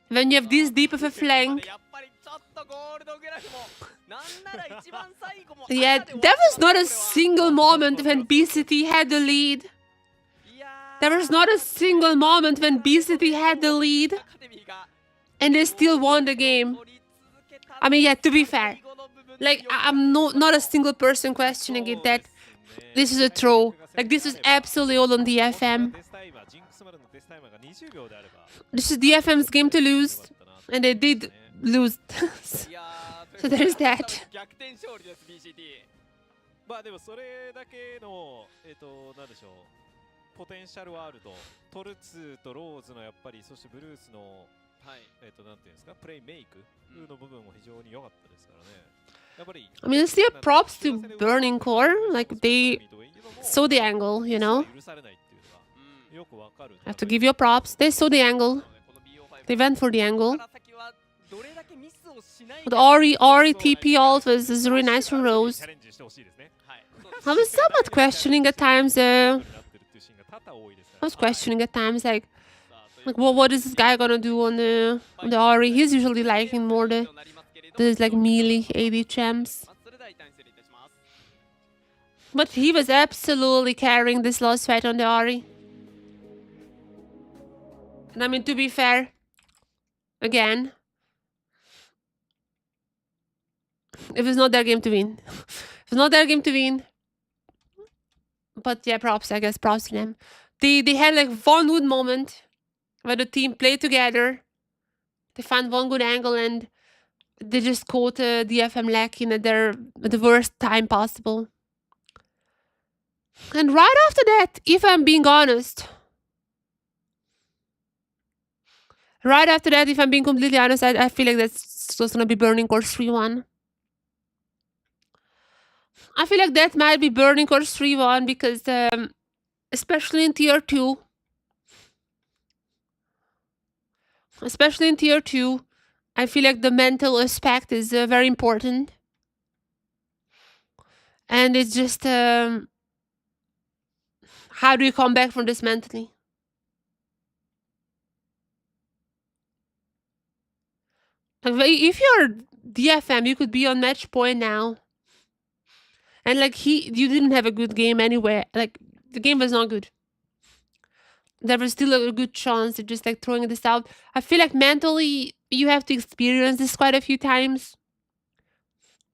When you have this deep of a flank. Yeah, there was not a single moment when BCT had the lead. There was not a single moment when BCT had the lead. And they still won the game. I mean, yeah, to be fair. Like, I'm not a single person questioning it that this is a throw. Like, this is absolutely all on DFM. This is DFM's game to lose. And they did lose. So there's that. まあでもそれだけのなんでしょう、ポテンシャルはあると、トルツとローズのやっぱり、そしてブルースのなんていうんですか、プレイメイクの部分も非常に良かったですからね。やっぱり I mean, still props to Burning Core. Like, they saw the angle, you know? 許されないっていうのがよくわかる。I have to give you props. They saw the angle. They went for the angle. The Ori TP ult was really nice from Rose. I was somewhat questioning at times, like, Like, what is this guy gonna do on the Ori? He's usually liking more the like melee AD champs. But he was absolutely carrying this last fight on the Ori. And I mean, to be fair, again, it was not their game to win. It was not their game to win. But yeah, props, I guess, props to them. They had like one good moment where the team played together. They found one good angle and they just caught DFM lacking at the worst time possible. And right after that, if I'm being honest, if I'm being completely honest, I feel like that's just gonna be Burning Course 3-1. I feel like that might be Burning Course 3-1 because, especially in Tier 2, I feel like the mental aspect is very important. And it's just, how do you come back from this mentally? Like, if you're DFM, you could be on match point now. And like you didn't have a good game anyway. Like the game was not good. There was still a good chance of just like throwing this out. I feel like mentally you have to experience this quite a few times.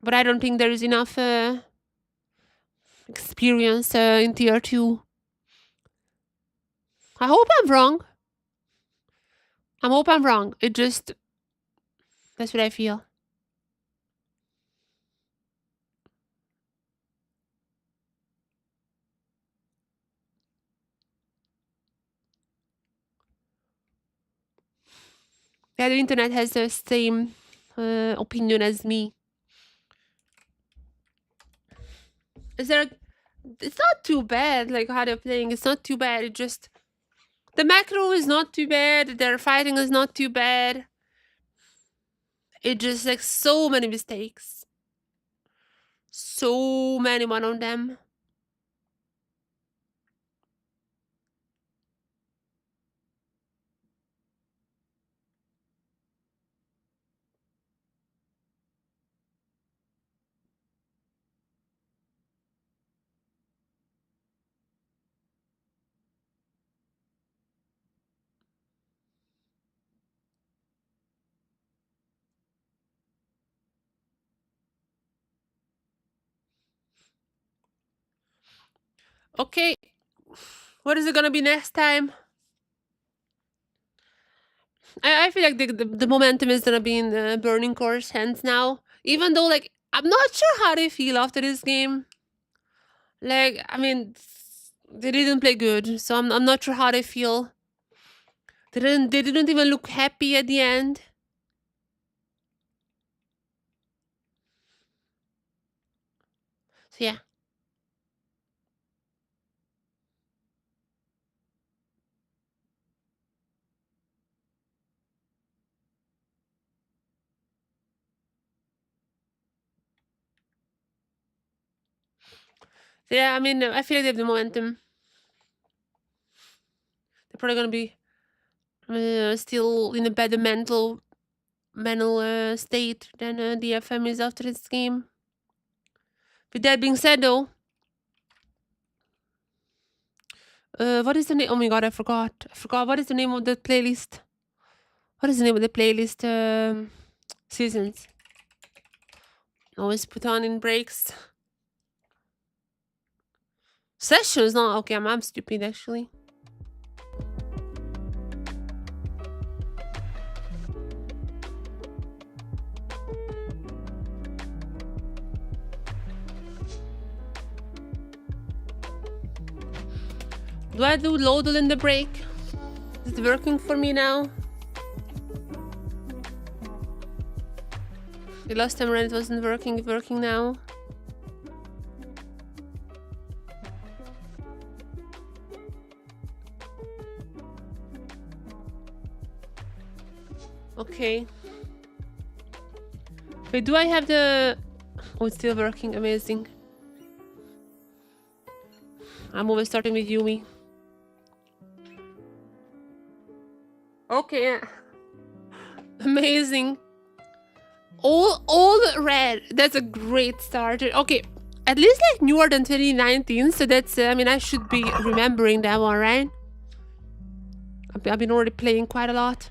But I don't think there is enough experience in Tier 2. I hope I'm wrong. It just... That's what I feel. Yeah, the internet has the same opinion as me. It's not too bad, like how they're playing. It's not too bad. It just... The macro is not too bad. Their fighting is not too bad. It just like so many mistakes. So many one on them. Okay. What is it gonna be next time? I feel like the momentum is gonna be in the Burning Course hands now. Even though, like, I'm not sure how they feel after this game. Like, I mean, they didn't play good, so I'm not sure how they feel. They didn't even look happy at the end. So yeah. Yeah, I mean, I feel like they have the momentum. They're probably gonna be still in a better mental state than the DFM is after this game. With that being said, though, what is the name? Oh my god, I forgot. What is the name of the playlist? What is the name of the playlist? Seasons. Always put on in breaks. Sessions? No, okay, I'm stupid actually. Do I do loadle in the break? Is it working for me now? The last time around it wasn't working. It's working now. Okay. Wait, do I have the... Oh, it's still working. Amazing. I'm always starting with Yumi. Okay. Amazing. All red. That's a great start. Okay. At least like newer than 2019. So that's, I mean, I should be remembering that one, right? I've been already playing quite a lot.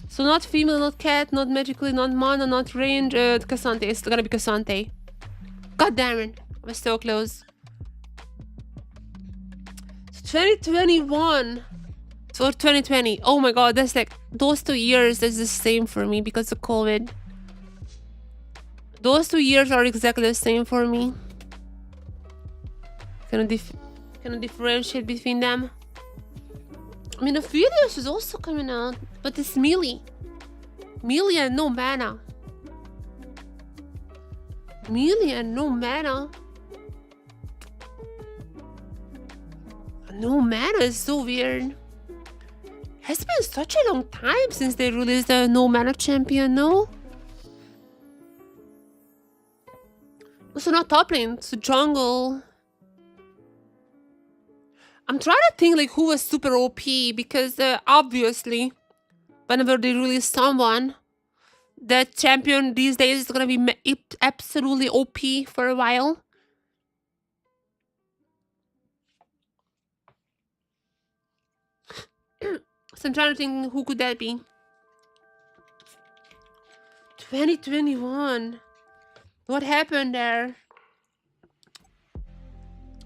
So not female, not cat, not magically, not mana, not range. Cassante. It's gonna be Cassante. God damn it. I was so close. 2021 or 2020. Oh my god, that's like those 2 years is the same for me because of COVID. Those 2 years are exactly the same for me. Cannot differentiate between them. I mean, Aphelios is also coming out, but it's melee. Melee and no mana. Melee and no mana. No mana is so weird. Has been such a long time since they released the no mana champion, no? Also not top lane, it's jungle. I'm trying to think like who was super OP because obviously whenever they release someone, that champion these days is gonna be absolutely OP for a while. So I'm trying to think who could that be. 2021. What happened there?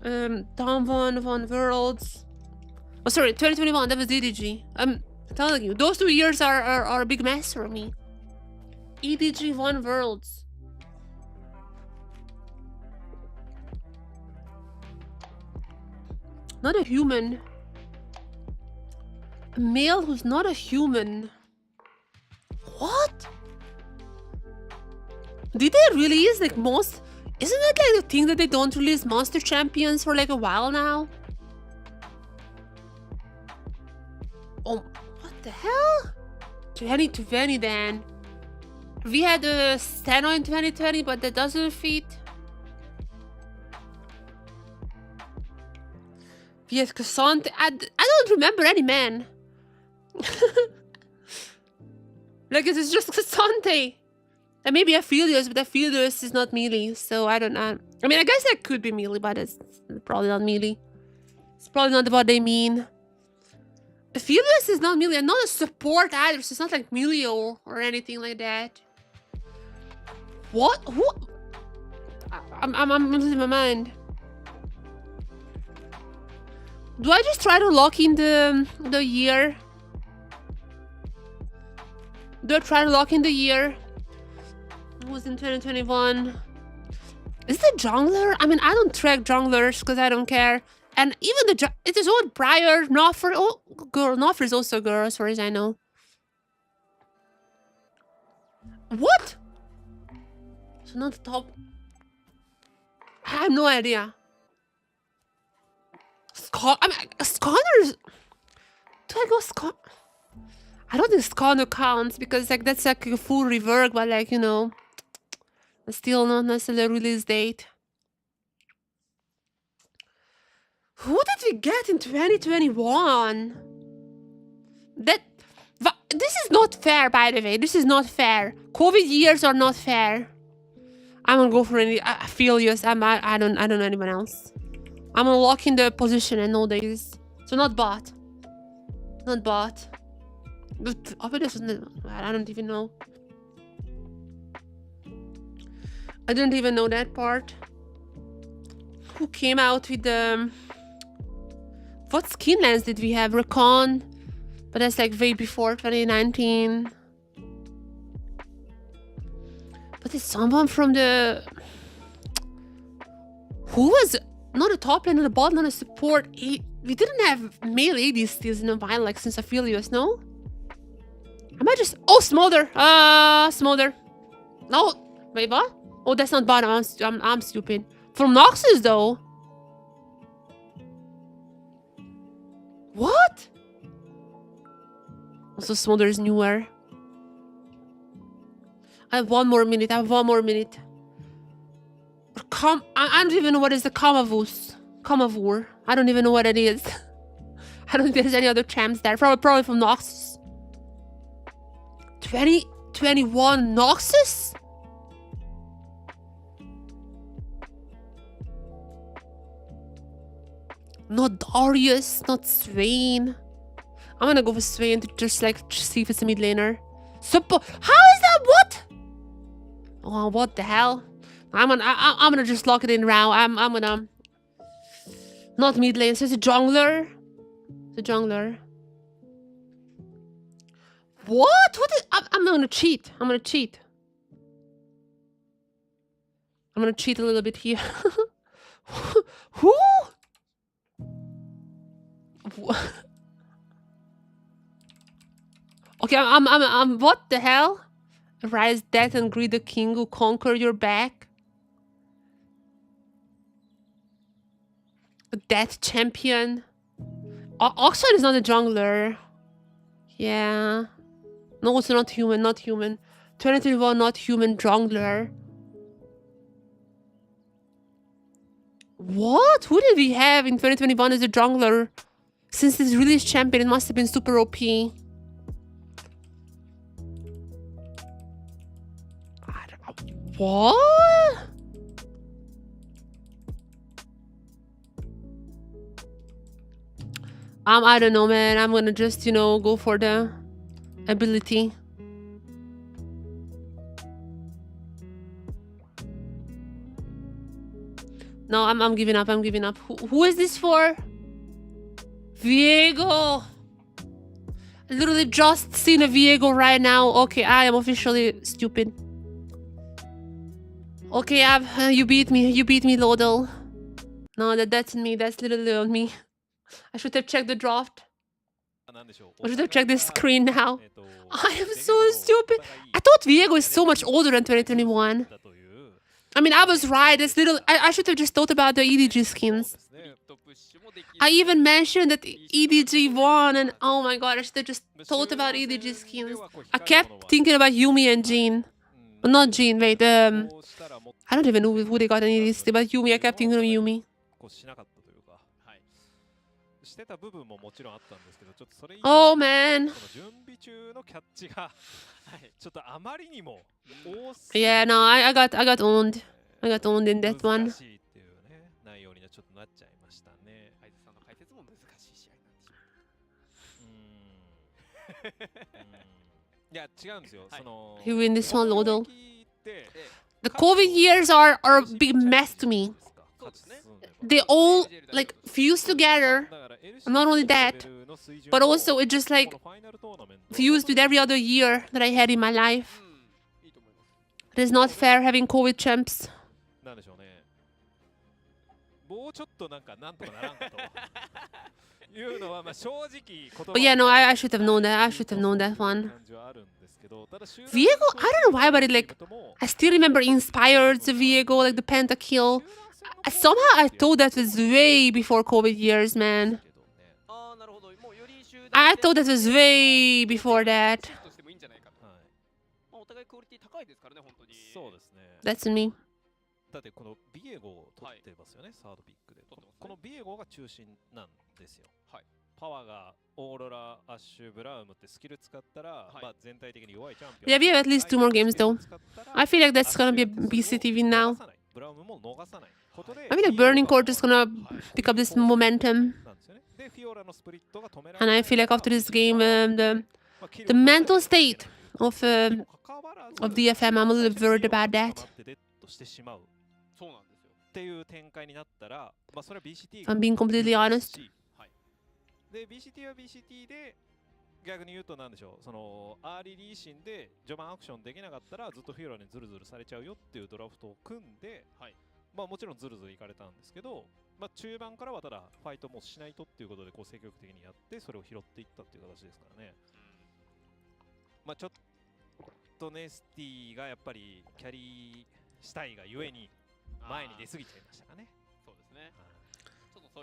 Dawn Von Worlds. Oh, sorry, 2021. That was DDG. I'm telling you, those 2 years are a big mess for me. EDG Von Worlds. Not a human. A male who's not a human. What? Did they release like most? Isn't it like the thing that they don't release monster champions for like a while now? Oh, what the hell? 2020 then. We had a Steno in 2020, but that doesn't fit. We had Cassante. I don't remember any man. Like it is just Cassante. And maybe Aphelios, but Aphelios is not melee, so I don't know. I mean, I guess that could be melee, but it's probably not melee. It's probably not what they mean. Aphelios is not melee, and not a support either, so it's not like melee or anything like that. What? Who? I'm losing my mind. Do I just try to lock in the year? Do I try to lock in the year? It was in 2021. Is it jungler? I mean, I don't track junglers because I don't care. And even it is all Briar, Noffer. Oh, girl, Noffer is also a girl as far as I know. What? So not the top. I have no idea. I mean, Sconner. Do I go Sconner? I don't think Sconner counts because like that's like a full rework, but like, you know, still not necessarily release date. Who did we get in 2021? This is not fair, by the way. This is not fair. COVID years are not fair. I'm gonna go for any Aphelios. I don't know anyone else. I'm gonna lock in the position and know this. So not bot. Not bot. But I don't even know. I didn't even know that part. Who came out with the... What skin lens did we have? Recon. But that's like way before 2019. But it's someone from the... Who was... Not a top lane, not a bot, not a support. We didn't have melee AD steals in a while, like since Aphelios, no? Am I just... Oh, Smolder! Smolder. No, wait, what? Oh, that's not bottom. I'm stupid. From Noxus, though. What? Also, Smolder is newer. I have 1 more minute. I don't even know what is the Kamavur. I don't even know what it is. I don't think there's any other champs there. Probably from Noxus. 2021 Noxus? Not Darius, not Swain. I'm gonna go for Swain to just like see if it's a mid laner. How is that? What? Oh, what the hell? I'm gonna just lock it in now. I'm gonna not mid lane. So it's a jungler. It's a jungler. What? I'm gonna cheat. I'm gonna cheat. I'm gonna cheat a little bit here. Who? Okay, I'm what the hell? Rise death and greet the king who conquer your back. A death champion. Oxford is not a jungler. Yeah. No, also not human, not human. 2021 not human jungler. What? Who did we have in 2021 as a jungler? Since this release champion, it must have been super OP. What? I don't know, man. I'm gonna just, you know, go for the ability. No, I'm giving up. I'm giving up. Who is this for? Viego. I literally just seen a Viego right now. Okay, I am officially stupid. Okay, you beat me. You beat me, Lodel. No, that's me. That's literally on me. I should have checked the draft. I should have checked this screen now. I am so stupid. I thought Viego is so much older than 2021. I mean, I was right. It's little. I should have just thought about the EDG skins. I even mentioned that EDG won, and oh my god, I should have just thought about EDG skins. I kept thinking about Yumi and Jean. Well, not Jean, wait, I don't even know who they got in EDG, but Yumi, I kept thinking of Yumi. Oh man. Yeah, no, I got owned. I got owned in that one. いや違うんですよ。その You win this one, Lodel. The COVID years are a big mess to me. They all like fuse together. And not only that, but also it just like fused with every other year that I had in my life. It is not fair having COVID champs. なんでしょうね。もうちょっとなんかなんとかならんかと。いうのはまあ正直言葉。But yeah, no, I should have known that. I should have known that one. Viego, I don't know why, but it like I still remember Inspired's Viego, like the pentakill. Somehow I thought that was way before COVID years, man. I thought that was way before that. That's me. だってこのビエゴを取ってますよね、サードピックで。このビエゴが中心なんですよ。パワーがオーロラ、アッシュ、ブラウムってスキル使ったら、まあ全体的に弱いチャンピオン。Yeah, we have at least 2 more games though. I feel like that's gonna be a BCT win now. I feel like Burning Court is gonna pick up this momentum. And I feel like after this game, the mental state of DFM, I'm a little worried about that. If I'm being completely honest. で BCT は BCT で逆に言うとなんでしょう、そのアーリーリーシンで序盤アクションできなかったらずっとフィオラにズルズルされちゃうよっていうドラフトを組んで、まあもちろんズルズルいかれたんですけど、まあ中盤からはただファイトもしないとっていうことでこう積極的にやってそれを拾っていったっていう形ですからね。まあちょっとネスティがやっぱりキャリーしたいがゆえに前に出過ぎちゃいましたかね。そうですね。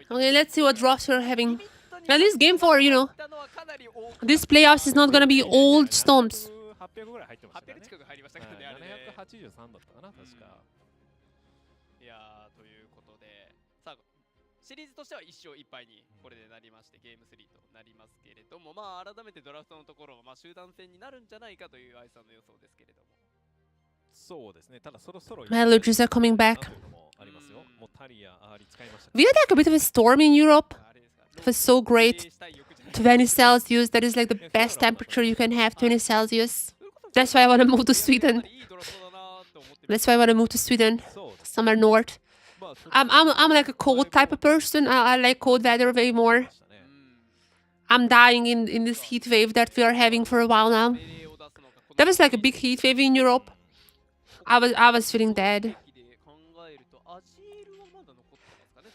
Okay, let's see what drops we're having. At least game 4, you know. This playoffs is not gonna be old stomps. 800ぐらい入ってましたね。800近く入りましたからね。783だったかな確か。いやーということで、さあシリーズとしては1勝1敗にこれでなりまして、ゲーム3となりますけれども、まあ改めてドラフトのところ、まあ集団戦になるんじゃないかという愛さんの予想ですけれども。そうですね。ただそろそろ My allergies are coming back. ありますよ。もうタリア、アーリ使いました。 We had like a bit of a storm in Europe. あれですか、 It was so great. 20 Celsius, that is like the best temperature you can have, 20 Celsius. That's why I want to move to Sweden. That's why I want to move to Sweden, そうです。 somewhere north. まあ、それ I'm like a cold type of person. I like cold weather way more. ましたね。 I'm dying in this heat wave that we are having for a while now. That was like a big heat wave in Europe. I was feeling dead.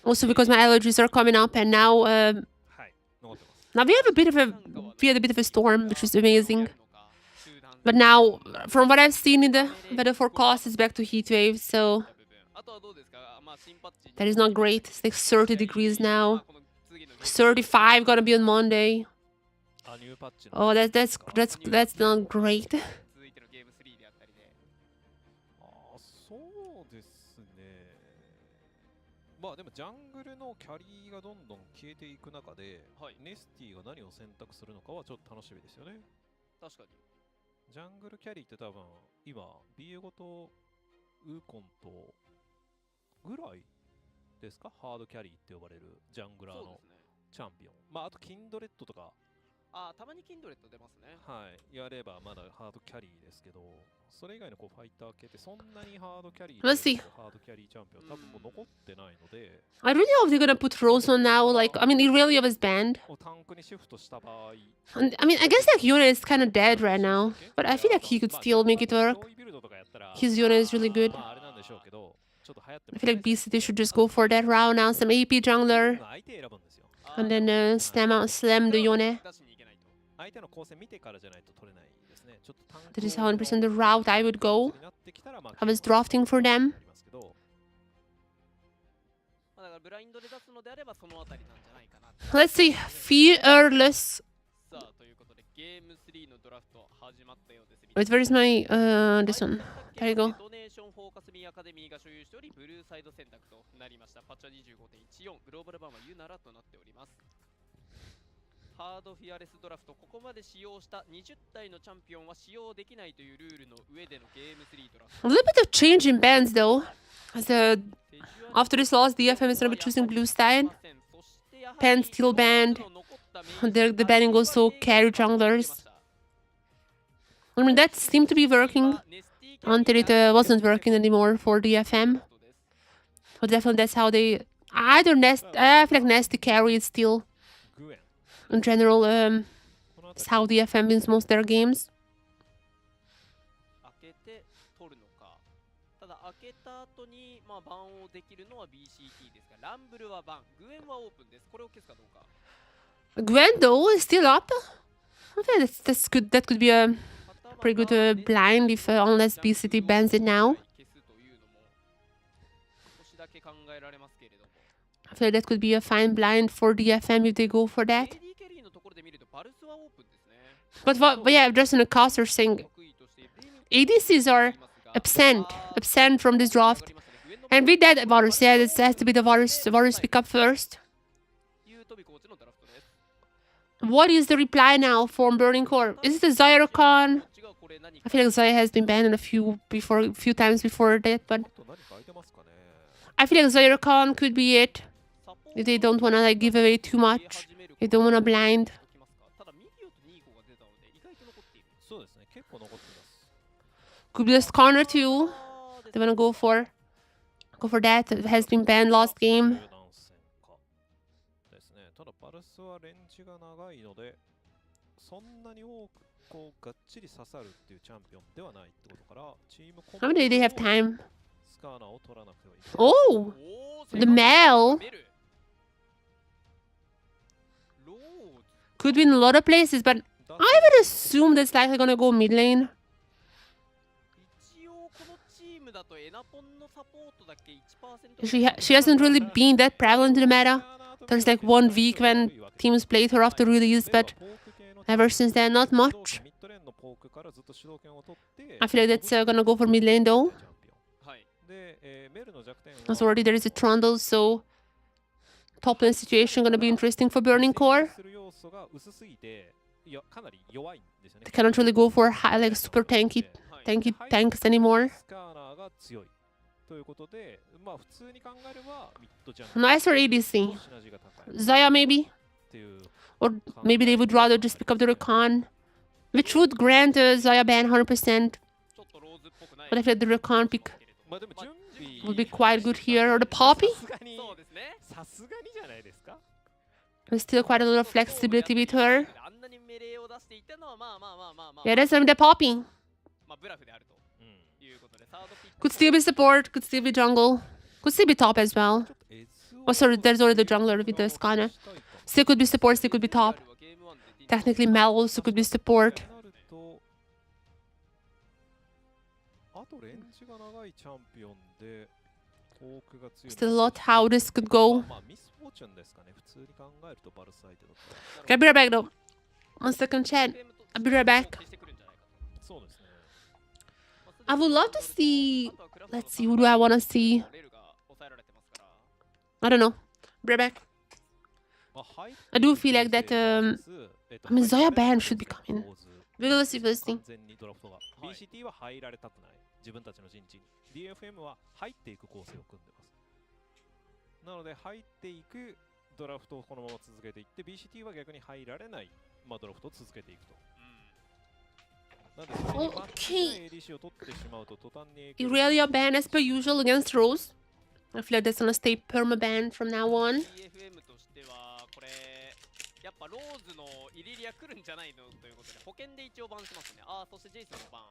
Also because my allergies are coming up, and now はい。残ってます。 now we had a bit of a storm, which is amazing. But now, from what I've seen in the weather forecast, it's back to heat wave, so that is not great. It's like 30 degrees now. 35 gonna be on Monday. あ、ニューパッチの。 Oh, that's not great. 続いてのゲーム3であったりで、あー、そうですね。まあでもジャングルのキャリーがどんどん消えていく中で、はい、ネスティが何を選択するのかはちょっと楽しみですよね。確かに。ジャングルキャリーって多分今 BA ごとウーコンとぐらいですか、ハードキャリーって呼ばれるジャングラーのそうですね。チャンピオン。まああとキンドレッドとか、あ、たまにキンドレット出ますね。はい、やればまだハードキャリーですけど、それ以外のこうファイター系ってそんなにハードキャリー Let's see. ハードキャリーチャンピオン多分もう残ってないので、 I really hope they're gonna put Rose on now. Like, I mean, Irelia was banned. タンクにシフトした場合、 And, I mean, I guess like Yone is kind of dead right now, but I feel like he could still make it work. 上位ビルドとかやったら His Yone is really good. まああれなんでしょうけど、ちょっと流行って I feel like BCT should just go for that round now. Some AP jungler, 相手選ぶんですよ。 and then slam the Yone. 出しに行けないと。相手の構成見てからじゃないと取れないですね。ちょっとタンク That is 100% the route I would go. になってきたらまあ I was drafting for them. ありますけど、まあだからブラインドで出すのであればそのあたりなんじゃないかな。 Let's see. Fearless. さあということでゲーム3のドラフト始まったようです。 Wait, where is my this one? There you go. デトネーションフォーカスミーアカデミーが所有しており、ブルーサイド選択となりました。パッチは 25.14、グローバル版はユナラとなっております。ハードフィアレスドラフト、ここまで使用した20体のチャンピオンは使用できないというルールの上でのゲーム3ドラフ A little bit of change in bans though. As after this loss, DFM is gonna be choosing blue side. ト。そしてやはり Pen still banned. 残ったメイン The banning also carry junglers. I mean, that seemed to be working until it wasn't working anymore for DFM. But definitely that's how they either nest. I feel like Nasty carry is still グエン in general この it's 辺 how DFM wins most of their games. 開けて取るのか。ただ開けた後にまあバンをできるのは BCT ですが、ランブルはバン、グエンはオープンです。これを消すかどうか。 Gwen though is still up. I think that's good. That could be a pretty good blind if unless BCT bans it now. 消すというのも少しだけ考えられますけれども。 I feel like that could be a fine blind for DFM if they go for that. AD キャリーのところで見るとバルスはオープンですね。 But yeah, just in the caster saying 得意としている ADCs are absent from this draft. And with that, Varus, yeah, it has to be the Varus pick up first. ユートビコーチのドラフトです。 What is the reply now from Burning Core? Is it the Zyrocon? こっちがこれ何 I feel like Zaya has been banned in a few times before that, but あと何か空いてますかね。 I feel like Zyrocon could be it. サポー If they don't wanna like give away too much. They don't wanna blind. ただミリオとニーコが出たので意外と残っている。そうですね、結構残ってます。 Could be the corner too. They wanna go for that. It has been banned last game. 柔軟戦かですね。ただバルスはレンジが長いので、そんなに多くこうがっちり刺さるっていうチャンピオンではないってことから、チームコン How many do they have time? スカーナを取らなくてはいけない。 Oh, おー the Mel メルローズ could be in a lot of places, but だ I would assume that's likely gonna go mid lane. 一応このチームだとエナポンのサポートだけ 1% She hasn't really been that prevalent in the meta. There's like 1 week when teams played her after release, but ever since then, not much. ミッドレーンのポークからずっと主導権を取って I feel like that's gonna go for mid lane though. はい。で、メルの弱点は Because already there is a Trundle, so top lane situation gonna be interesting for Burning Core. する要素が薄すぎて、いやかなり弱いんですよね。 They cannot really go for high, like super tanky tanks anymore. スカーナーが強いということで、まあ普通に考えればミッドジャングル Nice for ADC. シナジーが高い Zaya maybe? っていう Or maybe they would rather just pick up the Rakan. Which would grant Zaya ban 100%. ちょっとローズっぽくない But I feel like the Rakan pick まあでも準備 would be quite good here. Or the Poppy? さすがにそうですねさすがにじゃないですか。 There's still quite a lot of flexibility with her. あんなに命令を出していたのはまあまあまあまあまあ Yeah, that's the Poppy. まあブラフであるとうんいうことでサードピック Could still be support, could still be jungle. Could still be top as well. Oh, sorry, there's already the jungler with the scanner. Still could be support, still could be top. Technically, Mel also could be support. なるとあとレンジが長いチャンピオンでポークが強い Still a lot how this could go. まあミスフォーチュンですかね。普通に考えるとバルス相手だったら Okay, I'll be right back though. 1 second, chat. I'll be right back. そうですね。 I would love to see. Let's see, who do I want to see? I don't know. Be right back. I do feel like that. I mean, Zoya ban should be coming. We will see first thing. 完全にドラフトが BCT は入られたくない自分たちの陣地に DFM は入っていく構成を組んでますなので入っていくドラフトをこのまま続けていって BCT は逆に入られない、まあ、ドラフトを続けていくとなんでそれにマッチしない ADC を取ってしまうと途端に Irelia ban as per usual against Rose. I feel like that's gonna stay perma ban from now on. DFM としてはこれやっぱローズのイリリア来るんじゃないのということで保険で一応バンしますね。ああそしてジェイソンのバン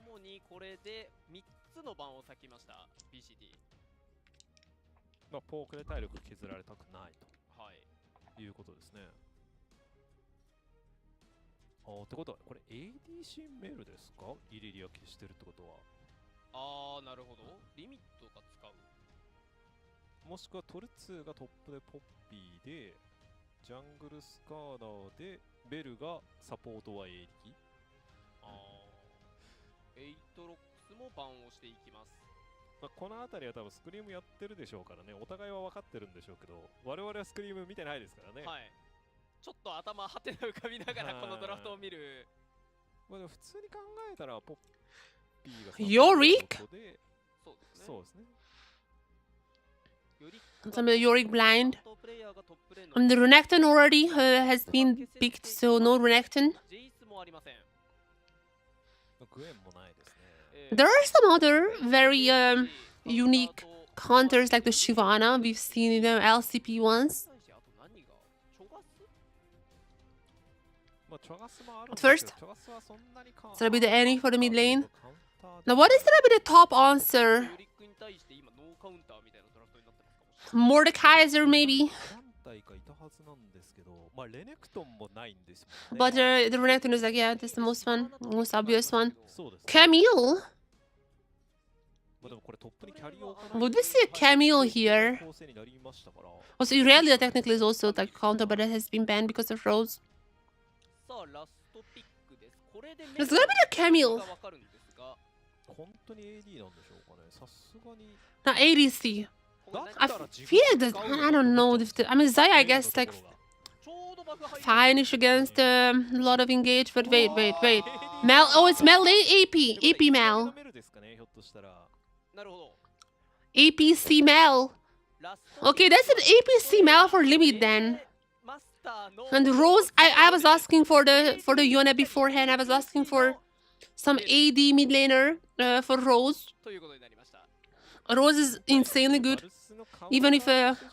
モモにこれで3つのバンを割きました BCT。 まあ、ポークで体力削られたくないはいということですねってことはこれ ADC メールですかイリリア消してるってことはああなるほどリミットが使うもしくはトルツーがトップでポッピーでジャングルスカーナーでベルがサポートは AD あーエイトロックスもバンをしていきます。まあ、この辺りは多分スクリームやってるでしょうからねお互いは分かってるんでしょうけど我々はスクリーム見てないですからねはいちょっと頭はてな浮かびながらこのドラフトを見るまあでも普通に考えたらポッピーがサポヨリックートでそうですねそうですね Some of the Yorick blind. And the Renekton already has been picked, so no Renekton. ジェイスもありません。グエンもないですね There are some other very unique counters like the Shivana we've seen in the LCP ones. まあチョガスもあるん At ですけ first, どチョガスはそんなにか so that'll be the Annie for the mid lane. カウンターで Now, what is gonna be the top answer? ヨリックに対して今ノーカウンターみたいなドラフトになってますかもしれない。 Mordekaiser, maybe. 何体かいたはずなんですけどまあレネクトンもないんですもん But ね the Renekton is like, yeah, that's the most fun, most obvious one. そうですね Camille? まあでもこれトップにキャリーを置かない Would we see a Camille here? 構成になりましたから Also, Irelia technically is also like a counter, but it has been banned because of Rose. さあラストピックです。これで It's gonna be the Camille. がわかるんですが、本当に AD なんでしょうかねさすがに Not ADC. これ I feel like that, I don't know. If the, I mean, Zaya, I guess, like, ちょうどバグ入り fine-ish against a lot of engage, but wait. Mel, oh, it's Mel AP. AP Mel. メルですかねひょっとしたらなるほど。 APC Mel. ラスト Okay, that's an APC Mel for limit then. マスターの And Rose, I was asking for the Yone beforehand. I was asking for some AD mid laner for Rose. ということになりました。 Rose is insanely バ good, ルスのカウンター even if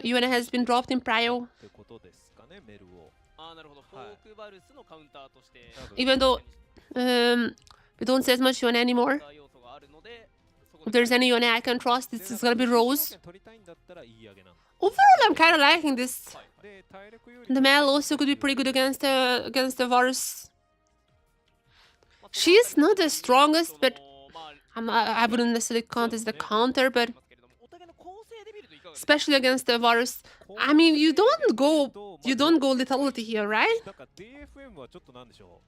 Yone has been dropped in prio. ってことですかねメルをああなるほど。フォークバルスのカウンターとして Even though we don't see as much Yone anymore. 要素があるので、そこ If で there's any Yone I can trust, this is gonna be Rose. 取りたいんだったらいい上げなん Overall, I'm kind of liking this. で体力より The Mel also could be pretty good against the Varus. She's not the strongest, but I wouldn't necessarily count as the counter, but お互いの構成で見るといかがですか。 especially against the Varus. I mean, you don't go lethality here, right? なんか DFM はちょっとなんでしょ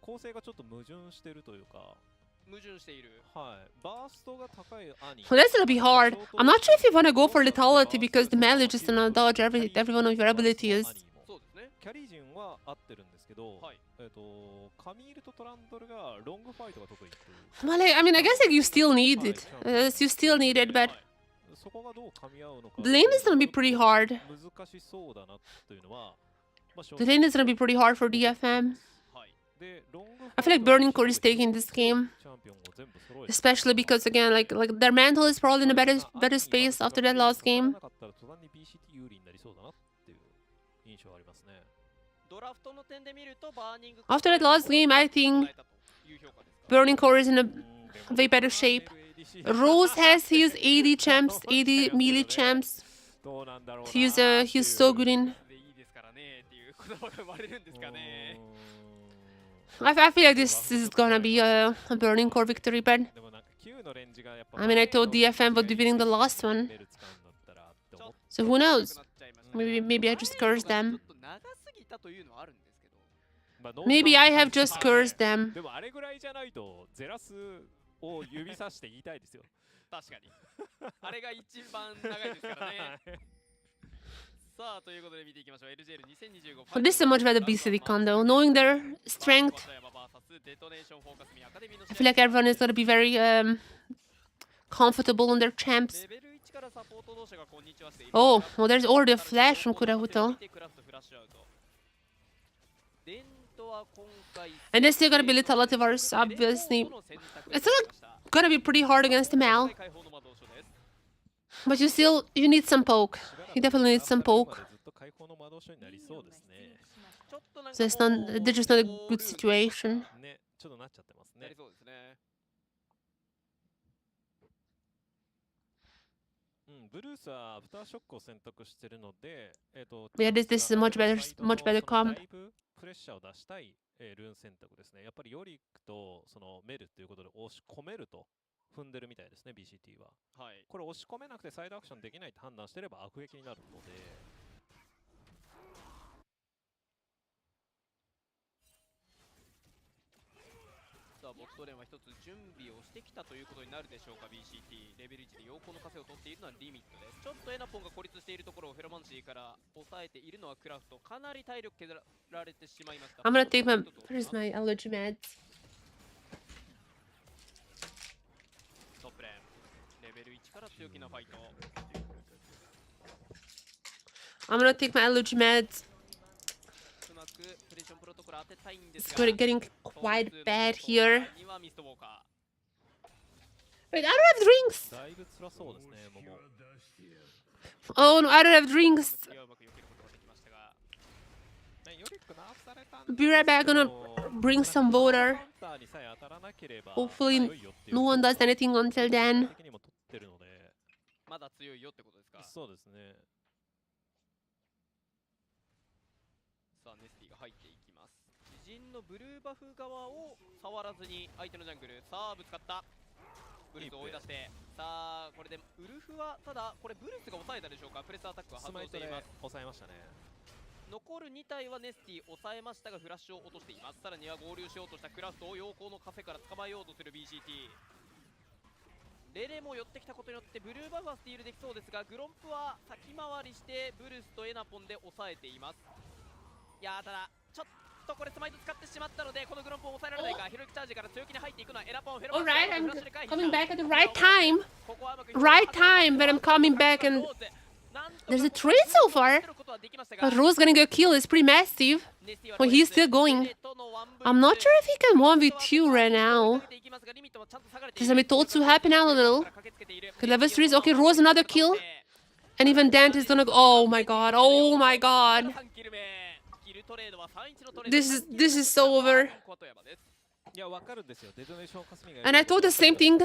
う構成がちょっと矛盾してるというか矛盾している。はいバーストが高い兄 Well, that's gonna be hard. I'm not sure if you wanna go for lethality because the melee just gonna dodge every one of your abilities. そうですね。キャリー陣は合ってるんですけど、はい。カミールとトランドルがロングファイトが得意っていう Well, I mean, I guess like you still need it. You still need it, but そこがどう噛み合うのか the lane is gonna be pretty hard. 難しそうだなというのは、まあ、正 The 直 lane is gonna be pretty hard for DFM. はい。でロングファイト I feel like Burning Core is taking this game, チャンピオンを全部揃えて especially because again, like their mantle is probably in a better space after that last game. なかったら途端に BCT 有利になりそうだなっていう印象はありますね。ドラフトの点で見るとバーニング After that last game, I think Burning Core is in a way better shape. Rose has his AD champs, AD melee champs. どうなんだろうな He's so good in. でいいですからねっていう言葉が生まれるんですかね。 I feel like this is gonna be a Burning Core victory, but でもなんか Q のレンジがやっぱ I mean, I thought DFM would be winning the last one. ベル使うんだったらって思っ So who knows? Maybe I just cursed ちょ them. っと長すぎたというのはあるんですけど。まあノー Maybe I have カウン just ター cursed them. でもあれぐらいじゃないとゼラスを指さして言いたいですよ。確かに。あれが一番長いですからね。さあということで見ていきましょう。LJL2025 But this is a much better BCT condo. Knowing their strength, I feel like everyone is gonna be very comfortable on their champs. レベル1からサポート同士がこんにちはしている。 Oh, well, there's already a flash from Kurahuto. 伝統は今回 And there's still gonna be lethality versus, obviously. It's gonna be pretty hard against Mal. But you need some poke. You definitely need some poke. ずっと解放の魔導書になりそうですね。 So they're just not a good situation. ね、ちょっとなっちゃってますねなり。そうですね。うん、ブルースはアフターショックを選択してるので、Yeah, this is a much better comp. だいぶプレッシャーを出したい、ルーン選択ですね。やっぱりヨリックとそのメルということで押し込めると踏んでるみたいですね、BCT は。はい。これ押し込めなくてサイドアクションできないって判断してれば悪撃になるので。さあボットレーンは一つ準備をしてきたということになるでしょうか。 BCT レベル1で陽光の枷を取っているのはリミットです。ちょっとエナポンが孤立しているところをフェロマンシーから抑えているのはクラフト。かなり体力削られてしまいました。 I'm gonna take my... Where's my allergy meds? トップレーンレベル1から強気なファイト。 I'm gonna take my allergy meds. うまくプレッションプロトコル当てたいんです It's が getting quite bad here. にはミストウォーカ Wait, I don't have drinks! だいぶ辛そうですね、モモ。 Oh no, I don't have drinks! ー。いやうまく避けることができましたが。ねヨリックナーフされたん Be right back, gonna ど bring some water. カウンターにさえ当たらなければ Hopefully 強いよっていう No one does anything until then. 的にも取ってるので。まだ強いよってことですか。そうですね。さあネスティが入っていきます。自陣のブルーバフ側を触らずに相手のジャングル。さあぶつかった。ブルースを追い出して、さあこれでウルフはただこれブルースが抑えたでしょうか。プレスアタックは発動スマイトでしています。抑えましたね。残る2体はネスティ抑えましたがフラッシュを落としています。さらには合流しようとしたクラフトを陽光のカフェから捕まえようとする BCT。レレも寄ってきたことによってブルーバフはスティールできそうですが、グロンプは先回りしてブルースとエナポンで抑えています。いやーただちょっとこれスマイト使ってしまったのでこのグロンプを抑えられないか。ヒロイクチャージから強気に入っていくのはエナポン。フェロモン Alright, フ I'm ラッシュで回避 coming した。 back at the right time. ここはうまく Right time, but I'm coming back and there's a trade so far. But Rose getting a kill is pretty massive. Well, he's still going. I'm not sure if he can 1v2 right now. Just let me told to happen out a little. Okay, level 3 is okay. Rose another kill. And even Dante is gonna go. Oh my god. Oh my god. This is so over. いや、わかるんですよ。デトネーションかすみが And I thought the same thing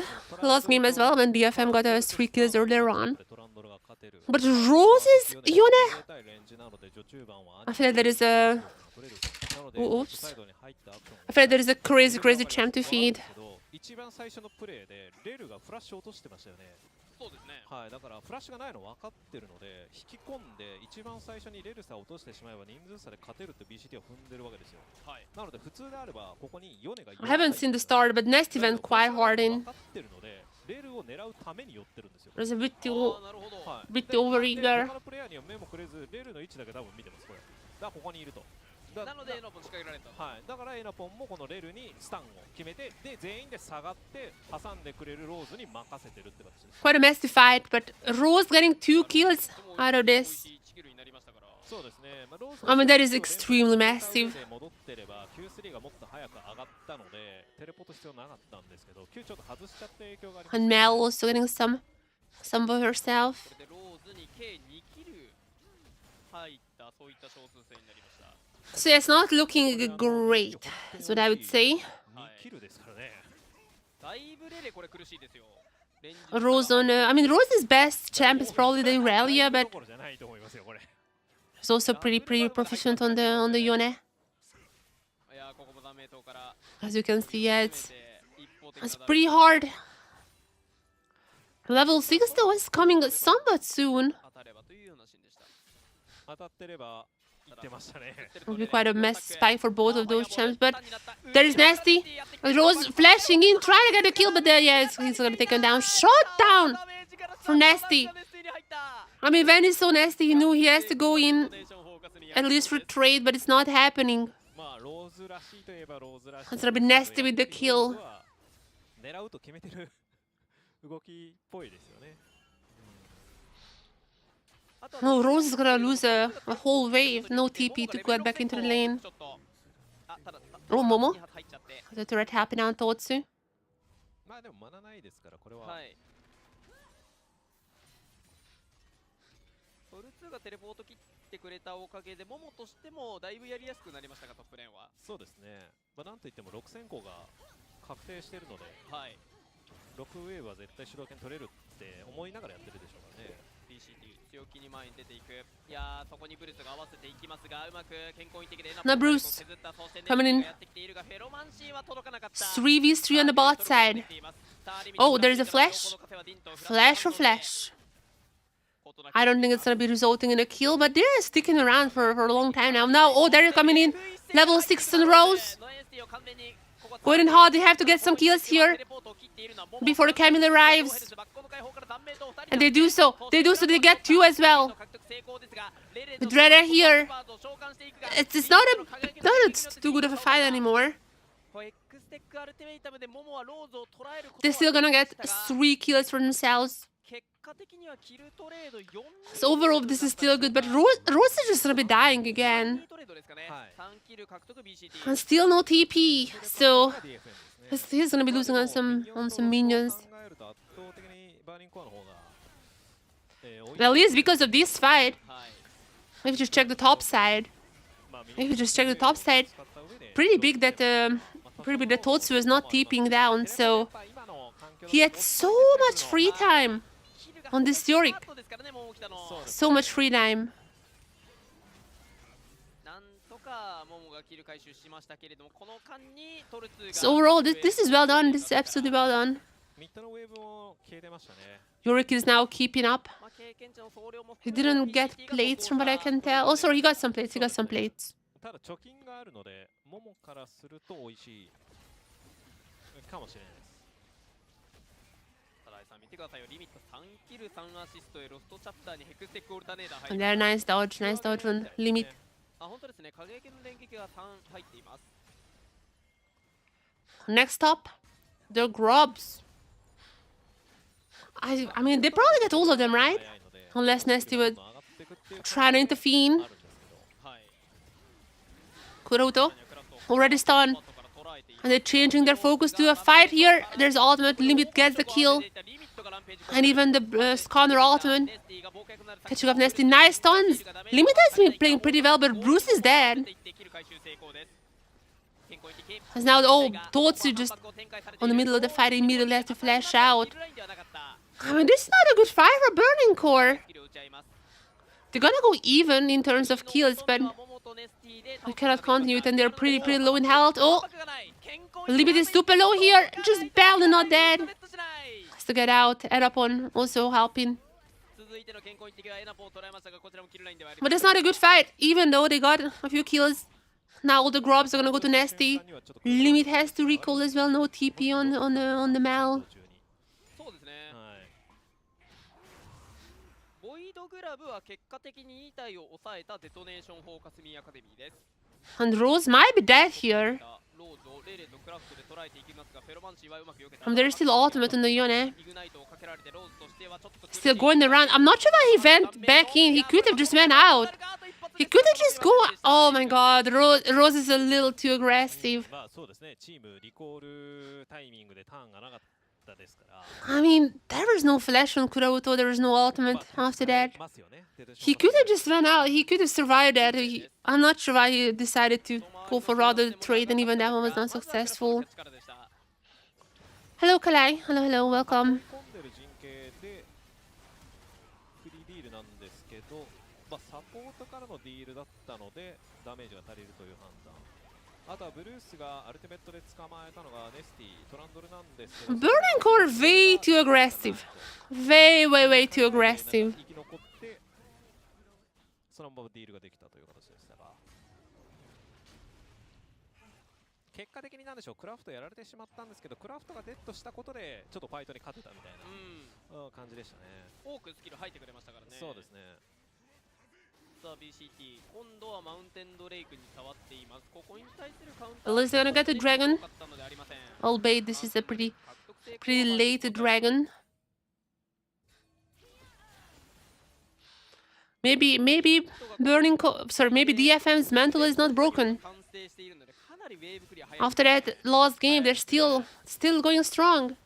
last game as well when DFM got 3 kills earlier on. トランドルが勝てる But Rose is, you know, 対レンジなので序中盤は I feel like there is a, 取れるなので Oops. サイドに入ったアクション I feel like there is a crazy champ to feed. 一番最初のプレーでレルがフラッシュ落としてましたよね。そうですね。はい、だからフラッシュがないの分かってるので、引き込んで一番最初にレルサを落としてしまえば人数差で勝てるって BCT を踏んでるわけですよ。はい。なので普通であればここにヨネが I haven't seen the start, but Nesty went quite hard in. 分かってるので、レールを狙うために寄ってるんですよ。 Was a bit あ too ーなるほど。はい、 bit で over で eager. 他のプレイヤーには目もくれず、レールの位置だけ多分見てます、これ。だからここにいると。なのでエナポン仕掛けられた。はい、だからエナポンもこのレルにスタンを決めて、で全員で下がって挟んでくれるローズに任せてるって形です。 Quite a messy fight, but Rose getting 2 kills out of this. 1キルになりましたから。そうですね、まあ、ローズ I mean, that is extremely massive. で戻ってれば Q3 がもっと早く上がったのでテレポート必要なかったんですけど、Q ちょっと外しちゃって影響があります。 And Mel also getting some for herself. これでローズに計2キル入ったそういった少数制になりました。 So yeah, it's not looking great, is what I would say. 2キルですからね。だいぶレレこれ苦しいですよ。レンジ Rose on, I mean, Rose's best champ is probably the Irelia, but どころじゃないと思いますよこれ。 she's also pretty proficient on the Yone. いやここもダメートから As you can see, yeah, it's 一方的な it's pretty hard. Level 6 though is coming somewhat soon. 当たればというようなシーンでした。当たってれば言ってましたね。 It'll be quite a messy fight for both of those champs, but there is Nasty. Rose flashing in, trying to get a kill, but there, yeah, he's gonna take him down. Shot down for Nasty. I mean, Van is so nasty, he knew he has to go in, at least for trade, but it's not happening. まあローズらしいといえばローズらしい。 It's gonna be nasty with the kill. 狙うと決めてる動きっぽいですよね。 No, Rose is gonna lose a whole wave. No TP to get back into the lane. Oh, Momo. The turret happening on Totsu. まあでもマナないですからこれは。はい。トル2がテレポート切ってくれたおかげで、モモとしてもだいぶやりやすくなりましたが、トップレーンは。そうですね。まあなんといっても6選考が確定しているので、はい。 6ウェーブは絶対主導権取れるって思いながらやってるでしょうからね。 BCT 強気に前に出ていく。いやー、そこにブルースが合わせていきますが、うまく健康的で Now Bruce coming in. 3v3 on the bot side. Oh, there's a flash. Flash or flash? I don't think it's gonna be resulting in a kill, but they're sticking around for a long time now. Now, oh, they're coming in. Level 6 on Rose. Going in hard, they have to get some kills here before the Camille arrives. And they do so. They do so, they get 2 as well. With Redder here, it's not too good of a fight anymore. They're still gonna get 3 kills for themselves. So overall, this is still good, but Rose is just gonna be dying again. And still no TP, so he's gonna be losing on some minions. At least because of this fight. If you just check the top side, pretty big that Totsu is not TPing down, so he had so much free time on this Yorick. So much free time. So overall, this is well done. This is absolutely well done. Yorick is now keeping up. He didn't get plates from what I can tell. Oh, sorry, he got some plates. ただ貯金があるので、モモからすると美味しいかもしれないです。 And there, nice dodge from Limit. Next up, the Grubs. I mean, they probably get all of them, right? Unless Nesty would try to intervene. Kuroto, already stunned. And they're changing their focus to a fight here. There's ultimate. Limit gets the kill. And even the Sconner ultimate. Catching up Nesty. Nice stuns. Limit has been playing pretty well, but Bruce is dead. As now, oh, Totsu just on the middle of the fight immediately has to flash out. I mean, this is not a good fight for Burning Core. They're gonna go even in terms of kills, but we cannot continue it, and they're pretty low in health. Oh, Limit is super low here, just barely not dead. to get out. Erapon also helping. 続いての健康一滴はエナポを捉えましたが、こちらもキルラインではあり But ま it's せん。 not a good fight, even though they got a few kills. Now all the grobs are gonna go to Nesty. Limit has to recall as well. No TP on the Mal. そうですね。はい。ボイドグラブは結果的に2体を抑えたデトネーションフォーカスミアカデミーです。 And Rose might be dead here. ローズをレレとクラフトで捉えていきますが、フェロマンシーはうまく避けた。 And there's still ultimate on the Yone. イグナイトをかけられてローズとしてはちょっと Still going around. I'm not sure why he went back in. He could have just went out. He could have just go. Oh my god, Rose is a little too aggressive. まあそうですね。チームリコールタイミングでターンがなかったですから。 I mean, there was no flash on Kuroto. There was no ultimate after that. He could have just went out. He could have survived that. I'm not sure why he decided to go for rather trade, and even that one was not successful. Hello, Kalai. Hello, hello. Welcome. 込んでる陣形でフリーディールなんですけど、まあ、サポートからのディールだったのでダメージが足りるという判断。あとはブルースがアルティメットで捕まえたのがネスティトランドルなんですけど、 Burning Core way too aggressive. Way too aggressive. 生き残ってそのままディールができたという形でしたが、結果的になんでしょう、クラフトやられてしまったんですけど、クラフトがデッドしたことでちょっとファイトに勝てたみたいな、感じでしたね。多くスキル入ってくれましたからね。そうですね。さあ BCT 今度はマウンテンドレイクに触っています。ここに対するカウン At least they're gonna get the dragon. 多かったのでありません。 Albeit this is a pretty late dragon. Maybe maybe DFM's mantle is not broken. 完成しているのでかなりウェーブクリア早い。 After that lost game, they're still going strong.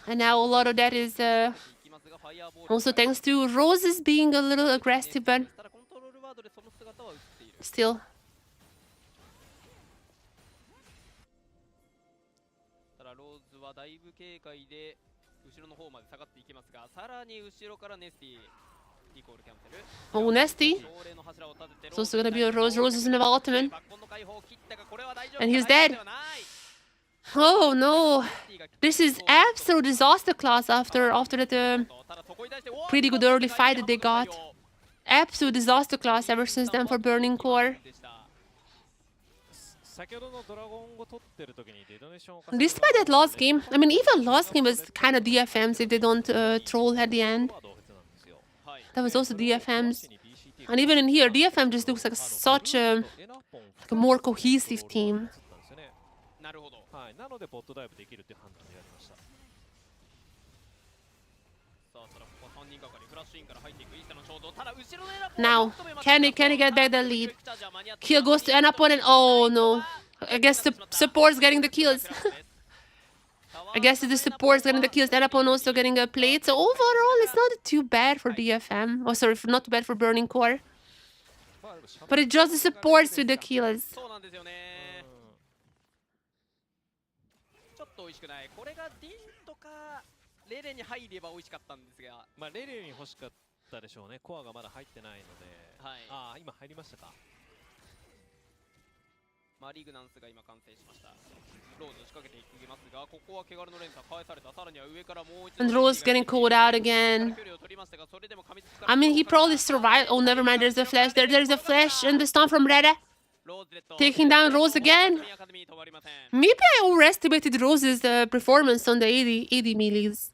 And now a lot of that is also thanks to Roses being a little aggressive, but ただコントロールワードでその姿は映っている。 still. ただローズはだいぶ警戒で後ろの方まで下がっていきますが、さらに後ろからネスティリコールキャンセル。 Oh, Nesty. It's also gonna be a Rose. Rose is an ultimate. And he's dead. Oh no. This is absolute disaster class after that pretty good early fight that they got. Absolute disaster class ever since then for Burning Core. 先ほどのドラゴンを取ってる時にデトネーションを Despite that lost game, I mean, even lost game was kind of DFMs if they don't troll at the end. That was also DFMs. And even in here, DFM just looks like such a more cohesive team. なるほど。はい、なのでボットダイブできるっていう判断になりました。さあ、ただここ3人がかりフラッシュインから入っていくイースタの衝動。ただ後ろのエナポ Now, can he get back the lead? Kill goes to Enapon and oh no. I guess the support's getting the kills. I guess the support's getting the kills. Enapon also getting a plate. So overall, it's not too bad for DFM. Oh, sorry, not too bad for Burning Core. But it's just the supports with the kills. そうなんですよね。ちょっと美味しくない。これがディンとかレレに入れば美味しかったんですが、まあレレに欲しかったでしょうね。コアがまだ入ってないので。はい。ああ、今入りましたか。マリグナンスが今完成しました。ローズ仕掛けていきますが、ここは汚れの連鎖返された。さらには上からもう一度。 And Rose getting called out again. I mean, he probably survived. Oh, never mind. There's a flash. There's a flash and the stun from Reda. Taking down Rose again. Maybe I overestimated Rose's performance on the 80 melees.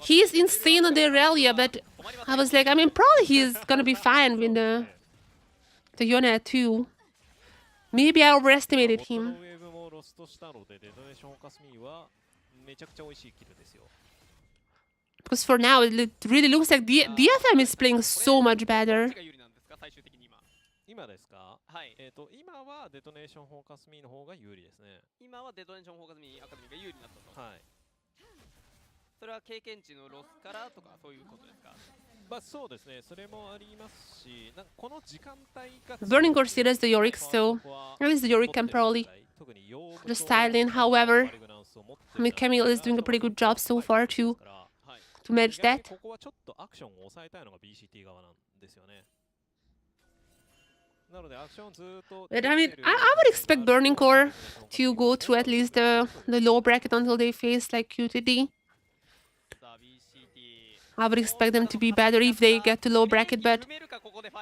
He's insane on the Aurelia, but I was like, I mean, probably he's gonna be fine with the Yone too. Maybe I overestimated him. Because for now, it really looks like DFM is playing so much better. 今ですか？はい。今はデトネーションフォーカスミーの方が有利ですね。今はデトネーションフォーカスミーアカデミーが有利になったと。はい。それは経験値のロスからとかそういうことですか？まあそうですね。それもありますし、なんかこの時間帯が Burning Core still has the Yorick, so at least the Yorick can probably just style in. However, I mean, Camille is doing a pretty good job so far to match that. ここはちょっとアクションを抑えたいのが BCT 側なんですよね。なのでアクションずーっと But I mean, I would expect Burning Core to go through at least the low bracket until they face like QTD. さあ BCT I would expect them to be better if they get to low bracket, but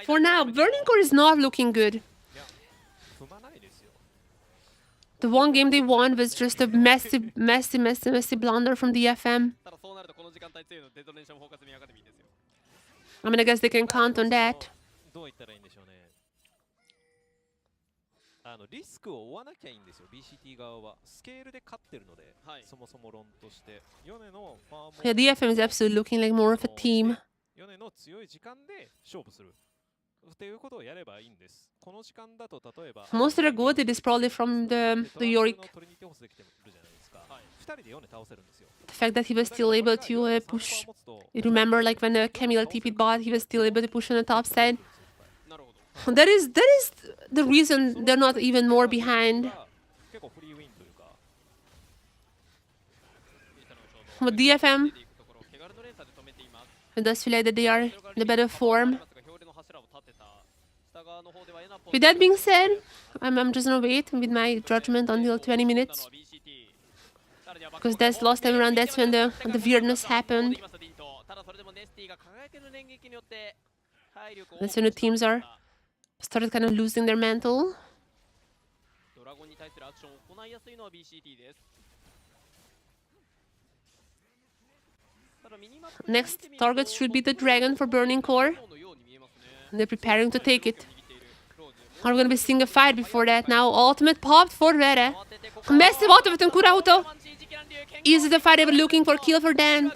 for now, Burning Core is not looking good. いや踏まないですよ The one game they won was just a messy blunder from DFM. ただそうなるとこの時間帯強いのデトネーションフォーカスミアカデミーですよ I mean, I guess they can count on that. どう言ったらいいんでしょうねリスクを負わなきゃいいんですよ BCT 側はスケールで勝ってるので、はいそもそも論としてヨネのファーも Yeah, DFM is absolutely looking like more of a team. ヨネの強い時間で勝負するっていうことをやればいいんですこの時間だと例えば Most of their good it is probably from the Yorick. トリニティホースできてるじゃないですか、2人でヨネ倒せるんですよ The fact that he was still able to push. You remember, like when Camille TP'd bot, he was still able to push on the top side. なるほど That is the reason they're not even more behind. 結構フリーウィンというか But DFM, it does feel like that they are in a better form. With that being said, I'm just gonna wait with my judgment until 20 minutes. Because that's last time around, that's when the weirdness happened. That's when the teams are started kind of losing their mantle. ドラゴンに対するアクションを行いやすいのは BCT です Next target should be the dragon for Burning Core. And they're preparing to take it. Are we gonna be seeing a fight before that now? Ultimate popped for Rere. Massive ultimate on Kurauto. Is the fight ever looking for kill for Dan?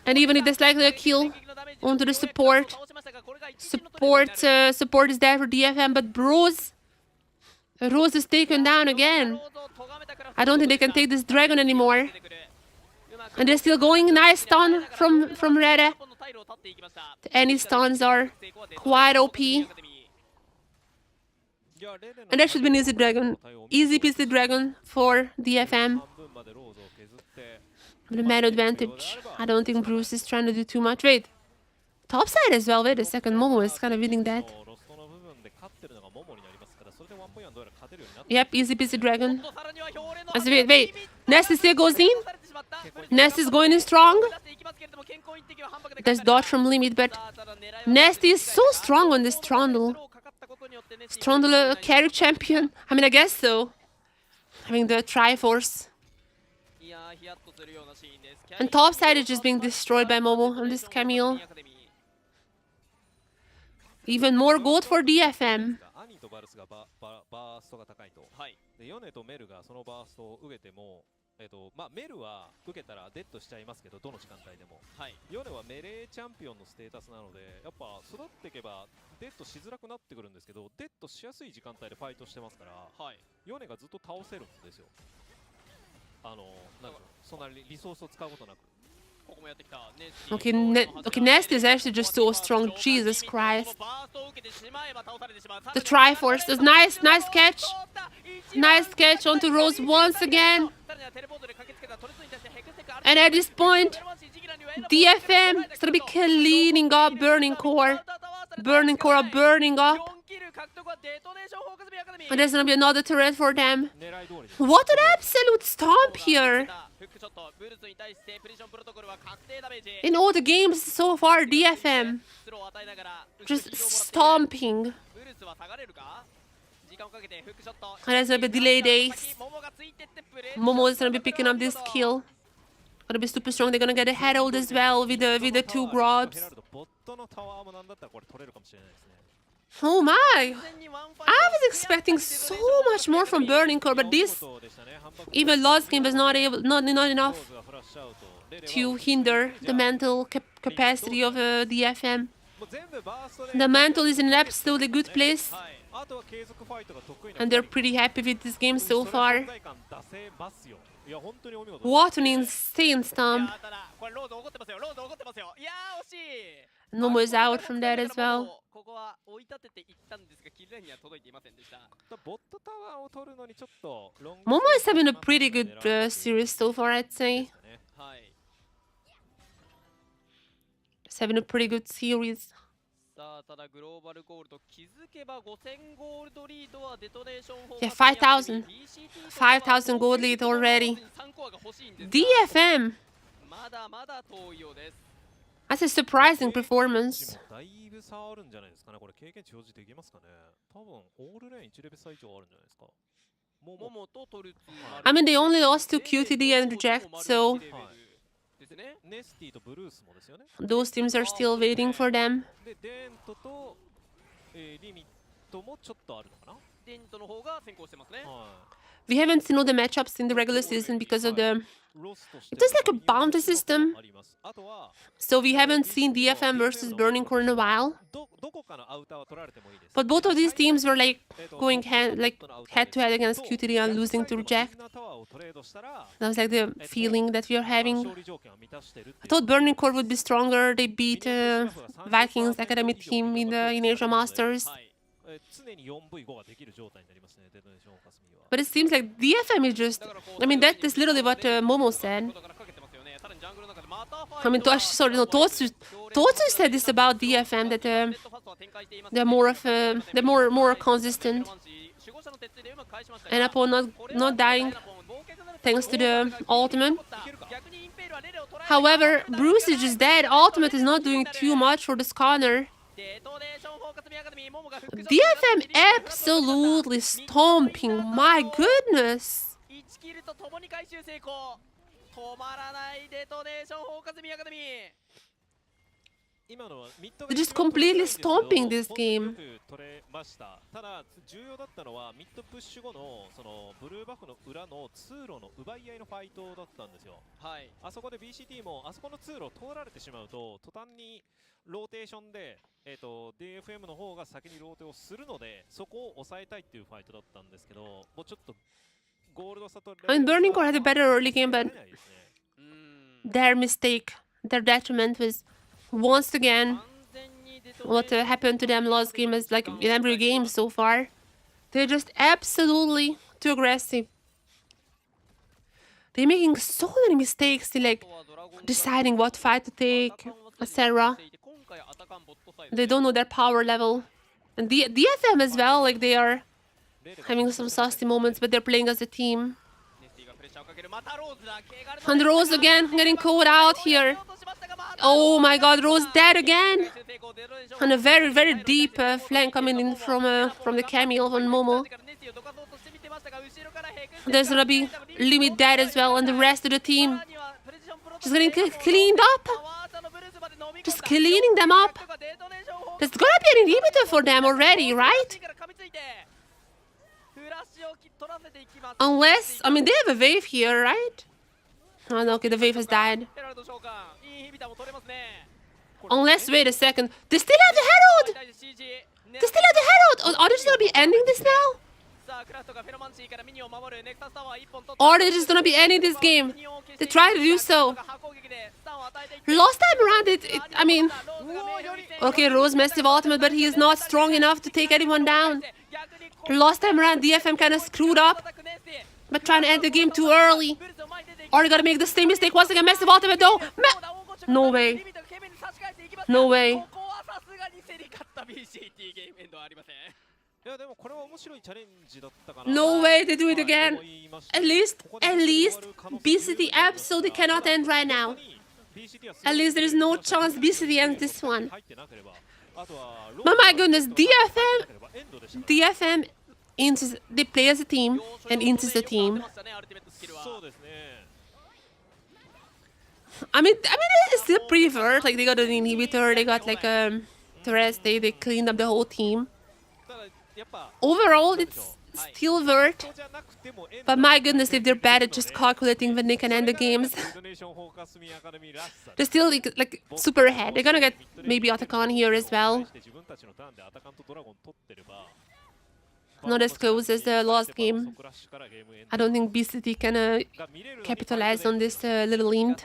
And even if there's likely a kill onto the support. Support is there for DFM, but Rose is taken down again. I don't think they can take this dragon anymore. And they're still going. Nice stun from Rere. Any stuns are quite OP. And that should be an easy dragon. Easy peasy dragon for DFM. With a man advantage. I don't think Bruce is trying to do too much. Wait. Top side as well. Wait a second. Momo is kind of winning that. Yep, easy peasy dragon. Wait. Nest still goes in. Nest is going in strong. There's dodge from limit, but Nest is so strong on this Trundle. Trundle a carry champion? I mean, I guess so. Having the Triforce. And top side is just being destroyed by Momo on this Camille. Even more gold for DFM. 兄とバルスがバーストが高いと、でヨネとメルがそのバーストを受けても、メルは受けたらデッドしちゃいますけど、どの時間帯でも、ヨネはメレーチャンピオンのステータスなので、やっぱ育っていけばデッドしづらくなってくるんですけど、デッドしやすい時間帯でファイトしてますから、ヨネがずっと倒せるんですよ。なんかそんなリソースを使うことなく。Okay, Nest is actually just so strong. Jesus Christ. The Triforce. Nice catch. Nice catch onto Rose once again. And at this point, DFM is going to be cleaning up Burning Core. Burning Core are burning up. And there's going to be another turret for them. What an absolute stomp here. In all the games so far, DFM just stomping. And there's gonna be delayed ace. Momo is gonna be picking up this kill. Gonna be super strong. They're gonna get a herald as well with the two grabs. Oh my! I was expecting so much more from Burning Core, but this even last game was not enough to hinder the mental capacity of DFM. The mantle is in an absolutely good place, and they're pretty happy with this game so far. What an insane stomp! Momo is out from that as well. Momo is having a pretty good series so far, I'd say. He's having a pretty good series. さあただグローバルゴールド気づけば5000ゴールドリードはデトネーション砲 Yeah, 5,000. 5,000 gold lead already. DFM. まだまだ遠いようです。 That's a surprising performance. だいぶ差あるんじゃないですかね。これ経験値表示できますかね。多分オールレーン1レベル差以上あるんじゃないですか。モモとトルツ I mean, they only lost to QTD and Reject, so ですね。ネスティとブルースもですよね。 those teams are still waiting for them. で、デーントと、リミットもちょっとあるのかな。デントの方が先行してますね。は We haven't seen all the matchups in the regular season because of the... い。ロスとして It was like a bounty system. あります。あとは So we haven't seen DFM versus Burning Core in a while. どこかのアウターは取られてもいいです。 But both of these teams were like going head to head against QTD and losing to Reject. タワーをトレードしたら That was like the feeling that we are having. 勝利条件を満たしてるっていう I thought Burning Core would be stronger. They beat Vikings Academy team in Asia Masters. はい。常に 4V5 ができる状態になりますね。デトネーションフォーカスミは。 But it seems like DFM is just... I mean, that is literally what Momo said. I mean, sorry, no, Totsu said this about DFM, that they're more consistent. And upon not dying, thanks to the ultimate. However, Bruce is just dead. Ultimate is not doing too much for this corner. DFM absolutely stomping. My goodness. 1キルとともに回収成功。止まらないデトネーションフォーカスミアカデミー。今のはミッド They're just completely stomping this game. 取れました。ただ重要だったのはミッドプッシュ後のそのブルーバフの裏の通路の奪い合いのファイトだったんですよ。はい。あそこで BCT もあそこの通路を通られてしまうと途端にローテーションでDFM の方が先にローテをするのでそこを抑えたいっていうファイトだったんですけど、もうちょっとゴールド差と I mean, Burning Core had a better early game, but their mistake, their detriment was once again what happened to them last game is like in every game so far. They're just absolutely too aggressive. They're making so many mistakes in like deciding what fight to take, etc. They don't know their power level. And DFM as well, like they are having some saucy moments, but they're playing as a team. And Rose again getting caught out here. Oh my god, Rose dead again. And a very, very deep flank coming in from the cameo on Momo. There's gonna be Limit dead as well, and the rest of the team just getting cleaned up. Just cleaning them up. There's gonna be an inhibitor for them already, right? Unless, I mean, they have a wave here, right? Oh no, okay, the wave has died. Unless, wait a second, they still have the Herald! They still have the Herald! Are they just gonna be ending this now? Or are they just gonna be ending this game? They try to do so. Last time around, I mean... Okay, Rose massive ultimate, but he is not strong enough to take anyone down. Last time around, DFM kind of screwed up by trying to end the game too early. Are they gonna make the same mistake once again? Massive ultimate though? No way. No way. No way they do it again. At least, BCT absolutely cannot end right now. At least there is no chance BCT ends this one. But my goodness, DFM, they play as a team and Int is a team. I mean, it's still pretty vert. Like they got an inhibitor, they got like the rest. They cleaned up the whole team. Overall, it's still vert. But my goodness, if they're bad at just calculating when they can end the games, they're still like super ahead. They're gonna get maybe Otacon here as well. Not as close as the last game. I don't think BCT can capitalize on this little int.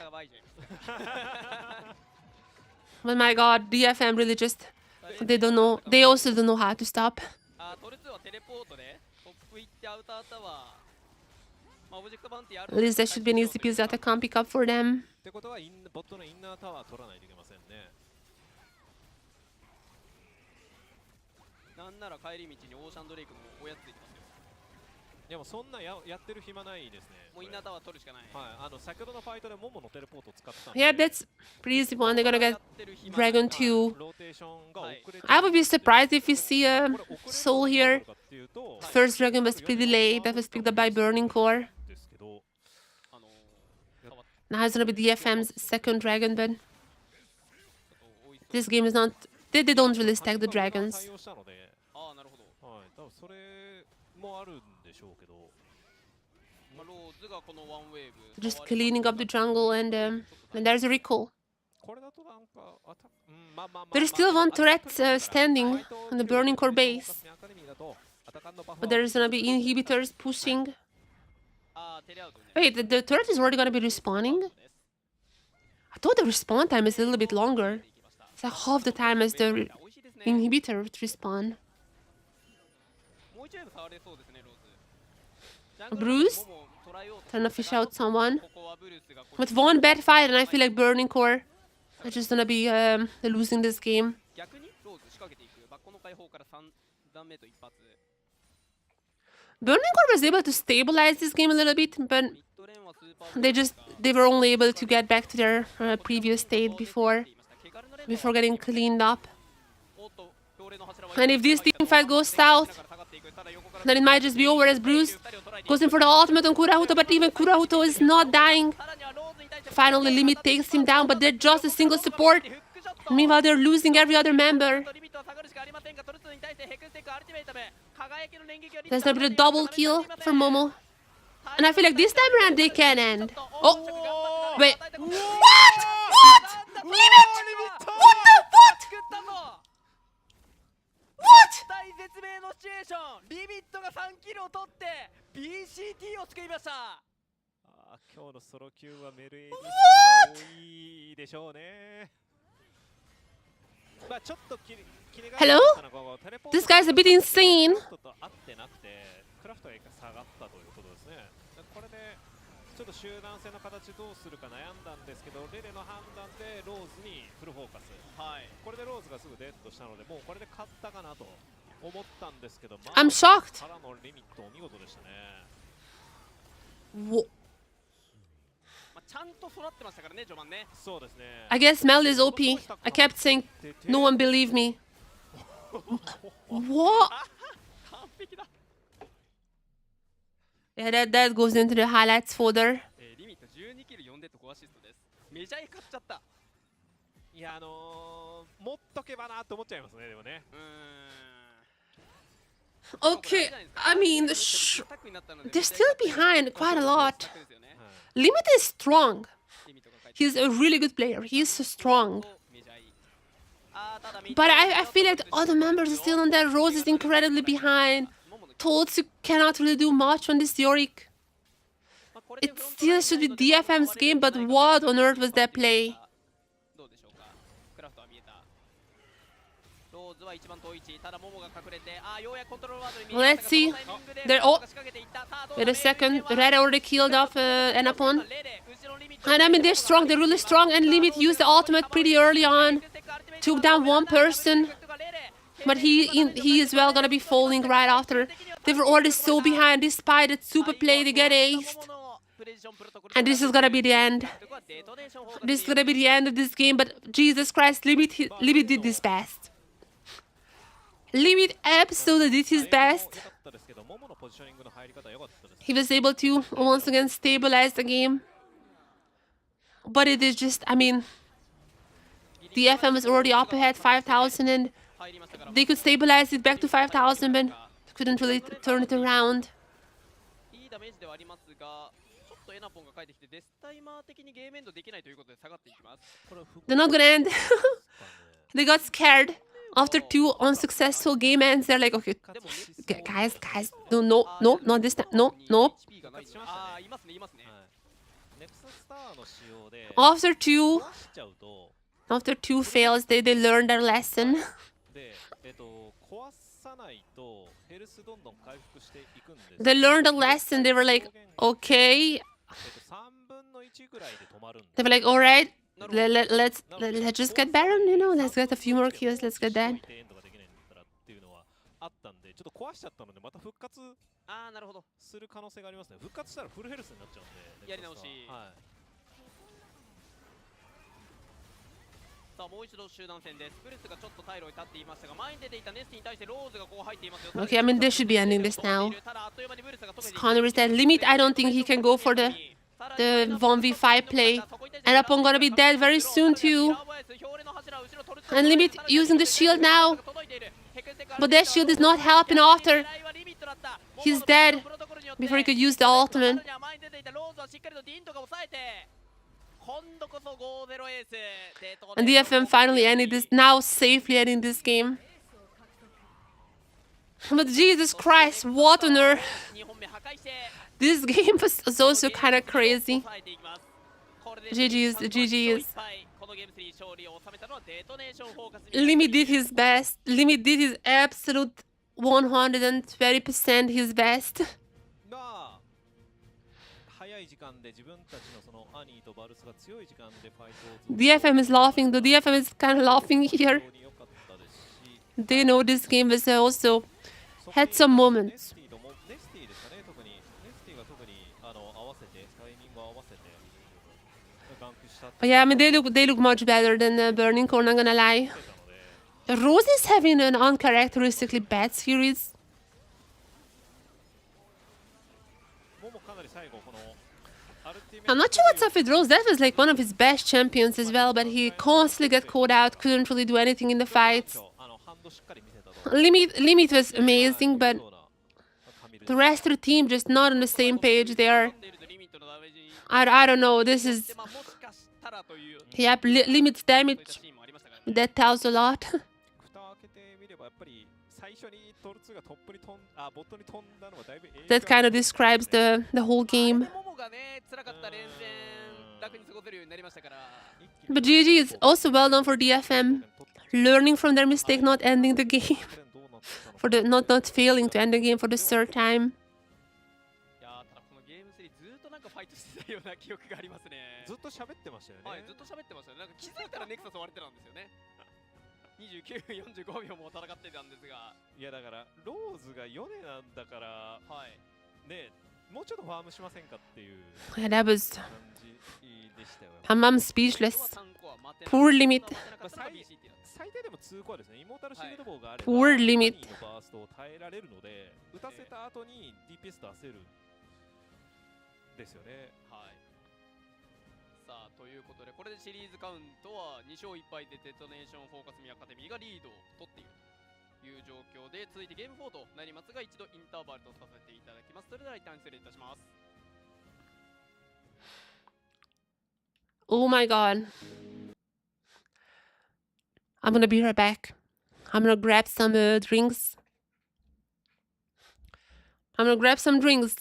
But my god, DFM really just... They don't know. They also don't know how to stop. At least that should be an easy piece that I can't pick up for them. なんなら帰り道にオーシャンドレイクのおやつついてますよ。でもそんなやってる暇ないですね。もうインナータワー取るしかない。はい、先ほどのファイトでモモのテレポートを使ってたんで。 Yeah, that's pretty easy one. They're gonna get Dragon 2. ローテーションが遅れて I would be surprised if we see a Soul here. First Dragon was pretty late. That was picked up by Burning Core. ですけど、あの変わっ Now it's gonna be DFM's second Dragon, but たと多いそう。 this game is not. They don't really stack the dragons. 対応したので、ああなるほど。はい、多分それもあるんでしょうけど、まあローズがこのワンウェーブ。 Just cleaning up the jungle, and there's a recall. これだとなんかまあまあまあ There is still one turret standing on the Burning Core base, but there's gonna be inhibitors pushing. ああテレアウトね。 Wait, the turret is already gonna be respawning? I thought the respawn time is a little bit longer. It's like half the time as the 美味しいですね。 inhibitor to respawn. もう一ウェーブ触れそうですねローズ。ジャングル Bruce もも捉えようと trying to fish out someone. ここはブルースがこう With one bad fight, and I feel like Burning Core are just gonna be losing this game. 逆にローズ仕掛けていく。バッコの解放から3段目と一発。 Burning Core was able to stabilize this game a little bit, but ミッドレーンはスーパー they were only able to get back to their previous state before getting cleaned up. And if this team fight goes south, then it might just be over as Bruce goes in for the ultimate on Kurahuto, but even Kurahuto is not dying. Finally, Limit takes him down, but they're just a single support. Meanwhile, they're losing every other member. There's gonna be a double kill for Momo. And I feel like this time around they can end. Oh! Wait. What? What? Limit! What the? What? What? 大絶命のシチュエーション。リミットが3キルを取って BCT を救いました。今日のソロ級はメルエディスが多いでしょうね。まあちょっと切りが Hello? This guy's a bit insane. ちょっと合ってなくてクラフトが下がったということですね。これでちょっと集団戦の形どうするか悩んだんですけど、レレの判断でローズにフルフォーカス。はい。これでローズがすぐデッドしたので、もうこれで勝ったかなと思ったんですけど、I'm shocked. からのリミットお見事でしたね。 Whoa. ちゃんと育ってましたからね序盤ね。そうですね。 I guess Mel is OP. I kept saying no one believed me. What? 完璧だ。 Yeah, that goes into the highlights folder. リミット12キル4デッド5アシストです。メジャー勝っちゃった。いや持っとけばなと思っちゃいますねでもね。Okay, I mean, they're still behind quite a lot. Limit is strong. He's a really good player. He's so strong. But I feel like the other members are still on that. Rose is incredibly behind. Totsu cannot really do much on this Yorick. It still should be DFM's game, but what on earth was that play? Let's see. Wait a second. Red already killed off Enapon. And I mean, they're strong. They're really strong. And Limit used the ultimate pretty early on. Took down one person. But he is well gonna be falling right after. They were already so behind. Despite that super play, they get aced. And this is gonna be the end. This is gonna be the end of this game. But Jesus Christ, Limit did his best. Limit absolutely did his best. He was able to once again stabilize the game. But it is just, I mean, the FM was already up ahead 5,000 and they could stabilize it back to 5,000 but couldn't really turn it around. They're not gonna end. They got scared. After 2 unsuccessful game ends, they're like, okay, guys, no, not this time, no. After two fails, they learned their lesson. They learned a lesson. They were like, okay. They were like, all right, let's just get Baron, you know, let's get a few more kills, let's get that. あったんでちょっと壊しちゃったのでまた復活ああなるほど。する可能性がありますね。復活したらフルヘルスになっちゃうんでやり直しはい。さあもう一度集団戦です。ブルスがちょっと退路に立っていましたが、前に出ていたネスティに対してローズがこう入っていますよ。 Okay, I mean, they should be ending this now. ただあっという間にブルスが解けていく。 Connor is dead. Limit, I don't think he can go for the 1v5 play. And Upon gonna be dead very soon too. And Limit using the shield now. But that shield is not helping after. He's dead before he could use the ultimate. And DFM finally ending this, now safely ending this game. But Jesus Christ, what on earth? This game was also kind of crazy. GG's, GG's. Limit did his best. Limit did his absolute 120% his best. が早い時間で自分たちのそのアニーとバルスが強い時間でファイトを DFM is laughing. The DFM is kind of laughing here. 非常に良かったですし They know this game was also had some moments. ネスティですかね。特にネスティが特に合わせてタイミングを合わせてガンクしたって But yeah, I mean, they look much better than Burning Core, not gonna lie. たので Rose is having an uncharacteristically bad series. もうかなり最後このアルティメ I'm not sure what's up with Rose. That was like one of his best champions as well, but he constantly got caught out, couldn't really do anything in the fights. ハンドしっかり見せたと Limit was amazing, but the rest of the team just not on the same page. They are, I don't know, this is, yep, Limit's damage, that tells a lot. 蓋を開けてみればやっぱり最初にトル2がトップに飛んボットに飛んだのはだいぶ影響 That kind of describes the whole game. But GG is also well done for DFM, learning from their mistake, not ending the game, for the not failing to end the game for the third time. いやーただこのゲーム3ずっとなんかファイトしてたような記憶がありますね。ずっと喋ってましたよね。はいずっと喋ってましたね。なんか気づいたらネクサス終われてたんですよね。29分45秒も戦ってたんですが、いやだからローズがヨネなんだからはいねもうちょっとファームしませんかっていう Yeah, that was, 感じでしたよ。 I'm speechless. Poor Limit. まあ最低でも2コアですね。イモータルシールドボーがあれば、 Poor Limit. アニーのバーストを耐えられるので、打たせた後に DPS 出せるですよね。はい。さあということでこれでシリーズカウントは2勝1敗でデトネーションフォーカスミアカデミーがリードを取っているという状況で、続いてゲーム4となりますが一度インターバルとさせていただきます。それでは一旦失礼いたします。 Oh my god. I'm gonna be right back. I'm gonna grab some drinks. I'm gonna grab some drinks.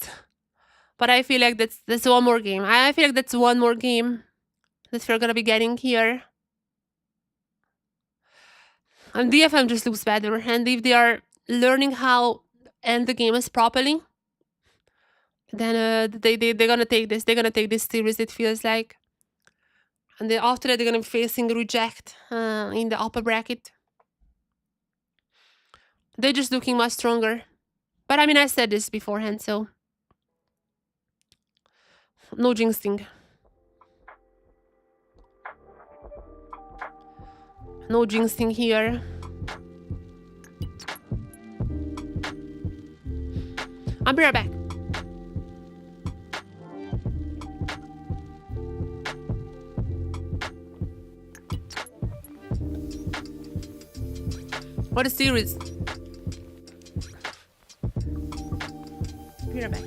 But I feel like that's one more game. I feel like that's one more game that we're gonna be getting here. And DFM just looks better. And if they are learning how end the games properly, then they're gonna take this. They're gonna take this series, it feels like. And then after that, they're gonna be facing Reject in the upper bracket. They're just looking much stronger. But I mean, I said this beforehand, so no jinxing. No jinxing here. I'll be right back. What a series. Be right back.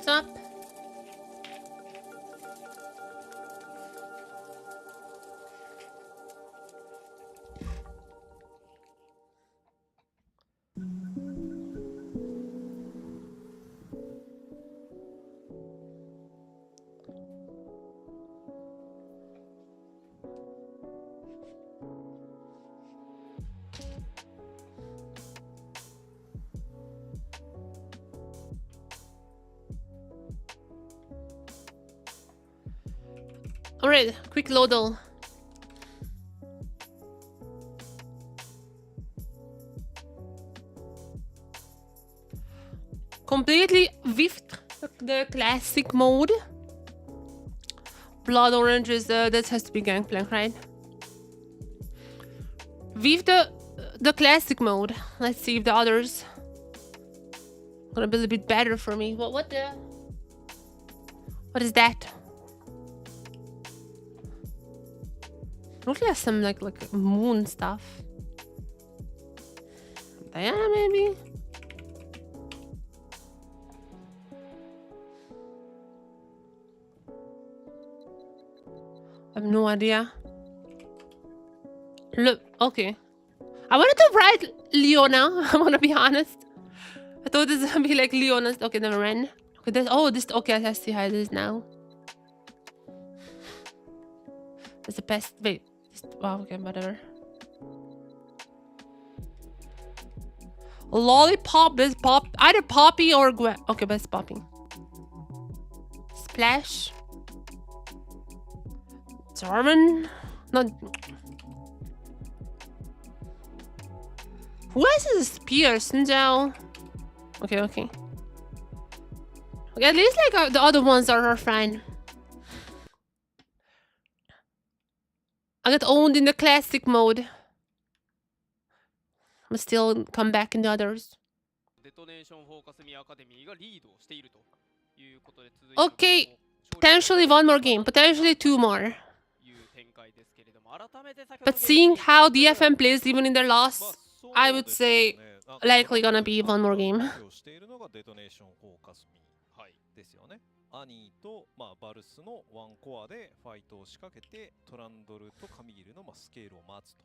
Up. Alright, quick loadle. Completely whiffed the classic mode. Blood orange is that has to be Gangplank, right? Whiffed the classic mode. Let's see if the others Gonna be a little bit better for me. What the? What is that? Looks like some like moon stuff. Diana maybe? I have no idea. Look, okay. I wanted to write Leona. I'm gonna be honest. I thought this was gonna be like Leona's. Okay, never mind. Okay, this. Okay, I see how it is now. It's the best. Wait. Wow. Okay, whatever. Lollipop. Best pop. Either Poppy or Gwen. Okay, best Poppy. Splash. Jarman. Not. Who else is a spear? Sinjao. Okay. Okay, at least like the other ones are fine. I got owned in the classic mode. But still come back in the others. Okay, potentially one more game, potentially two more. But seeing how DFM plays even in their loss, I would say likely gonna be one more game. アニーと、バルスのワンコアでファイトを仕掛けてトランドルとカミールの、スケールを待つと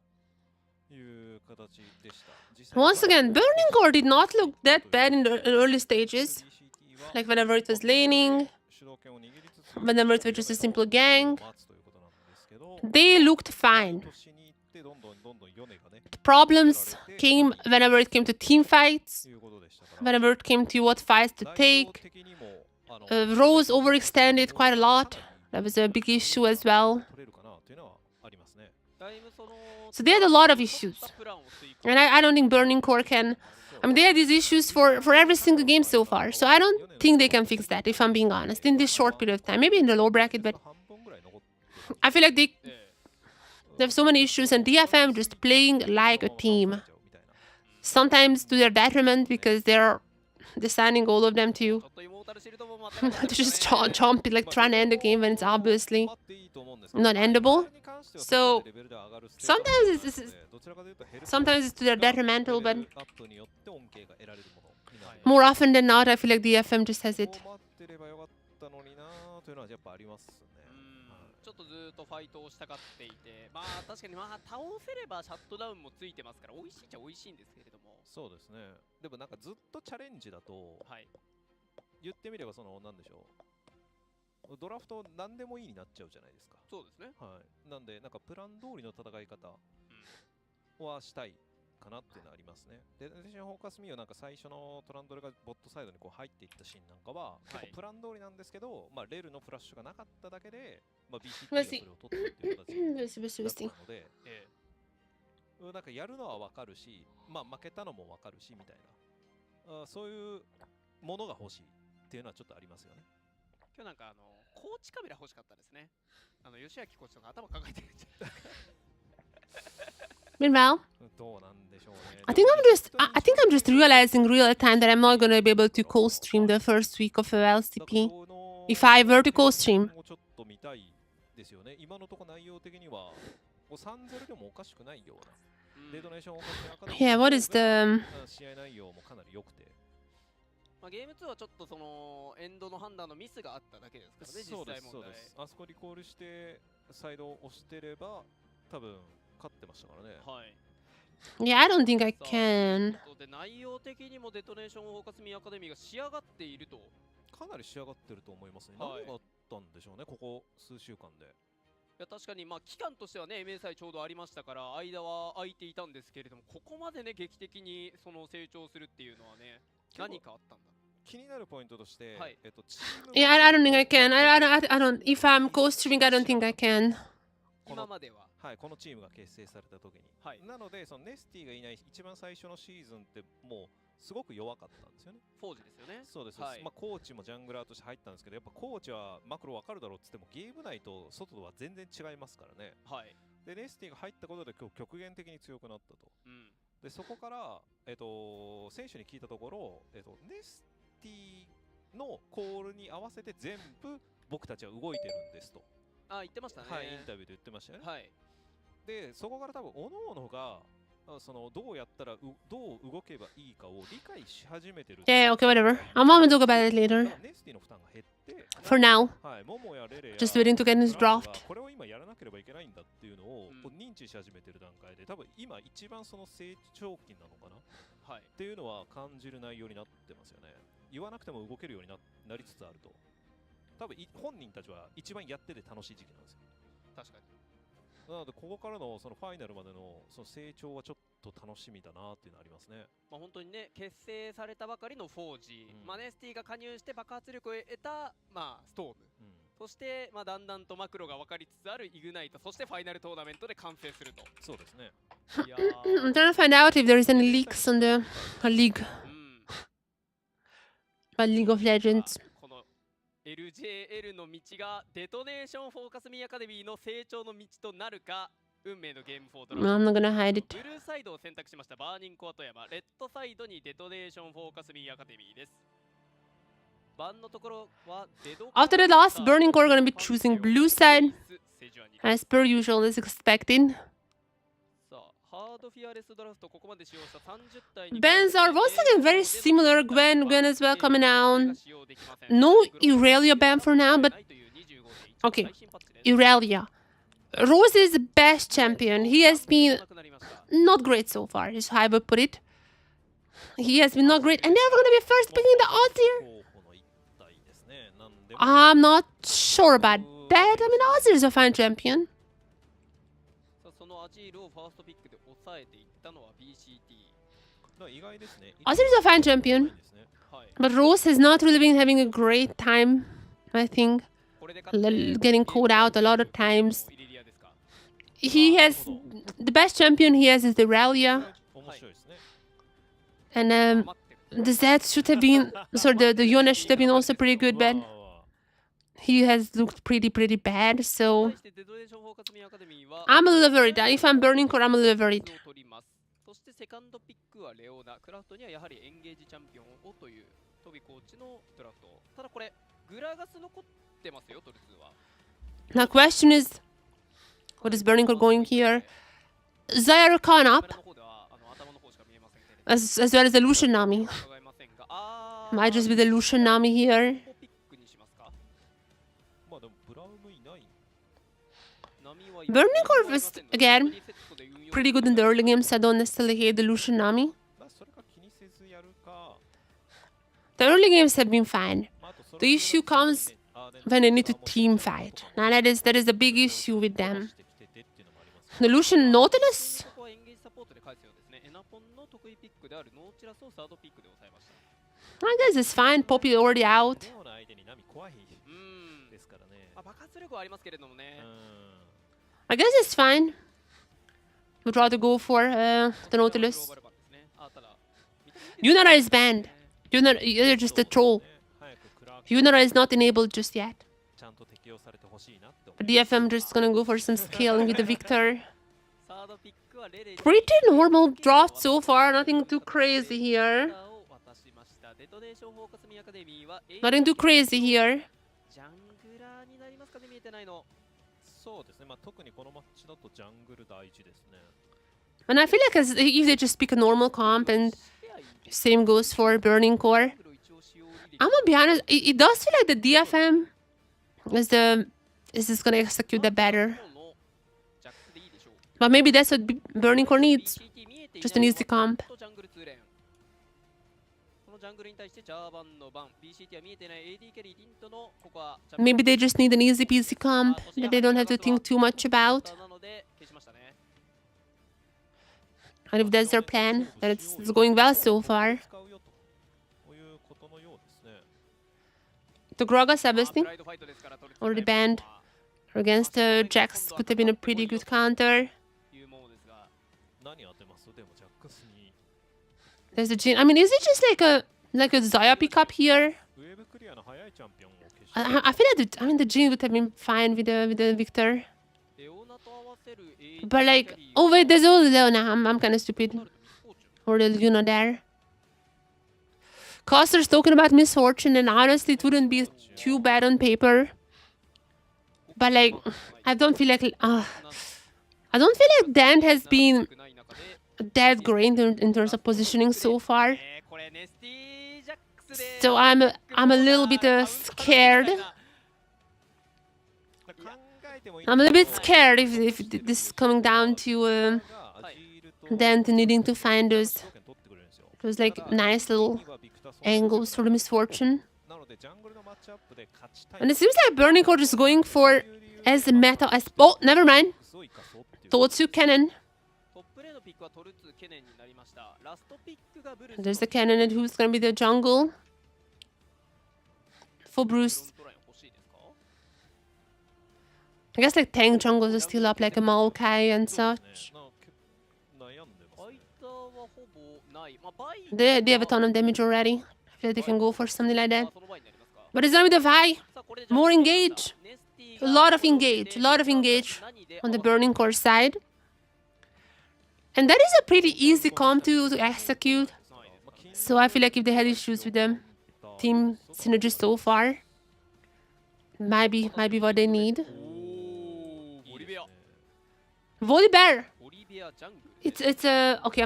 いう形でした。 Once again, Burning Core did not look that bad in the early stages. Like whenever it was laning, whenever it was just a simple gang, they looked fine. The problems came whenever it came to team fights, whenever it came to what fights to take. Rose overextended quite a lot. That was a big issue as well. So they had a lot of issues. And I don't think Burning Core can... I mean, they had these issues for every single game so far. So I don't think they can fix that, if I'm being honest, in this short period of time. Maybe in the low bracket, but... I feel like they have so many issues, and DFM just playing like a team. Sometimes to their detriment, because they're designing all of them to just chomp, like trying to end the game when it's obviously not endable. So sometimes it's to their detrimental, but more often than not, I feel like the DFM just has it. ちょっとずっとファイトをしたがっていて、確かに倒せればシャットダウンもついてますから美味しいっちゃ美味しいんですけれども。そうですね。でもなんかずっとチャレンジだと、言ってみればなんでしょう。ドラフト何でもいいになっちゃうじゃないですか。そうですね。はい。なんでなんかプラン通りの戦い方はしたいかなっていうのはありますね。で、私のフォーカスミーはなんか最初のトランドルがボットサイドにこう入っていったシーンなんかは、結構プラン通りなんですけど、レルのフラッシュがなかっただけで、BCT がそれを取ったっていう形だったので、なんかやるのはわかるし、負けたのもわかるしみたいな、そういうものが欲しいっていうのはちょっとありますよね。今日なんかコーチカメラ欲しかったですね。吉明コーチとか頭抱えてるんじゃない。Meanwhile, I think I'm just realizing real time that I'm not gonna be able to co-stream the first week of LCP. If I were to co-stream. Yeah, what is the... ゲーム2はちょっとエンドの判断のミスがあっただけですからね、実際問題。あそこリコールしてサイドを押してれば多分勝ってましたからね。はい。Yeah, I don't think I can. 内容的にもデトネーションフォーカスミーアカデミーが仕上がっていると。かなり仕上がってると思いますね。何があったんでしょうね、ここ数週間で。いや確かに期間としてはね MSI ちょうどありましたから間は空いていたんですけれども、ここまでね劇的に成長するっていうのはね何かあったんだ。気になるポイントとして、Yeah, I don't think I can. I don't. If I'm co-streaming, I don't think I can. 今までは。はい、このチームが結成された時に。なのでネスティがいない一番最初のシーズンってもうすごく弱かったんですよね。フォージですよね。そうです。コーチもジャングラーとして入ったんですけど、やっぱコーチはマクロ分かるだろうっつってもゲーム内と外とは全然違いますからね。はい。でネスティが入ったことで今日極限的に強くなったと。でそこから選手に聞いたところネスティのコールに合わせて全部僕たちは動いてるんですと、あ、言ってましたね。はい、インタビューで言ってましたよね。はい。でそこから多分各々がそのどうやったらどう動けばいいかを理解し始めてる。 Yeah, okay, whatever. I'm gonna talk about it later. ネスティの負担が減って For now, はい、モモやレレや just waiting to get in his ブラウンが draft. これを今やらなければいけないんだっていうのをうんこう認知し始めてる段階で、多分今一番その成長期なのかなっはい。ていうのは感じる内容になってますよね。言わなくても動けるようになりつつあると。多分本人たちは一番やってて楽しい時期なんですよ。確かに。なのでここからのそのファイナルまでのその成長はちょっと楽しみだなっていうのはありますね。まあ本当にね、結成されたばかりのフォージ、うんまあネスティが加入して爆発力を得た、まあストーム。うんそして、まあ、だんだんとマクロが分かりつつあるイグナイト、そしてファイナルトーナメントで完成すると。そうですね。いや I'm trying to find out if there is any leaks on the league, うん、 by League of Legends. この LJL の道がデトネーションフォーカスミーアカデミーの成長の道となるか、運命のゲーム4ドラ I'm not gonna hide it. ブルーサイドを選択しましたバーニンコア富山、レッドサイドにデトネーションフォーカスミーアカデミーです。番のところはデド After the loss, Burning Core are gonna be choosing blue side, as per usual, as expected. さあハードフィアレスドラフトここまで使用した30体に Bans are once again very similar. Gwen as well coming down. No Irelia ban for now, but okay, Irelia. Rose is the best champion. He has been not great so far, is how I would put it. He has been not great, and they're gonna be first picking the odds here. 候補の一体ですね。なんでも I'm not sure about that. I mean, Ozzy is a fine champion. さあそのアジールをファーストピックで抑えていったのは BCT。意外ですね。 Ozzy is a fine champion, ですね。はい。 but Rose has not really been having a great time, I think. これで勝って Getting called out a lot of times. イリリアですか。 He has the best champion he has is the Irelia, 面白いですね。 and 待ってる。 the Zed should have been, sorry, the Yona should have been also pretty good, but わ he has looked pretty bad. So 対してデトネーションフォーカスミーアカデミーは I'm a little worried. If I'm Burning Core, I'm a little worried. を取ります。そしてセカンドピックはレオナ、クラフトにはやはりエンゲージチャンピオンをというトビコーチのドラフト。ただこれグラガス残ってますよ、トル2は。 Now, question is, what is Burning Core going here? Zyra Khan カ up, メラの方では頭の方しか見えませんけれど。 as well as the Lucian Nami. 伺いませんが、Might just be the Lucian Nami here. ピックにしますか。まあでもブラウムいない。 Burning Core was, again, pretty good in the early games. I don't necessarily hate the Lucian Nami. まあそれか気にせずやるか。 The early games have been fine. まああとそれ The issue comes when they need to team fight. Now that is a big issue with them. してきててっていうのもありますよ The Lucian Nautilus? ここはエンゲージサポートで返すようですね。エナポンの得意ピックであるノーチラスをサードピックで抑えました。 I guess it's fine. Poppy already out. レオナ相手にナミ怖いうん。ですからね。まあ、爆発力はありますけれどもうね。ん。 I guess it's fine. Would rather go for the Nautilus. グローバル版ですね。あ、ただ見て Yunara is banned. Yunara, you're just a troll. 早くクラーク Yunara is not enabled just yet. ちゃんと適用されてほしいなって思 But DFM just gonna go for some scaling with the Victor. サードピックはレレに Pretty normal draft so far. Nothing too crazy here. を渡しました。デトネーションフォーカスミーアカデミーは Nothing too crazy here. ジャングラーになりますかね、見えてないの。そうですね。まあ特にこのマッチだとジャングル大事ですね。 And I feel like if they just pick a normal comp and same goes for Burning Core. I'm gonna be honest, it does feel like the DFM is just gonna execute that better. But maybe that's what Burning Core needs. Just an easy comp. ジャングル2レーン。このジャングルに対してジャーバンの番、BCT は見えてない AD キャリーディントのここは Maybe they just need an easy peasy comp that they don't have to think too much about. なので消しましたね。 And if that's their plan, then it's going well so far. 使うよということのようですね。 The Groga Sebastian プライドファイトですから、トル already banned against Jax could have been a pretty good counter. いうものですが、何当てますでもジャックスに There's the Jin. I mean, is it just like a Zaya pickup here? ウェーブクリアの早いチャンピオンを消し I feel like I mean the Jin would have been fine with the Victor. レオナと合わせる AD But like, キャリー oh wait, there's only Leona. I'm kind of stupid. となるとミスフォーチュン Or the Luna there. Coster's talking about misfortune, and honestly, it wouldn't be too bad on paper. But like, I don't feel like Dant has been that great in terms of positioning so far. So I'm a little bit scared. I'm a little bit scared if this is coming down to Dant needing to find those like nice little angles for the misfortune. And it seems like Burning Court is going for as meta as never mind. Totsu Cannon. There's the cannon, and who's gonna be the jungle for Bruce? I guess like tank jungles are still up, like a Maokai and such. They have a ton of damage already. I feel like they can go for something like that. But it's gonna be the Vi. More engage. A lot of engage on the Burning Core side. And that is a pretty easy comp to execute. So I feel like if they had issues with the team synergy so far, might be what they need. Volibear. It's a okay.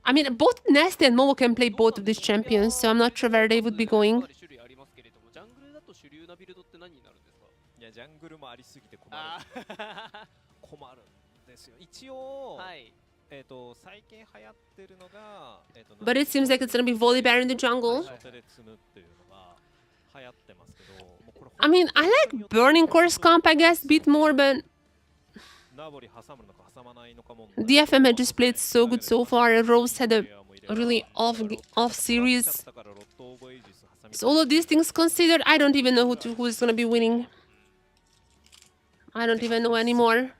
I mean, both Nasty and Momo can play both of these champions, so I'm not sure where they would be going. ジャングルもありすぎて困るんですよ。一応、最近流行ってるのが、But it seems like it's gonna be Volibear in the jungle. I mean, I like Burning Core's comp, I guess, a bit more, but DFMA just played so good so far. Rose had a really off series. So all of these things considered, I don't even know who's gonna be winning. I don't even know anymore.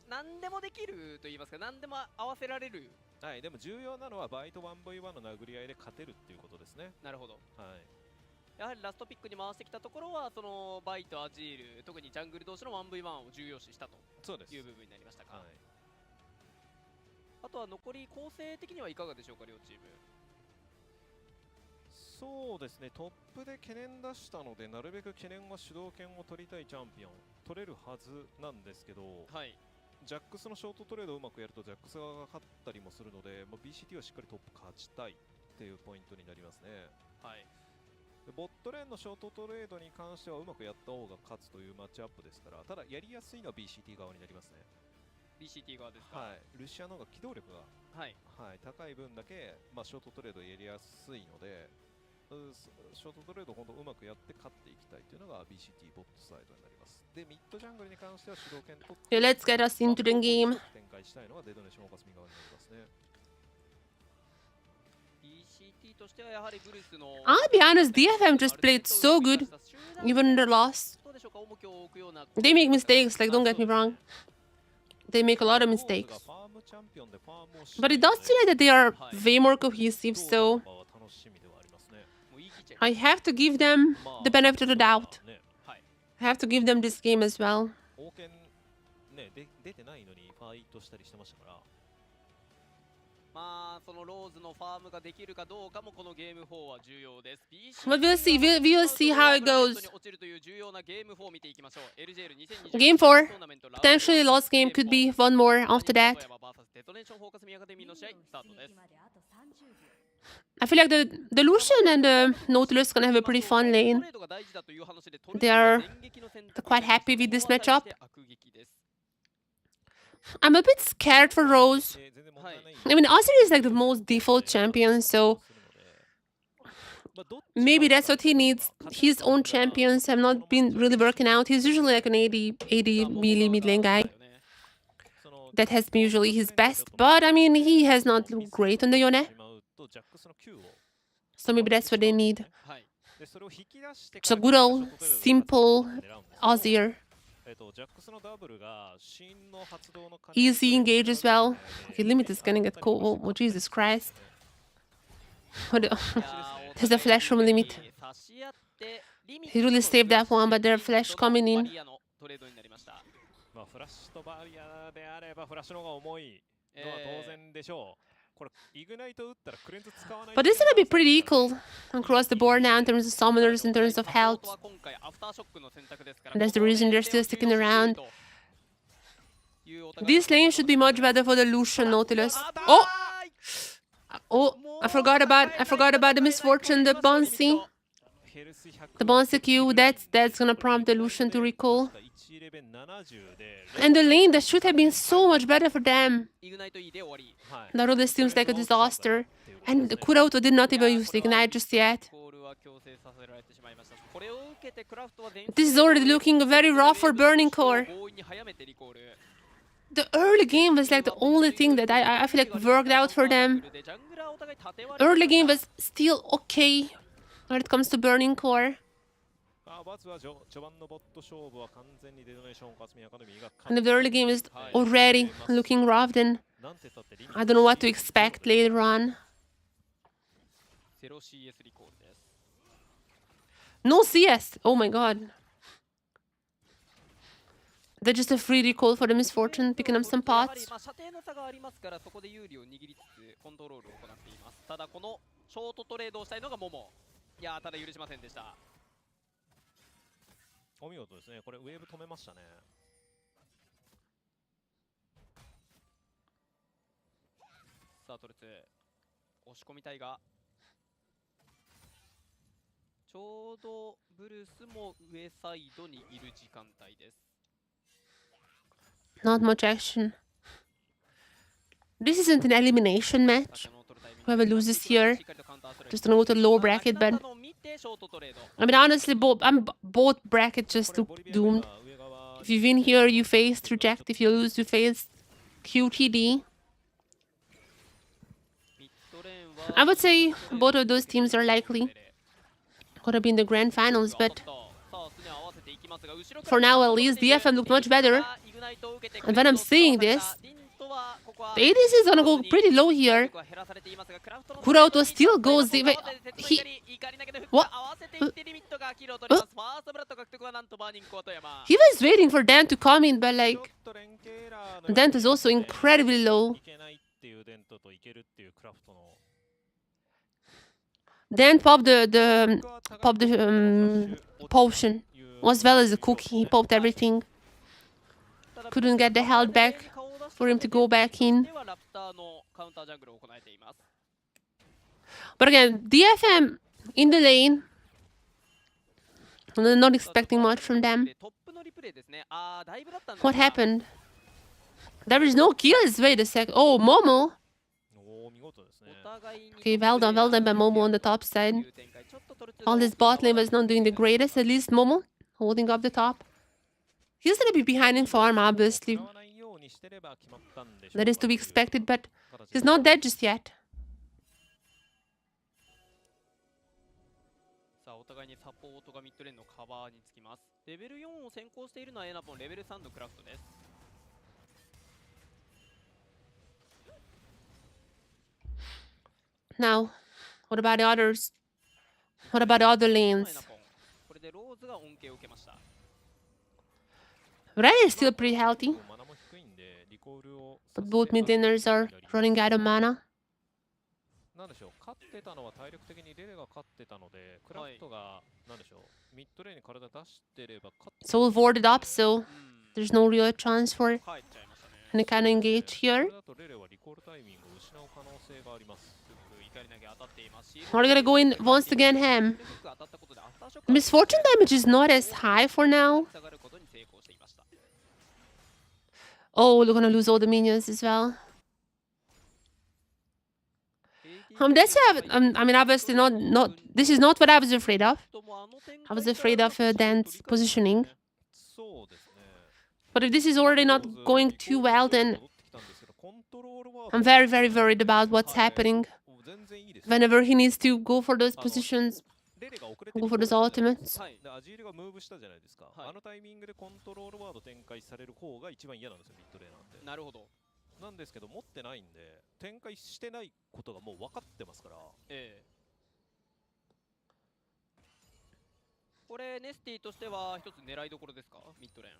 何でもできると言いますか、何でも合わせられる。はい、でも重要なのはバイト 1v1 の殴り合いで勝てるっていうことですね。なるほど。はい。やはりラストピックに回してきたところは、そのバイト、アジール、特にジャングル同士の 1v1 を重要視したという部分になりましたか。はい、あとは残り構成的にはいかがでしょうか、両チーム。そうですね、トップで懸念出したので、なるべく懸念は主導権を取りたいチャンピオン、取れるはずなんですけど、はい、ジャックスのショートトレードをうまくやると、ジャックス側が勝ったりもするので、BCT はしっかりトップ勝ちたいっていうポイントになりますね。はい、ボットレーンのショートトレードに関してはうまくやった方が勝つというマッチアップですから、ただやりやすいのは BCT 側になりますね。BCT 側ですか。はい、ルシアの方が機動力が、はいはい、高い分だけ、ショートトレードやりやすいので、ショートトレードを本当うまくやって勝っていきたいというのが BCT ボットサイドになります。で、ミッドジャングルに関しては主導権取って、let's get us into the game. 展開したいのがデドネシモカスミ側になりますね。BCT としてはやはりブルースの I'll be honest, DFM just played so good, even in their loss. They make mistakes, like don't get me wrong. They make a lot of mistakes. But it does feel like that they are way more cohesive, so I have to give them the benefit of the doubt. I have to give them this game as well. まあそのローズのファームができるかどうかもこのゲーム4は重要です。But we'll see. We'll see how it goes. Game 4, potentially lost game, could be one more after that. I feel like the Lucian and the Nautilus gonna have a pretty fun lane. They're quite happy with this matchup. I'm a bit scared for Rose. I mean, Ozzy is like the most default champion, so maybe that's what he needs. His own champions have not been really working out. He's usually like an 80 melee mid lane guy. That has been usually his best, but I mean, he has not looked great on the Yone. So maybe that's what they need. Just a good old, simple Ozzy. Easy engage as well. Okay, limit is gonna get cold. Oh, Jesus Christ. There's a flash from limit. He really saved that one, but there's a flash coming in. これイグナイト打ったらクレンズ使わない。 But this is gonna be pretty equal across the board now in terms of summoners, in terms of health. サポートは今回アフターショックの選択ですから And that's the reason they're still sticking around. ここで重要視しているというお互い This lane should be much better for the Lucian Nautilus. Oh! Oh, I forgot about the misfortune, the bouncy. The bouncy Q, that's gonna prompt the Lucian to recall. And the lane, that should have been so much better for them. イグナイト E で終わり Naruto seems like a disaster. And Kurauto did not even use the ignite just yet. コールは強制させられてしまいました。これを受けてクラフトは前 This is already looking very rough for Burning Core. 強引に早めてリコール The early game was like the only thing that I feel like worked out for them. でジャングラーお互い縦割り Early game was still okay when it comes to Burning Core. まずは序盤のボット勝負は完全にデトネーションカスミアカデミーが And if the early game is already looking rough, then I don't know what to expect later on. 0 CS リコールです No CS! Oh my god. They're just a free recall for the misfortune, picking up some やは pots. りまあ射程の差がありますからそこで有利を握りつつコントロールを行っていますただこのショートトレードをしたいのがモモいやーただ許しませんでしたお見事ですね。これウェーブ止めましたね。さあトルツ押し込みたいがちょうどブルースも上サイドにいる時間帯です Not much action. This isn't an elimination match. Whoever loses here, just gonna go to low bracket, but I mean honestly, both brackets just look doomed. If you win here, you face reject. If you lose, you face QTD. I would say both of those teams are likely gonna be in the grand finals, but for now at least, DFM looked much better. And when I'm saying this, the ADC is gonna go pretty low here. Kurauto still goes the way. What? He was waiting for Dan to come in, but like Dan is also incredibly low. Dan popped the potion as well as the cookie. He popped everything. Couldn't get the health back for him to go back in. But again, DFM in the lane. I'm not expecting much from them. What happened? There is no kills. Wait a sec. Oh, Momo. Okay, well done by Momo on the top side. All this bot lane was not doing the greatest. At least Momo holding up the top. He's gonna be behind in farm, obviously. That is to be expected, but he's not dead just yet. さあお互いにサポートがミッドレーンのカバーにつきますレベル4を先行しているのはエナポンレベル3のクラフトです Now, what about the others? What about the other エナ lanes? ポンこれでローズが恩恵を受けました Red is still pretty healthy, but both mid laners are running out of mana. なんでしょう、勝ってたのは体力的にレレが勝ってたので、クラフトがなんでしょう、ミッドレーンに体出してれば勝って Soul warded up, so there's no real chance for 帰っちゃいましたね any kind of engage here. これだとレレはリコールタイミングを失う可能性があります。 怒り投げ当たっていますし We're gonna go in once again, Ham. 当たったことでアフターショックが Misfortune damage is not as high for now. 下がることに成功していました Oh, we're gonna lose all the minions as well. That's I mean, obviously not. This is not what I was afraid of. I was afraid of Dan's positioning. そうですね。 But if this is already not going too well, then I'm very, very worried about what's happening. 全然いいです。 Whenever he needs to go for those positions, レレが遅れて go for those ultimates. はいでアジールがムーブしたじゃないですか、はいあのタイミングでコントロールワード展開される方が一番嫌なんですよ、ミッドレーナーって。なるほどなんですけど、持ってないんで、展開してないことがもう分かってますから、ええこれネスティとしては一つ狙いどころですかミッドレーン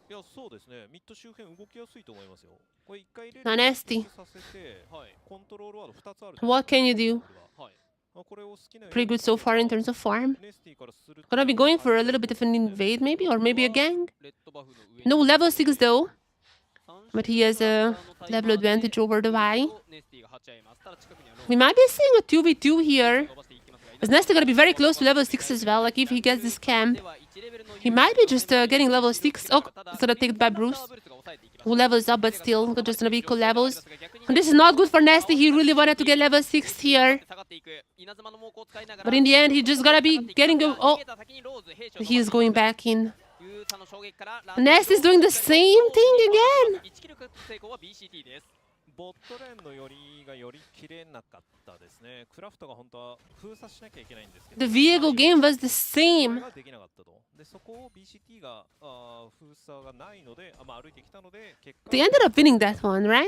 いや、そうですね。ミッド周辺動きやすいと思いますよ。これ一回入れ Nasty. させて、はいコントロールワード2つある。 What can you do? はい。これを好きなよう Pretty に good so far in terms of farm. ネスティからすると Gonna be going for a little bit of an invade maybe, or maybe a gang. レッドバフの上に No level 6 though, 三 but he has a 種類 level のタイマーで advantage over the Y. ネスティが鉢合います。ただ近くにはロー We might be seeing a 2v2 here. 伸ばしていきますが Is Nasty gonna be very close to level 6 as well? Like if he gets this camp, he might be just getting level 6. Oh, it's gonna take it by Bruce, who levels up but still just gonna be equal levels. And this is not good for Nasty. He really wanted to get level 6 here. But in the end, he just gotta be getting a... Oh, he is going back in. Nasty's doing the same thing again. ボットレーンの寄りが寄り切れなかったですね。クラフトが本当は封鎖しなきゃいけないんですけど、 The Viego game was the それ same. ができなかったと。で、そこを BCT が封鎖がないので、まあ歩いてきたので、結果 They ended up winning that one, right?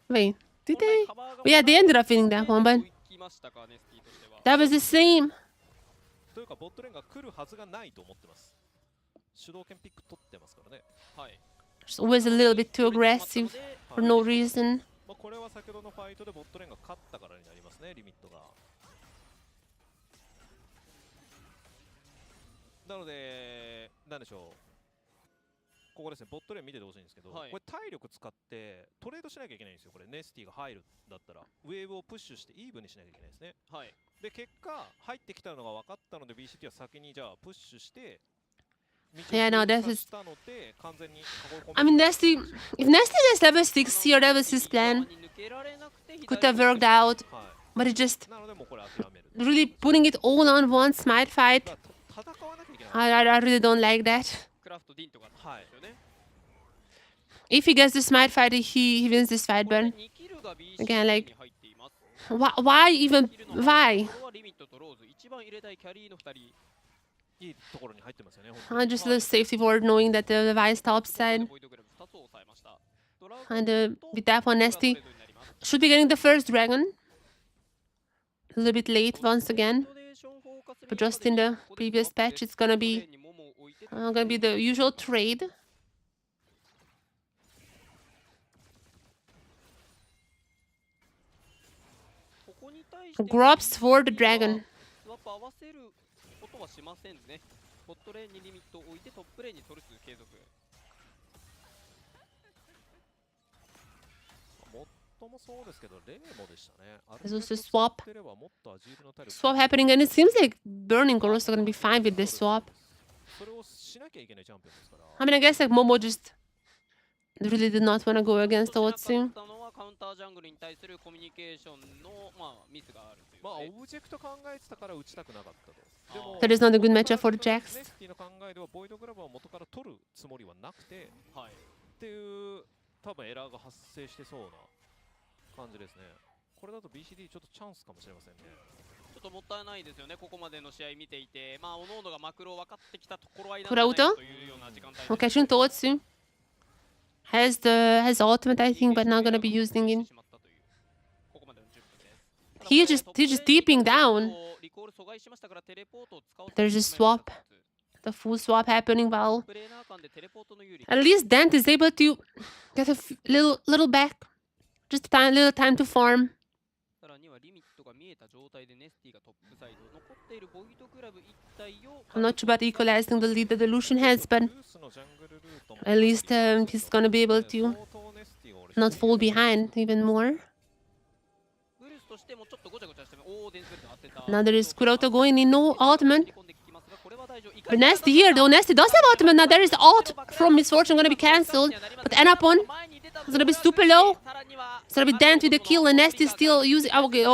Wait, did they? Yeah, they ended up winning that one, but that was the same. というかボットレーンが来るはずがないと思ってます。主導権ピック取ってますからね。はい。 Just always a little bit too aggressive for no reason. まあこれは先ほどのファイトでボットレーンが勝ったからになりますね、リミットが。なので、なんでしょう。ここですね、ボットレーン見ててほしいんですけど、はいこれ体力使ってトレードしなきゃいけないんですよ、これ。ネスティが入るんだったら、ウェーブをプッシュしてイーブンにしなきゃいけないですね。はい。で、結果、入ってきたのが分かったので、BCT は先にじゃあプッシュして、 Yeah, no, that is... したので完全に囲い込め I mean, Nasty... If Nasty gets level 6 here, that was his plan. Could have worked out, は but he just い。なのでもうこれ諦める。 really putting it all on one smite fight. だから戦わなきゃいけない。 I really don't like that. クラフトディントがはいですよね。 If he gets the smite fight, he wins this fight, これ but で2キルが BCT again, like, に入っています。 why even... キルの Why? これはリミットとローズ一番入れたいキャリーの2人。いいところに入ってますよね。本当に Just a little safety ward, knowing that the Vi is top side. ボイドグラブ2つを抑えました。 And with that one, Nasty should be getting the first dragon. A little bit late once again. But just in the previous patch, it's gonna be the usual trade. Grubs for the dragon. スワップ合わせることはしませんね。ボットレーンにリミットを置いてトップレーンにトルス継続。最もそうですけど、レメモでしたね。 There's also swap. あれだけ使ってればもっとアジールの体力 Swap happening, and it seems like Burning are also gonna be fine with this swap. それをしなきゃいけないチャンピオンですから。 I mean, I guess like Momo just really did not want to go against Otsu. カウンタージャングルに対するコミュニケーションの、ミスがあるというまあ、ね。オブジェクト考えてたから打ちたくなかったと。でも That is not a good matchup for the ネ Jacks. スティの考えではボイドグラブを元から取るつもりはなくて、はい。っていう多分エラーが発生してそうな感じですね。これだと BCD ちょっとチャンスかもしれませんね。ちょっともったいないですよね。ここまでの試合見ていて、おのおのがマクロ分かってきたところ合いなんじゃないかというような時間帯です。 Okay, Shunto Otsu has the ultimate, I think, but not gonna be using it. He's just deeping down. There's a swap. The full swap happening while at least Dent is able to get a little back. Just a little time to farm. さらにはリミットが見えた状態でネスティがトップサイド残っているボイドグラブ一体を I'm not sure about equalizing the lead that the Lucian has, but ルースのジャングルルートも at least he's gonna be able to 相当ネスティが俺 not fall behind even more. ブルースとしてもちょっとごちゃごちゃしておーデンスベルト当てた Now there is Kuroto going in, no ultimate. But Nasty here, though. Nasty does have ultimate. Now there is the ult from Misfortune gonna be cancelled. But Anapon is gonna be super low. It's gonna be Dent with the kill, and Nasty is still using. Oh, okay,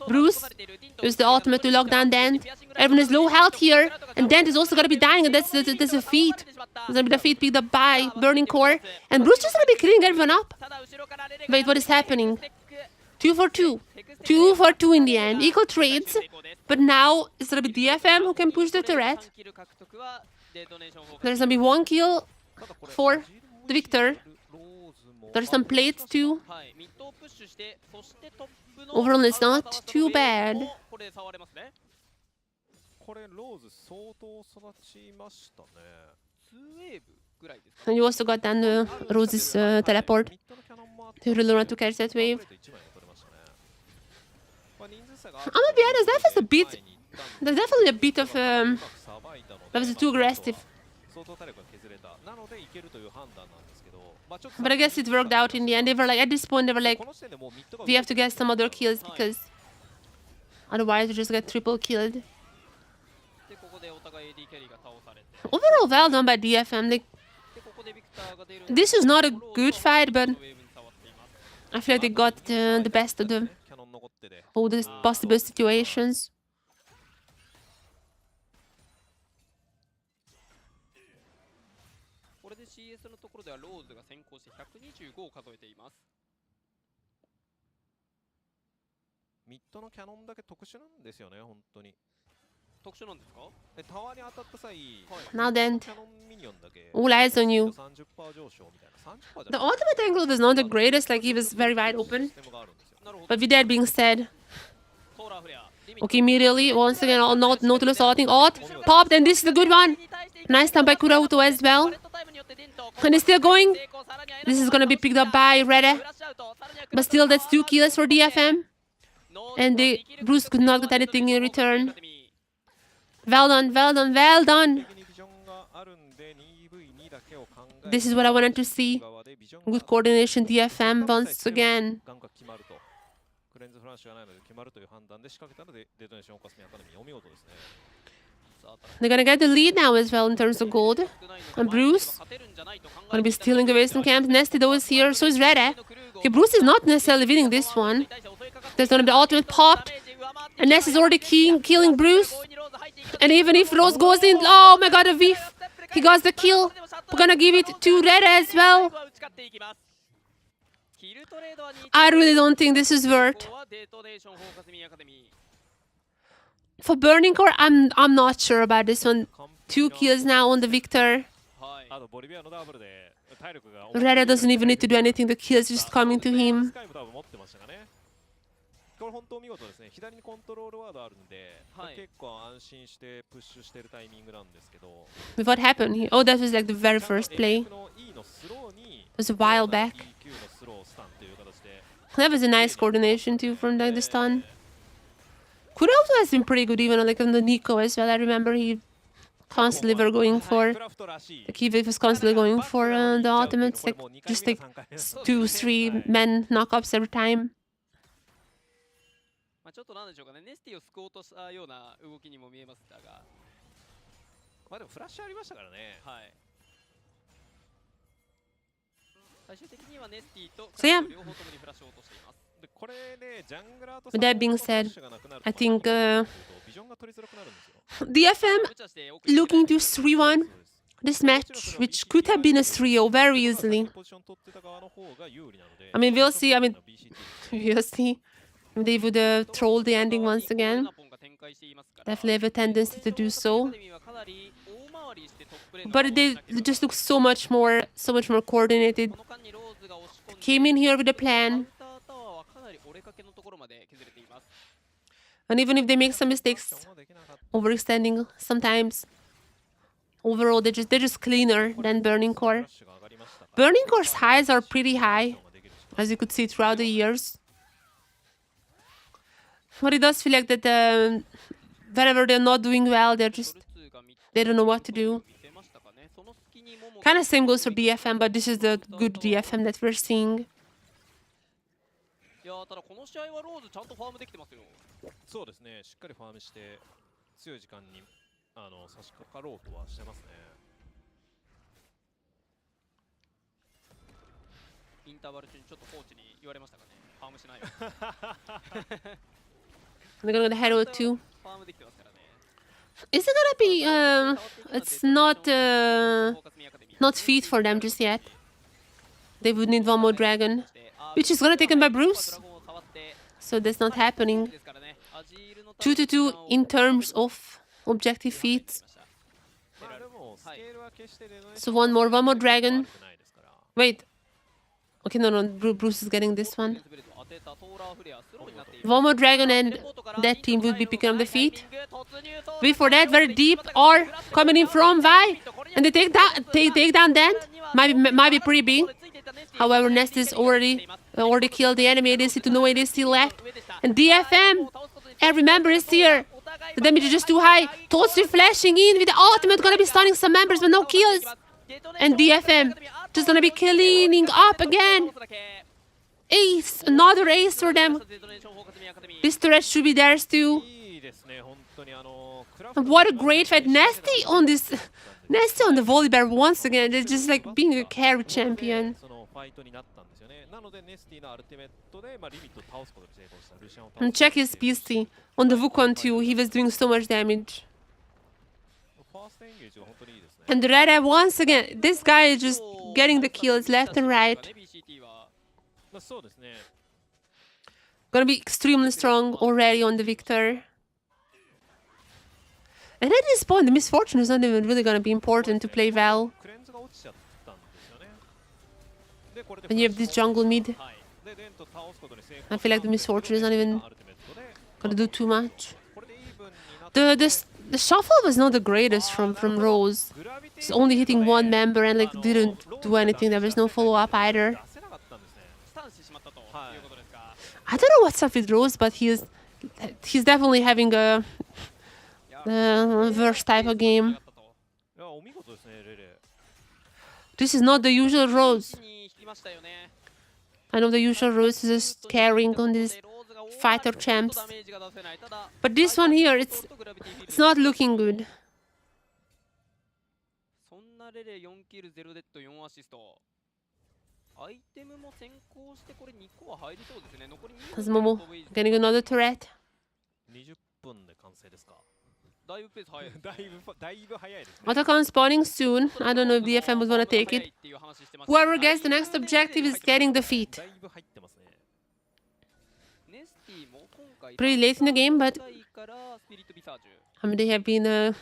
Bruce used the ultimate to lock down Dent. Everyone is low health here, and Dent is also gonna be dying, and that's a feat. It's gonna be the feat picked up by Burning Core. And Bruce just gonna be killing everyone up. Wait, what is happening? 2 for 2. 2 for 2 in the end. Equal trades. But now it's gonna be DFM who can push the turret. There's gonna be 1 kill for the victor. There's some plates too. Overall, it's not too bad. これローズ相当育ちましたね。2ウェーブぐらいですか And you also got down Rose's teleport. ミッドのキャノンもあって You really want to catch that プレ wave. ート1枚が取れましたね。まあ人数差が I'm gonna be honest, that was a bit. 前に行ったんで There's definitely a bit of うまくさばいたので that was too まあ aggressive. 相当体力が削れた。なのでいけるという判断なんですけど、まあちょっと But I guess it worked out in the end. They were like, at this point, they were like, この時点でもうミッドが we have to get some other kills because otherwise we just get triple killed. でここでお互い AD キャリーが倒されて Overall, well done by DFM. Like, でここでビクターが出る this was not a good fight, but ウェーブに触っています I feel like they got the best of the キャノン残ってて all the possible situations. これで CS のところではローズが先行して125を数えていますミッドのキャノンだけ特殊なんですよね、本当に。特殊なんですかでタワーに当たった際、 Now then, キャノンミニオンだけ all eyes on you. 30% 上昇みたいな。30% じ The ゃない ultimate angle was not the greatest. Like, he was very wide open. システムがあるんですよ。なるほど But with that being said, ソーラーフレアリミット okay, immediately, once again, Nautilus ulting. Ult, popped, and this is the good one. Nice time by Kurauto as well. And he's still going. This is gonna be picked up by Reda. But still, that's 2 kills for DFM. And Bruce could not get anything in return. Well done, well done, well done. 的にビジョンがあるんで 2v2 だけを考え This is what I wanted to see. 側でビジョン Good が coordination, DFM once again. ガンが決まると。クレンズフラッシュがないので決まるという判断で仕掛けたのでデトネーションオカスミアカデミーお見事ですね。 They're gonna get the lead now as well in terms of gold. And Bruce gonna be stealing away some camps. Nesty though is here, so is Reda. Okay, Bruce is not necessarily winning this one. There's gonna be the ultimate pop. And Ness is already killing Bruce. And even if Rose goes in, oh my god, a whiff. He got the kill. We're gonna give it to Reda as well. I really don't think this is worth. For Burning Core, I'm not sure about this one. 2 kills now on the Victor. あとボリビアのダブルで体力が Reda doesn't even need to do anything. The kills just coming to him. スカイも多分持ってましたかね。これ本当見事ですね。左にコントロールワードあるんで、はい結構安心してプッシュしてるタイミングなんですけど、 But what happened here? Oh, that was like the very first play. の E のスローに It was a while back. EQ のスロースタンという形で That was a nice coordination too from like the stun. Kurauto has been pretty good even like on the Nico as well. I remember he constantly were going for クラフトらしい like he was constantly going for the ultimates, like just like 2-3 men knockups every time. まあちょっとなんでしょうかねネスティを救おうとしたような動きにも見えましたがまあでもフラッシュありましたからね。はい最終的にはネスティと So yeah. 両方ともにフラッシュを落としていますでこれねジャングラーと With that being said, I think ビジョンが取りづらくなるんですよ。 DFM 無茶して奥に looking to 3-1 this match, which could have been a 3-0 very easily. ポジション取ってた側の方が有利なので I mean, we'll see. I mean, BCT we'll see. They would troll the ending once again. ナポンが展開していますから Definitely have a tendency to do so. アカデミーはかなり大回りしてトップレーン But they just look so much more coordinated. この間にローズが押し込んで Came in here with a カウ plan. ンタータワーはかなり折れかけのところまで削れています And even if they make some mistakes, overextending sometimes, overall they're just cleaner than Burning Core. Burning Core's highs are pretty high, as you could see throughout the years. But it does feel like that whenever they're not doing well, they don't know what to do. Kind of same goes for DFM, but this is the good DFM that we're seeing. いやーただこの試合はローズちゃんとファームできてますよそうですね。しっかりファームして強い時間に差し掛かろうとはしてますね。インターバル中にちょっとコーチに言われましたかねファームしないよ They're gonna head over to. ファームできてますからね Is it gonna be? It's not feed for them just yet. They would need one more dragon, which is gonna taken by Bruce. So that's not happening. 2-2 in terms of objective feats. まあでもスケールは決して So one more dragon. Wait. Okay, no, Bruce is getting this one. One more dragon and that team will be picking up the feet. Before that, very deep or coming in from Vi. And they take down Dent. Might be pretty big. However, Nest is already killed the enemy. They see to no ADC left. And DFM, every member is here. The damage is just too high. Totsu flashing in with the ultimate, gonna be stunning some members, but no kills. And DFM just gonna be cleaning up again. Ace, another ace for them. This turret should be theirs too. And what a great fight. Nasty on the volleyball once again. They're just like being a carry champion. And check his PC. On the Wukong too, he was doing so much damage. And the Red Eye once again, this guy is just getting the kills left and right. Gonna be extremely strong already on the Victor. And at this point, the misfortune is not even really gonna be important to play well. When you have this jungle mid, I feel like the misfortune is not even gonna do too much. The shuffle was not the greatest from Rose. It's only hitting one member and like didn't do anything. There was no follow-up either. I don't know what's up with Rose, but he's definitely having a worse type of game. This is not the usual Rose. I know the usual Rose is just carrying on these fighter champs. But this one here, it's not looking good. Is Momo getting another turret? Otacon spawning soon. I don't know if DFM was gonna take it. Whoever gets the next objective is getting the feat. Pretty late in the game, but I mean, they have been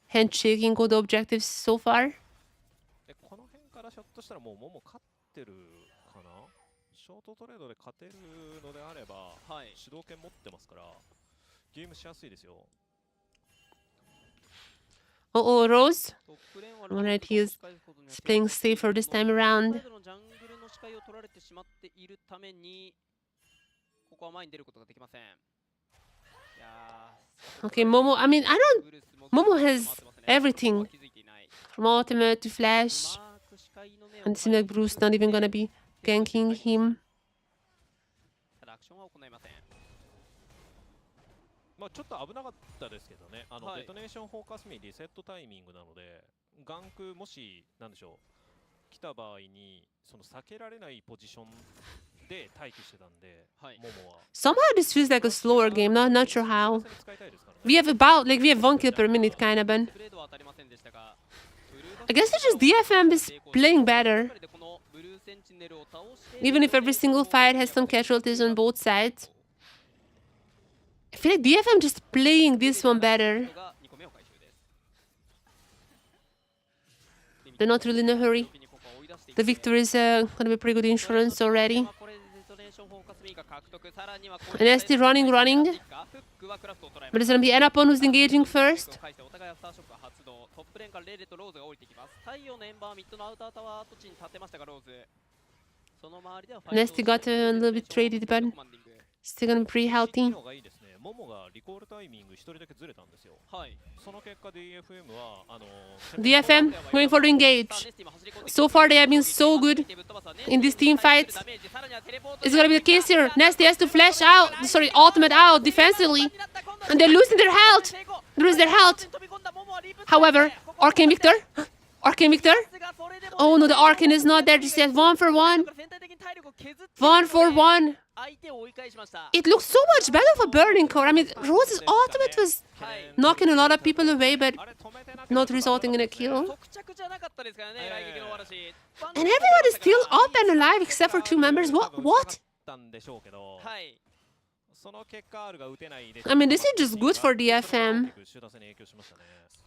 handshaking all the objectives so far. Uh-oh, Rose. Alright, he's playing safer this time around. Okay, Momo, I mean, Momo has everything. From ultimate to flash. And it seems like Bruce not even gonna be ganking him. Somehow this feels like a slower game, not sure how. We have 1 kill per minute kinda, but I guess it's just DFM is playing better. Even if every single fight has some casualties on both sides. I feel like DFM just playing this one better. They're not really in a hurry. The victory is gonna be pretty good insurance already. And ST running. But it's gonna be Enapon who's engaging first. Nesty got a little bit traded, but still gonna be pretty healthy. DFM going for the engage. So far they have been so good in these team fights. It's gonna be the case here. Nesty has to flash out, ultimate out defensively. And they're losing their health. However, Arcane Victor. Oh no, the Arcane is not there just yet. 1 for 1. 1 for 1. It looks so much better for Burning Core. I mean, Rose's ultimate was knocking a lot of people away, but not resulting in a kill. And everyone is still up and alive except for 2 members. What? I mean, this is just good for DFM.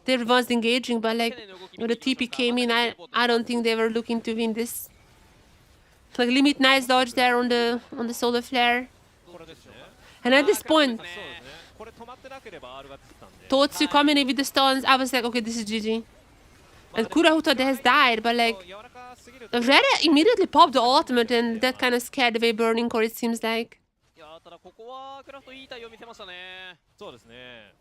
They're advanced engaging, but like when the TP came in, I don't think they were looking to win this. Like limit nice dodge there on the solar flare. これですね。 And at this そう point, ですね。これ止まってなければ R がつったんで。 Totsu coming in with the stuns, I was like, okay, this is GG. And Kurahuta has died, but like, 柔らかすぎると Reda immediately popped the ultimate and that kind of scared away Burning Core, it seems like. いやーただここはクラフトいい対応見せましたね。そうですね。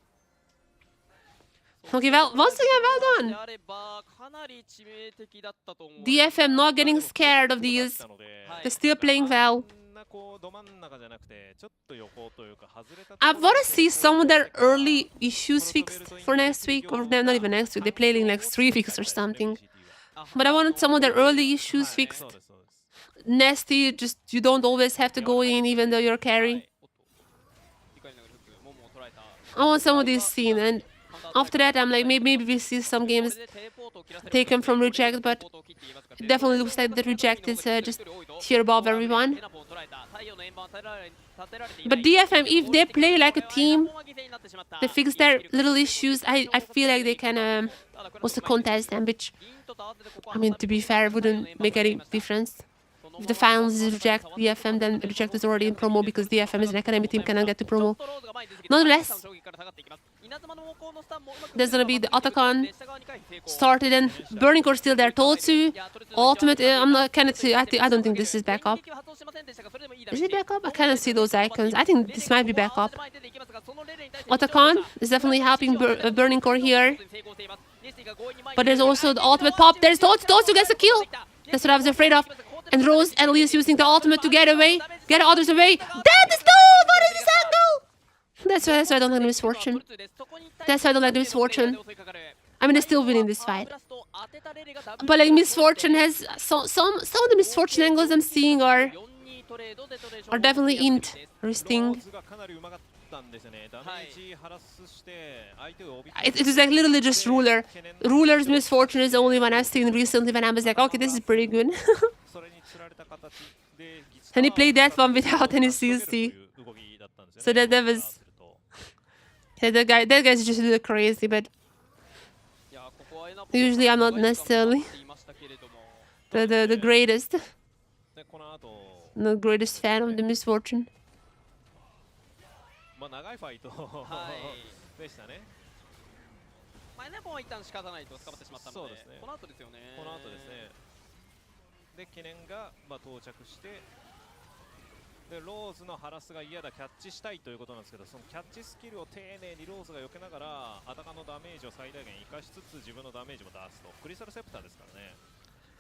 Okay, well, once again, well で done. あればかなり致命的だったと思う。 DFM not getting scared of these. なので They're still playing well. こんなこうど真ん中じゃなくてちょっと横というか外れた I want to see some of their early issues fixed for next week, or not even next week, they're playing like 3 weeks or something. But I wanted some of their early issues fixed. そうですそうです。 Nasty, just you don't always have to go in even though you're carry. 怒りながらフックモモを捉えた。 I want some of this scene, and after that I'm like, maybe we see some games taken from Reject, but it definitely looks like the Reject is just tier above everyone. But DFM, if they play like a team, they fix their little issues, I feel like they can also contest them, which, I mean, to be fair, wouldn't make any difference. If the finals is Reject DFM, then Reject is already in promo because DFM is an academy team, cannot get to promo. Nonetheless, there's gonna be the Otacon started and Burning Core still there. Totsu, ultimate. I'm not. Cannot see. I don't think this is backup. Is it backup? I cannot see those icons. I think this might be backup. Otacon is definitely helping Burning Core here. But there's also the ultimate pop. There's Totsu. Totsu gets a kill. That's what I was afraid of. And Rose at least using the ultimate to get away, get others away. That is no! What is this angle? That's why I don't like the misfortune. That's why I don't like the misfortune. I mean, they're still winning this fight. But like misfortune has some of the misfortune angles I'm seeing are definitely interesting. ローズがかなりうまかったんですよね。ダメージ晴らすして相手をおびき It was like literally just Ruler. Ruler's misfortune is the only one I've seen recently when I was like, okay, this is pretty good. それに釣られた形で And he played that one without any CC. So that was... Yeah, that guy's just a little crazy, but usually I'm not necessarily the greatest, でこの後 the greatest fan of the misfortune. まあ長いファイトでしたね。マイナポンは一旦仕方ないと捕まってしまったので、そうですね。この後ですよね。この後ですね。で懸念がまあ到着してでローズのハラスが嫌だキャッチしたいということなんですけどそのキャッチスキルを丁寧にローズが避けながらアタカのダメージを最大限生かしつつ自分のダメージも出すとクリスタルセプターですからね。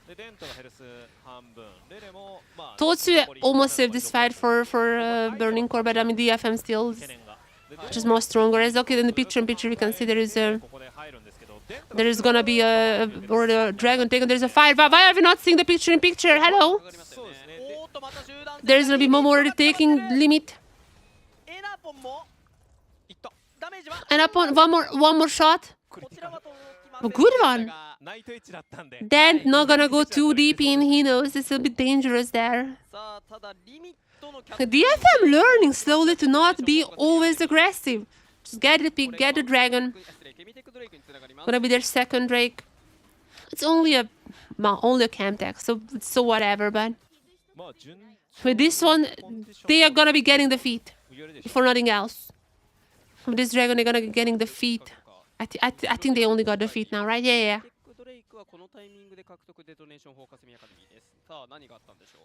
でデントがヘルス半分レレもまあ Totsu almost saved this fight for Burning Core, but I mean DFM still just more stronger. As okay, in the picture we can see there is gonna be a dragon taken. There's a fight. Why are we not seeing the picture in picture? Hello. そうですね。 There's gonna be Momo already taking limit. エナポンもいったダメージは And upon one more shot. こちらは届きま A せん good one. ナイトエッジだったんで Dan not gonna go too deep in. He knows it's a bit dangerous there. さあただリミットのキャッ DFM learning slowly to not be always aggressive. Just get the pick, get the dragon. 失礼ケミテックドレイクにつながります Gonna be their second Drake. It's only a camp deck, so whatever. But まあ順 with this one, they are gonna be getting the feat, if for nothing else. With this dragon, they're gonna be getting the feat. I think they only got the feat now, right? Yeah. テックドレイクはこのタイミングで獲得デトネーションフォーカスミアカデミーですさあ何があったんでしょう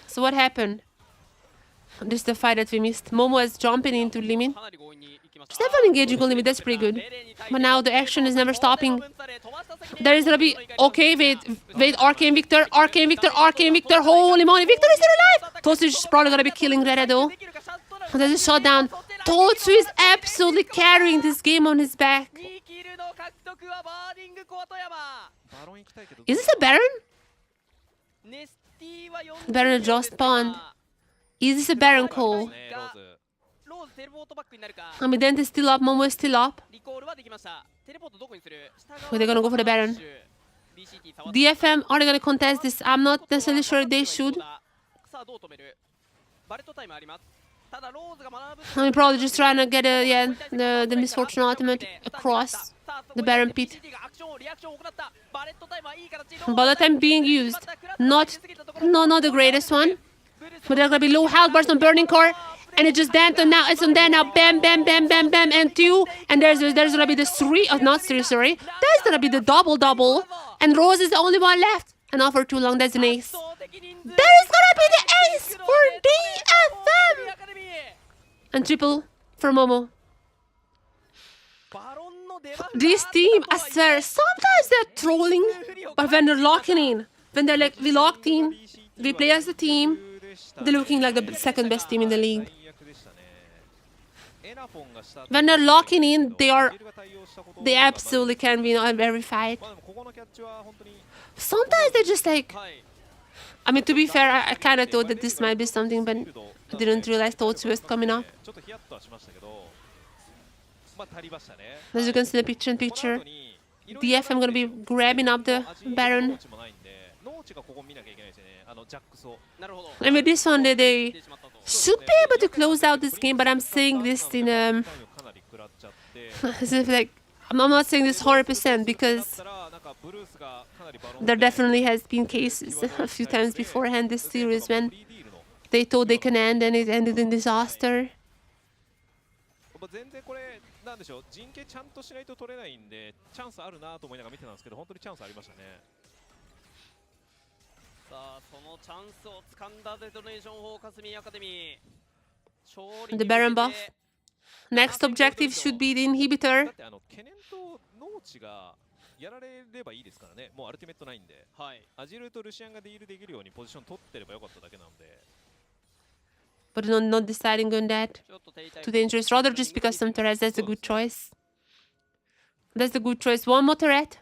So what happened? This is the fight that we missed. Momo is jumping into limit. かなり強引に行きまし Just た have an engaging limit, that's pretty good. But now the action is never stopping. There is gonna be... Okay, wait, Arcane Victor. Holy moly, Victor is still alive! Totsu is probably gonna be killing Reda though. There's a shutdown. Totsu is absolutely carrying this game on his back. 2キルの獲得はバーディングコアトヤマバロン行きたいけど Is this a Baron? ネスティは Baron just spawned. Is this a Baron call? ねローズローズテレポートバックになるか I mean, Dent is still up, Momo is still up. リコールはできましたテレポートどこにする下側 Were they gonna go for the Baron? BCT 触って DFM, are they gonna contest this? I'm not necessarily sure they should. さあどう止めるバレットタイムありますただローズが学ぶ I'm probably just trying to get the misfortune ultimate across the Baron pit. がアクションリアクションを行ったバレットタイムはいい形 By the time being used, not the greatest one, but there's gonna be low health burst on Burning Core, and it just damped and now it's on there now. Bam, bam, bam, bam, bam, and 2, and there's gonna be the 3, not 3, sorry. There's gonna be the double, and Rose is the only one left. And not for too long, that's an ace. There is gonna be the ace for DFM! And triple for Momo. This team, I swear, sometimes they're trolling, but when they're locking in, when they're like, we locked in, we play as a team, they're looking like the second best team in the league. When they're locking in, they absolutely can win every fight. Sometimes they're just like, I mean, to be fair, I kind of thought that this might be something, but I didn't realize Totsu was coming up. As you can see the picture-in-picture, DFM gonna be grabbing up the Baron. And with this one, they should be able to close out this game, but I'm saying this in as if like I'm not saying this 100% because there definitely has been cases a few times beforehand this series when they thought they can end and it ended in disaster. なんでしょう、陣形ちゃんとしないと取れないんで、チャンスあるなと思いながら見てたんですけど、本当にチャンスありましたね。さあ、そのチャンスを掴んだデトネーションフォーカスミーアカデミー。 The Baron buff. Next objective should be the inhibitor. だってケネンと農地がやられればいいですからね。もうアルティメットないんで、はい、アジルとルシアンがディールできるようにポジション取ってればよかっただけなので。 But not deciding on that. Too dangerous. Rather just because some turrets, that's a good choice. That's a good choice. One more turret.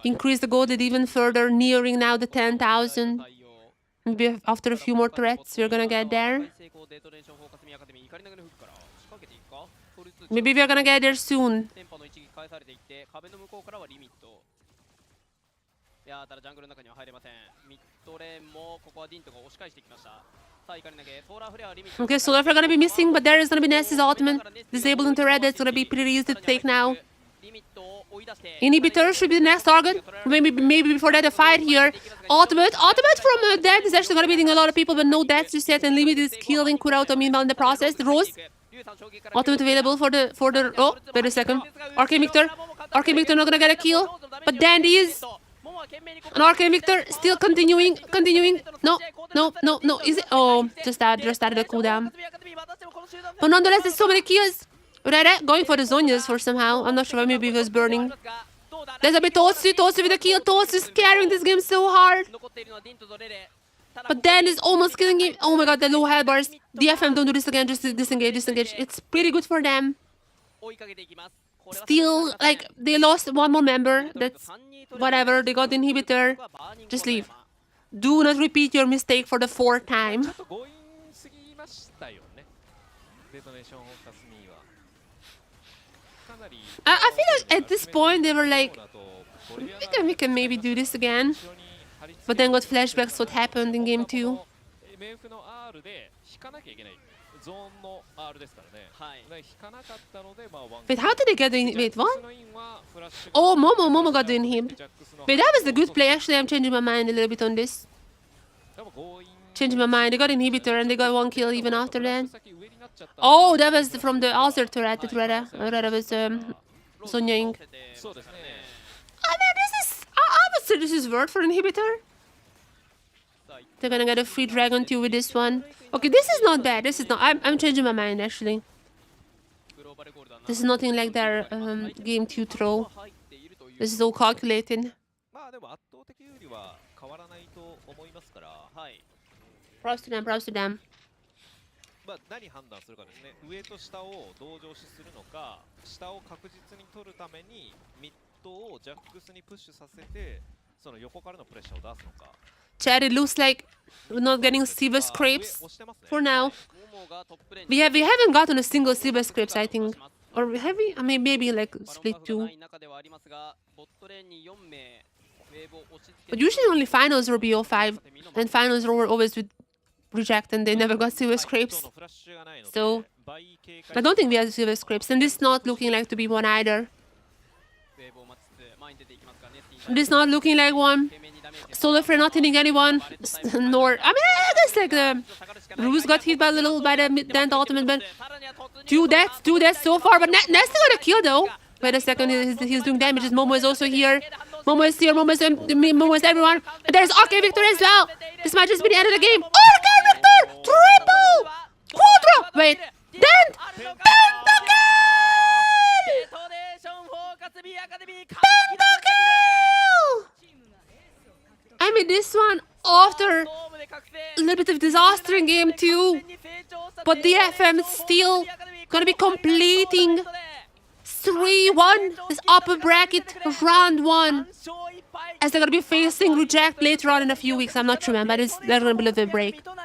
Increase the golded even further, nearing now the 10,000. Maybe after a few more turrets, we're gonna get there. Maybe we're gonna get there soon. いやー、ただジャングルの中には入れません。ミッドレーンもここはディントが押し返してきました。 Okay, so if we're gonna be missing, but there is gonna be Ness's ultimate. Disabling turret, that's gonna be pretty easy to take now. Inhibitor should be the next target. Maybe before that, a fight here. Ultimate from Dead is actually gonna be beating a lot of people, but no deaths just yet, and Limit is killing Kurauto meanwhile in the process. The Rose. Ultimate available for the oh, wait a second. Arcane Victor not gonna get a kill, but Dandy is. And Arcane Victor still continuing. No. Is it? Oh, just started the cooldown. But nonetheless, there's so many kills. Rere going for the Zonias for somehow. I'm not sure, maybe it was burning. There's a bit Tosu with the kill. Tosu is carrying this game so hard. But Dan is almost killing him. Oh my god, the low health bars. DFM, don't do this again. Just disengage. It's pretty good for them. Still, like, they lost one more member. That's whatever. They got the inhibitor. Just leave. Do not repeat your mistake for the 4th time. I feel like at this point they were like, we can maybe do this again. But then got flashbacks what happened in game 2. Wait, how did they get the wait, what? Oh, Momo got the inhib. Wait, that was a good play. Actually, I'm changing my mind a little bit on this. Changing my mind. They got inhibitor and they got 1 kill even after that. Oh, that was from the other turret that Rera was Sonyaing. I mean, I would say this is worth for inhibitor. They're gonna get a free dragon too with this one. Okay, this is not bad. This is not. I'm changing my mind actually. This is nothing like their game 2 throw. This is all calculated. Props to them. まあ何判断するかですね。上と下を同乗視するのか、下を確実に取るためにミッドをジャックスにプッシュさせて、その横からのプレッシャーを出すのか。Chad, it looks like we're not getting silver scrapes for now. We haven't gotten a single silver scrapes, I think. Or have we? I mean, maybe like split 2. But usually only finals were BO5, and finals were always with Reject and they never got silver scrapes. So I don't think we have silver scrapes, and this is not looking like to be one either. ウェーブを待ちつつ前に出ていきますがネスティ This is not looking like one. 懸命にダメージ Solo for not hitting anyone, nor I mean I guess like the Ruse got hit by a little by the mid-dent ultimate, but 2 deaths so far. But Nesta got a kill though. Wait a second, he's doing damages. Momo is also here. Momo is here. Momo is everyone. And there's Arcade Victor as well. This might just be the end of the game. Arcade Victor, triple, quadra. Wait, dent, pentakill. デトネーションフォーカス B アカデミー完璧な Pentakill! I mean, this one after ドームで覚醒 a little bit of disaster in game 2, but DFM is still gonna be completing 3-1 this upper bracket round 1, as they're gonna be facing Reject later on in a few weeks. I'm not sure, man, but they're gonna be a little bit of a break. Momo!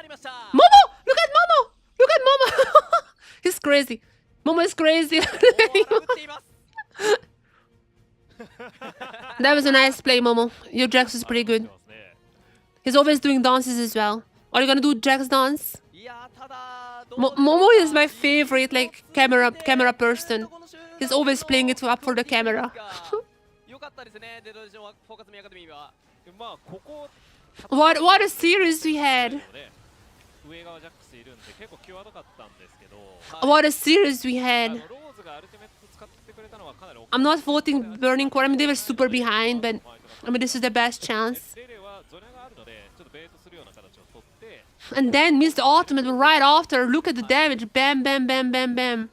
Look at Momo! Look at Momo! He's crazy. Momo is crazy. That was a nice play, Momo. Your Jax is pretty good. He's always doing dances as well. Are you gonna do Jax dance? いやただ Momo is my favorite, like, camera person. He's always playing it up for the camera. よかったですねデトネーションフォーカス B アカデミーは まあここ What a series we had. 上側ジャックスいるんで結構際どかったんですけど What a series we had. ローズがアルティメット使ってくれたのはかなり大きい I'm not voting Burning Core. I mean, they were super behind, but I mean, this is the best chance. レレはゾネがあるのでちょっとベイトするような形をとって And then missed the ultimate right after. Look at the damage. Bam, bam, bam, bam, bam.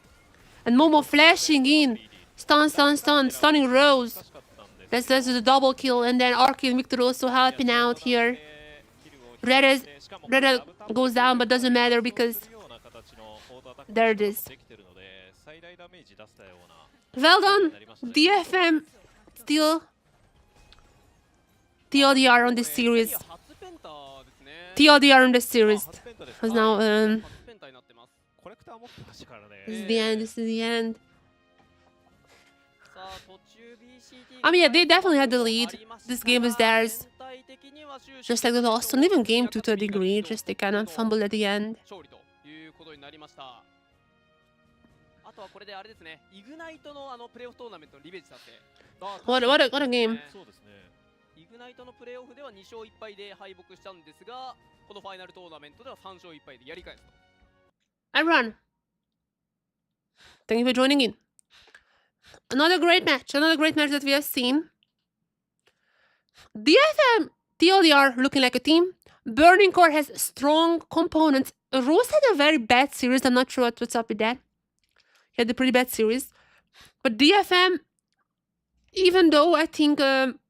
And Momo flashing in. Stun, stunning Rose. 欲しかったんで That's the double kill. And then Arcade Victor also helping out here. Red goes down, but doesn't matter because there it is. Well done, DFM. Still TLDR on this series. 初ペンターですね TLDR on this series. 初ペンタです Because now, 初ペンターになってます コレクター持ってましたからね this is the end. This is the end. さあ途中 BCT I mean, yeah, they definitely had the lead. This game was theirs. 全体的には終始 Just like the last one, even game 2 to a degree. Just they kind of fumbled at the end. 勝利ということになりましたあとはこれであれですねイグナイトのプレーオフトーナメントのリベンジ達成 What a game. そうですねイグナイトのプレーオフでは2勝1敗で敗北したんですがこのファイナルトーナメントでは3勝1敗でやり返すと Everyone, thank you for joining in. Another great match that we have seen. DFM, TLDR looking like a team. Burning Core has strong components. Rose had a very bad series. I'm not sure what's up with that. He had a pretty bad series. But DFM, even though I think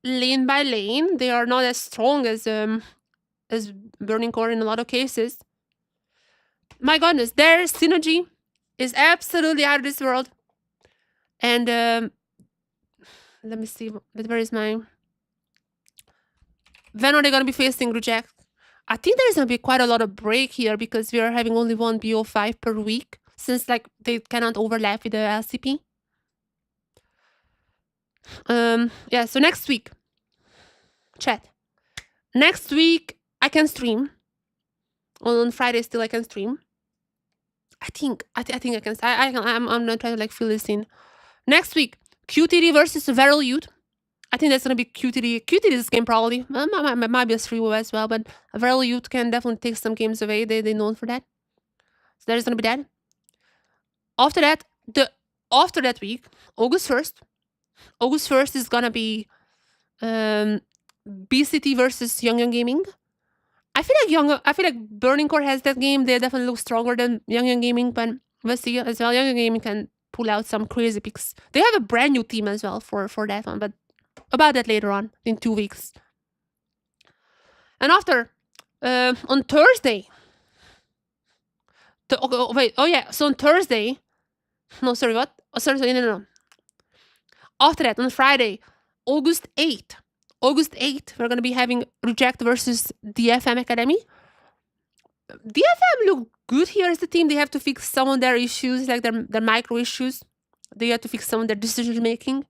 lane by lane, they are not as strong as Burning Core in a lot of cases. My goodness, their synergy is absolutely out of this world. And let me see, where is my... When are they going to be facing Reject? I think there's going to be quite a lot of break here because we are having only one BO5 per week since like they cannot overlap with the LCP. Yeah, so next week, chat. Next week I can stream. On Friday still I can stream. I think I can. I'm not trying to like fill this in. Next week, QTD versus Viral Youth. I think that's gonna be QTD. QTD's game probably. Might be a 3-0 as well, but Viral Youth can definitely take some games away. They're known for that. So there's gonna be that. After that week, August 1st. August 1st is gonna be BCT versus Young Gaming. I feel like Burning Core has that game. They definitely look stronger than Young Gaming, but we'll see as well. Young Gaming can pull out some crazy picks. They have a brand new team as well for that one, but about that later on in 2 weeks. And after, on Thursday. So on Thursday. No, sorry, what? Oh, sorry, no. After that, on Friday, August 8th. August 8th, we're going to be having Reject versus DFM Academy. DFM look good here as the team. They have to fix some of their issues, like their micro issues. They have to fix some of their decision making.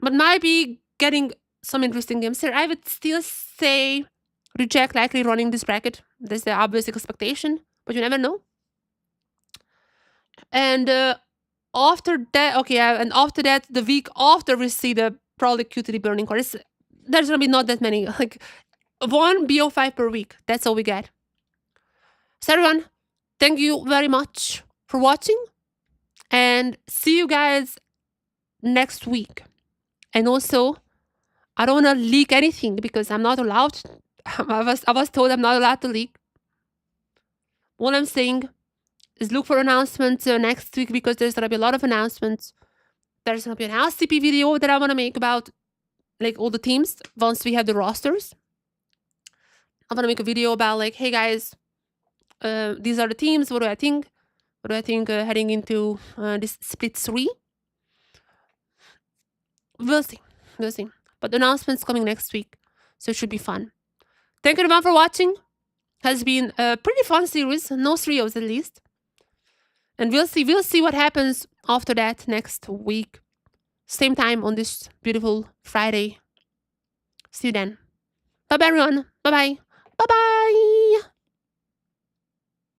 But might be getting some interesting games here. I would still say Reject likely running this bracket. That's the obvious expectation, but you never know. And after that, okay, and after that, the week after we see the probably QTD burning core. There's gonna be not that many, like one BO5 per week. That's all we get. So everyone, thank you very much for watching, and see you guys next week. And also, I don't want to leak anything because I'm not allowed. I was told I'm not allowed to leak. All I'm saying is look for announcements next week because there's gonna be a lot of announcements. There's gonna be an LCP video that I want to make about like all the teams once we have the rosters. I want to make a video about like, hey guys, these are the teams. What do I think? What do I think heading into this split 3? We'll see. We'll see. But the announcements coming next week, so it should be fun. Thank you everyone for watching. Has been a pretty fun series, no trios at least. And we'll see what happens after that next week. Same time on this beautiful Friday. See you then. Bye bye everyone. Bye bye. Bye bye.